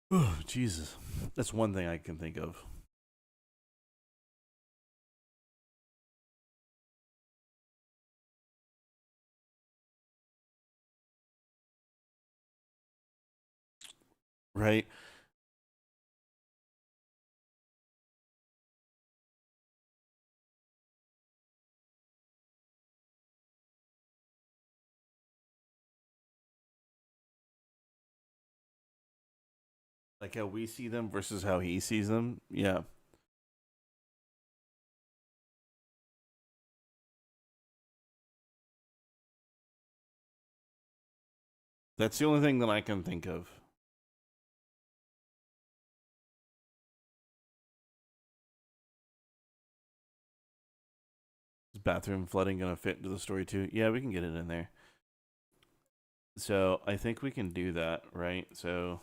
Oh, Jesus. That's one thing I can think of. Right? Like how we see them versus how he sees them. Yeah. That's the only thing that I can think of. Is bathroom flooding going to fit into the story too? Yeah, we can get it in there. So I think we can do that, right? So,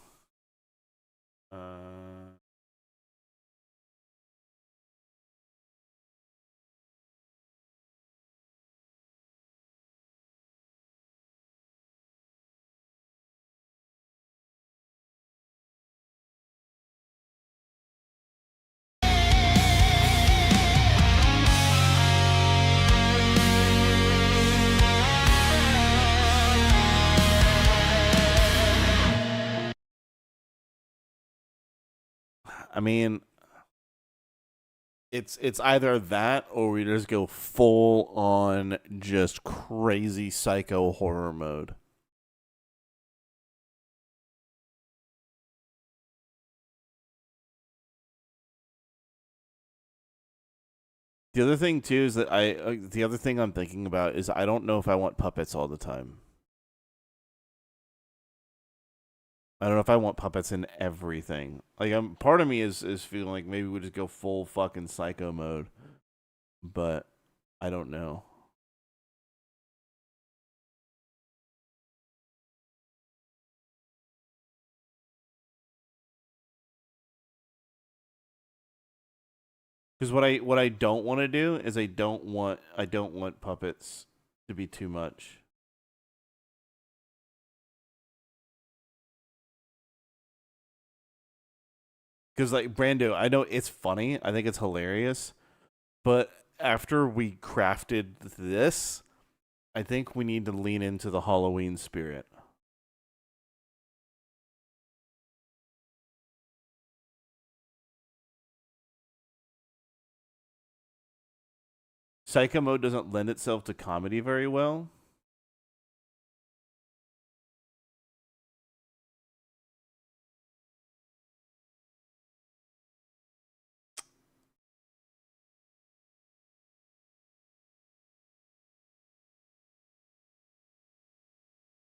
I mean, it's either that or we just go full on just crazy psycho horror mode. The other thing too is that the other thing I'm thinking about is I don't know if I want puppets all the time. I don't know if I want puppets in everything. Like, part of me is feeling like maybe we just go full fucking psycho mode, but I don't know. Because what I don't want to do is I don't want puppets to be too much. Because, like, Brando, I know it's funny. I think it's hilarious. But after we crafted this, I think we need to lean into the Halloween spirit. Psycho mode doesn't lend itself to comedy very well.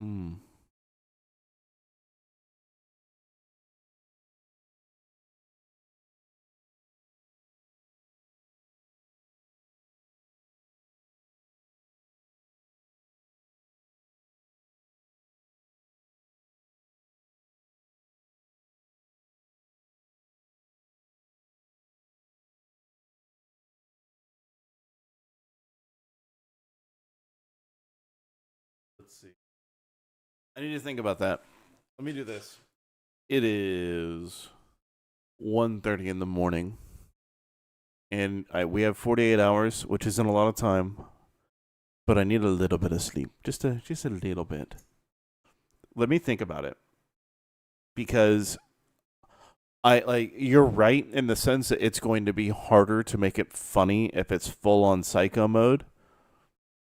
Hmm. Let's see. I need to think about that. Let me do this. It is 1:30 in the morning, and we have 48 hours, which isn't a lot of time, but I need a little bit of sleep, just a little bit. Let me think about it, because you're right in the sense that it's going to be harder to make it funny if it's full on psycho mode.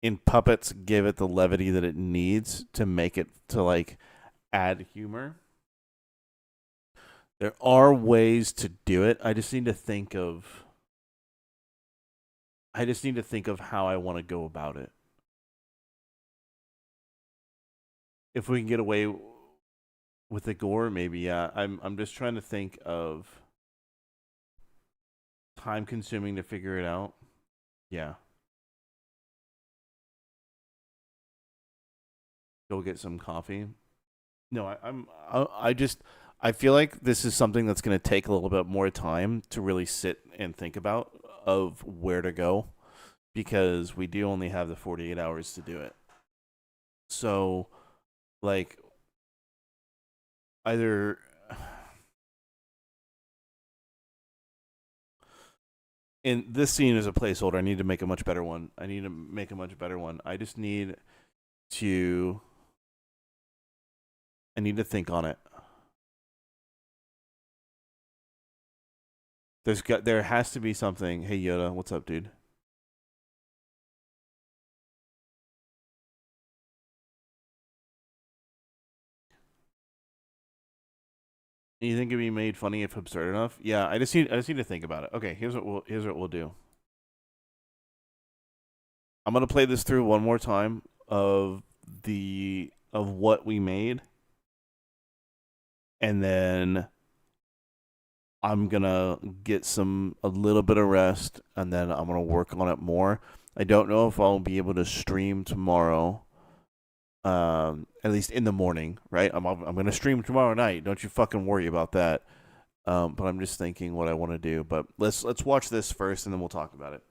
In Puppets, give it the levity that it needs to make it to like add humor. There are ways to do it. I just need to think of how I want to go about it. If we can get away with the gore, maybe, yeah. I'm just trying to think of time consuming to figure it out. Yeah. Go get some coffee. No, I feel like this is something that's going to take a little bit more time to really sit and think about of where to go, because we do only have the 48 hours to do it. So, like, either in this scene as a placeholder, I need to make a much better one. I just need to think on it. There has to be something. Hey Yoda, what's up, dude? You think it'd be made funny if absurd enough? Yeah, I just need to think about it. Okay, here's what we'll do. I'm gonna play this through one more time of what we made, and then I'm gonna get a little bit of rest, and then I'm gonna work on it more. I don't know if I'll be able to stream tomorrow. At least in the morning, right? I'm gonna stream tomorrow night. Don't you fucking worry about that. But I'm just thinking what I want to do. But let's watch this first, and then we'll talk about it.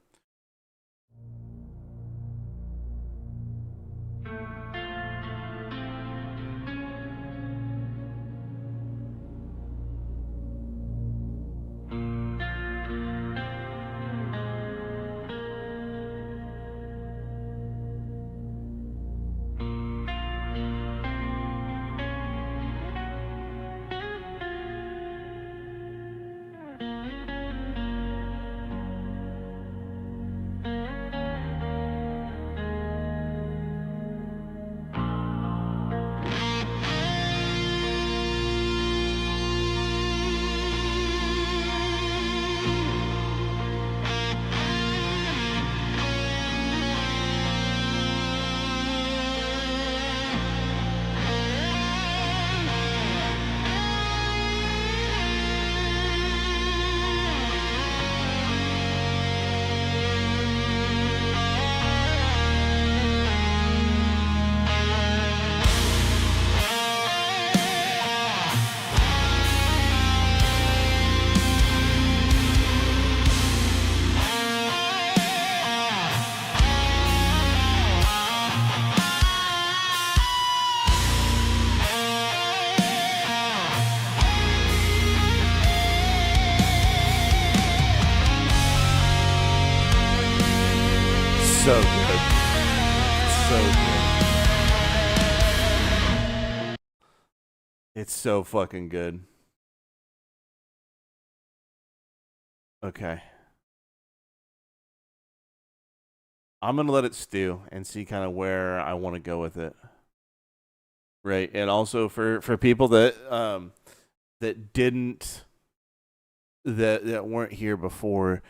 So good. So good. It's so fucking good. Okay. I'm going to let it stew and see kind of where I want to go with it. Right. And also for people that that weren't here before,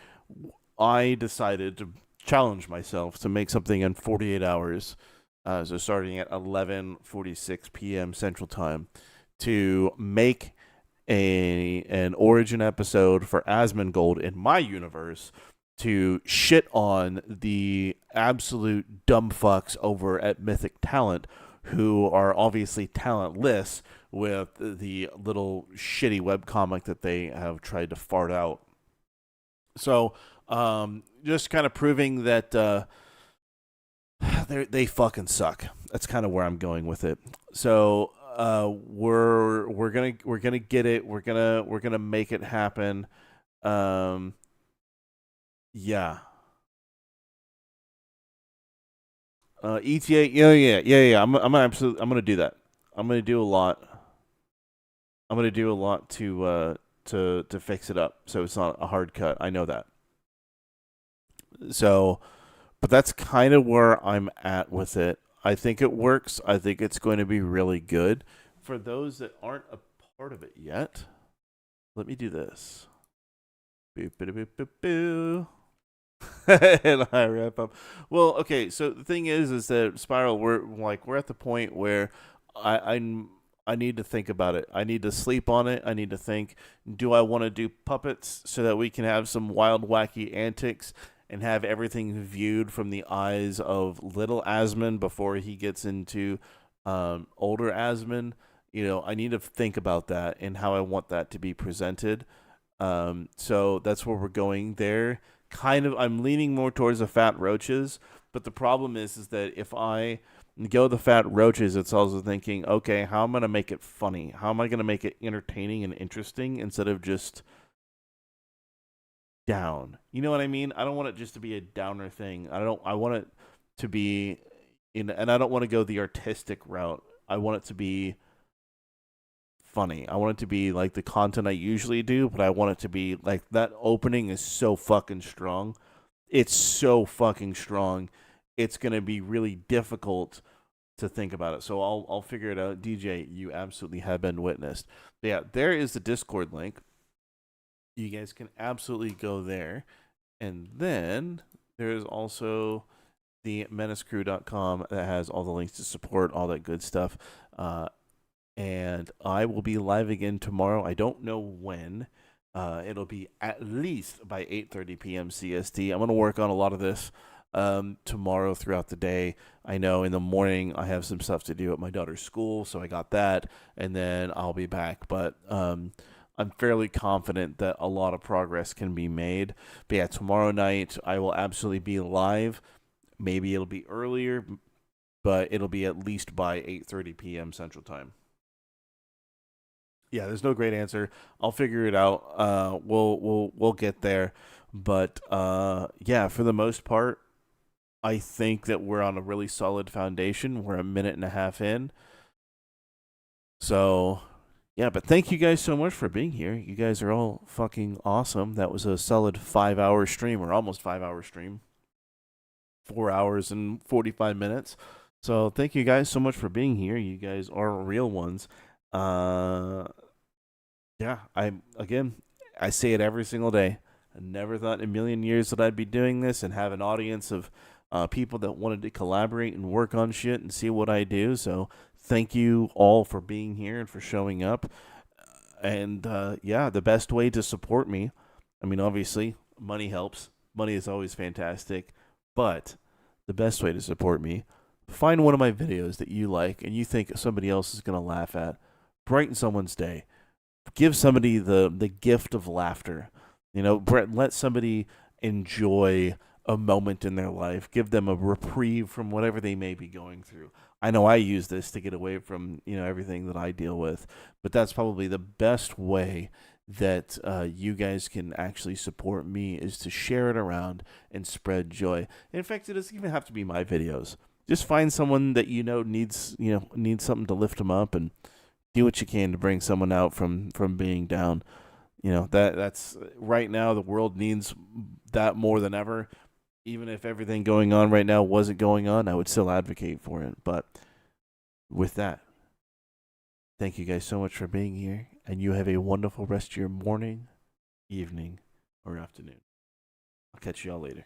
I decided to challenge myself to make something in 48 hours. So starting at 11:46 p.m. Central Time, to make an origin episode for Asmongold in my universe, to shit on the absolute dumb fucks over at Mythic Talent, who are obviously talentless with the little shitty webcomic that they have tried to fart out. So, just kind of proving that they fucking suck. That's kind of where I'm going with it. So, we're gonna get it. We're gonna make it happen. Yeah. ETA, yeah. I'm gonna do that. I'm gonna do a lot to to fix it up, so it's not a hard cut. I know that. So, but that's kind of where I'm at with it. I think it works. I think it's going to be really good. For those that aren't a part of it yet, let me do this. Boop, boop, boop, boop, boo. And I wrap up. Well, okay. So the thing is that Spiral, we're at the point where I need to think about it. I need to sleep on it. I need to think: do I want to do puppets so that we can have some wild, wacky antics and have everything viewed from the eyes of little Asmon before he gets into older Asmon? I need to think about that and how I want that to be presented. So that's where we're going there. I'm leaning more towards the fat roaches, but the problem is that if I go the fat roaches, it's also thinking, okay, how am I going to make it funny? How am I going to make it entertaining and interesting instead of just down? You know what I mean? I don't want it just to be a downer thing. I want it to be and I don't want to go the artistic route. I want it to be funny. I want it to be like the content I usually do, but I want it to be like that opening is so fucking strong. It's so fucking strong. It's going to be really difficult to think about it. So I'll figure it out. DJ, you absolutely have been witnessed. But yeah, there is the Discord link. You guys can absolutely go there. And then there is also the menacecrew.com that has all the links to support, all that good stuff. And I will be live again tomorrow. I don't know when. It'll be at least by 8:30 p.m. CST. I'm going to work on a lot of this tomorrow throughout the day. I know in the morning I have some stuff to do at my daughter's school, so I got that, and then I'll be back. But I'm fairly confident that a lot of progress can be made. But yeah, tomorrow night I will absolutely be live. Maybe it'll be earlier, but it'll be at least by 8:30 p.m. Central Time. Yeah, there's no great answer. I'll figure it out. We'll get there. But yeah, for the most part, I think that we're on a really solid foundation. We're a minute and a half in. So yeah, but thank you guys so much for being here. You guys are all fucking awesome. That was a solid 5-hour stream, or almost 5-hour stream. 4 hours and 45 minutes. So thank you guys so much for being here. You guys are real ones. Yeah, I say it every single day. I never thought in a million years that I'd be doing this and have an audience of people that wanted to collaborate and work on shit and see what I do. So thank you all for being here and for showing up. And yeah, the best way to support me, I mean, obviously, money helps. Money is always fantastic. But the best way to support me, find one of my videos that you like and you think somebody else is going to laugh at. Brighten someone's day. Give somebody the gift of laughter. Let somebody enjoy a moment in their life. Give them a reprieve from whatever they may be going through. I know I use this to get away from everything that I deal with, but that's probably the best way that you guys can actually support me, is to share it around and spread joy. In fact, it doesn't even have to be my videos. Just find someone that needs something to lift them up, and do what you can to bring someone out from being down. That's right now, the world needs that more than ever. Even if everything going on right now wasn't going on, I would still advocate for it. But with that, thank you guys so much for being here, and you have a wonderful rest of your morning, evening, or afternoon. I'll catch you all later.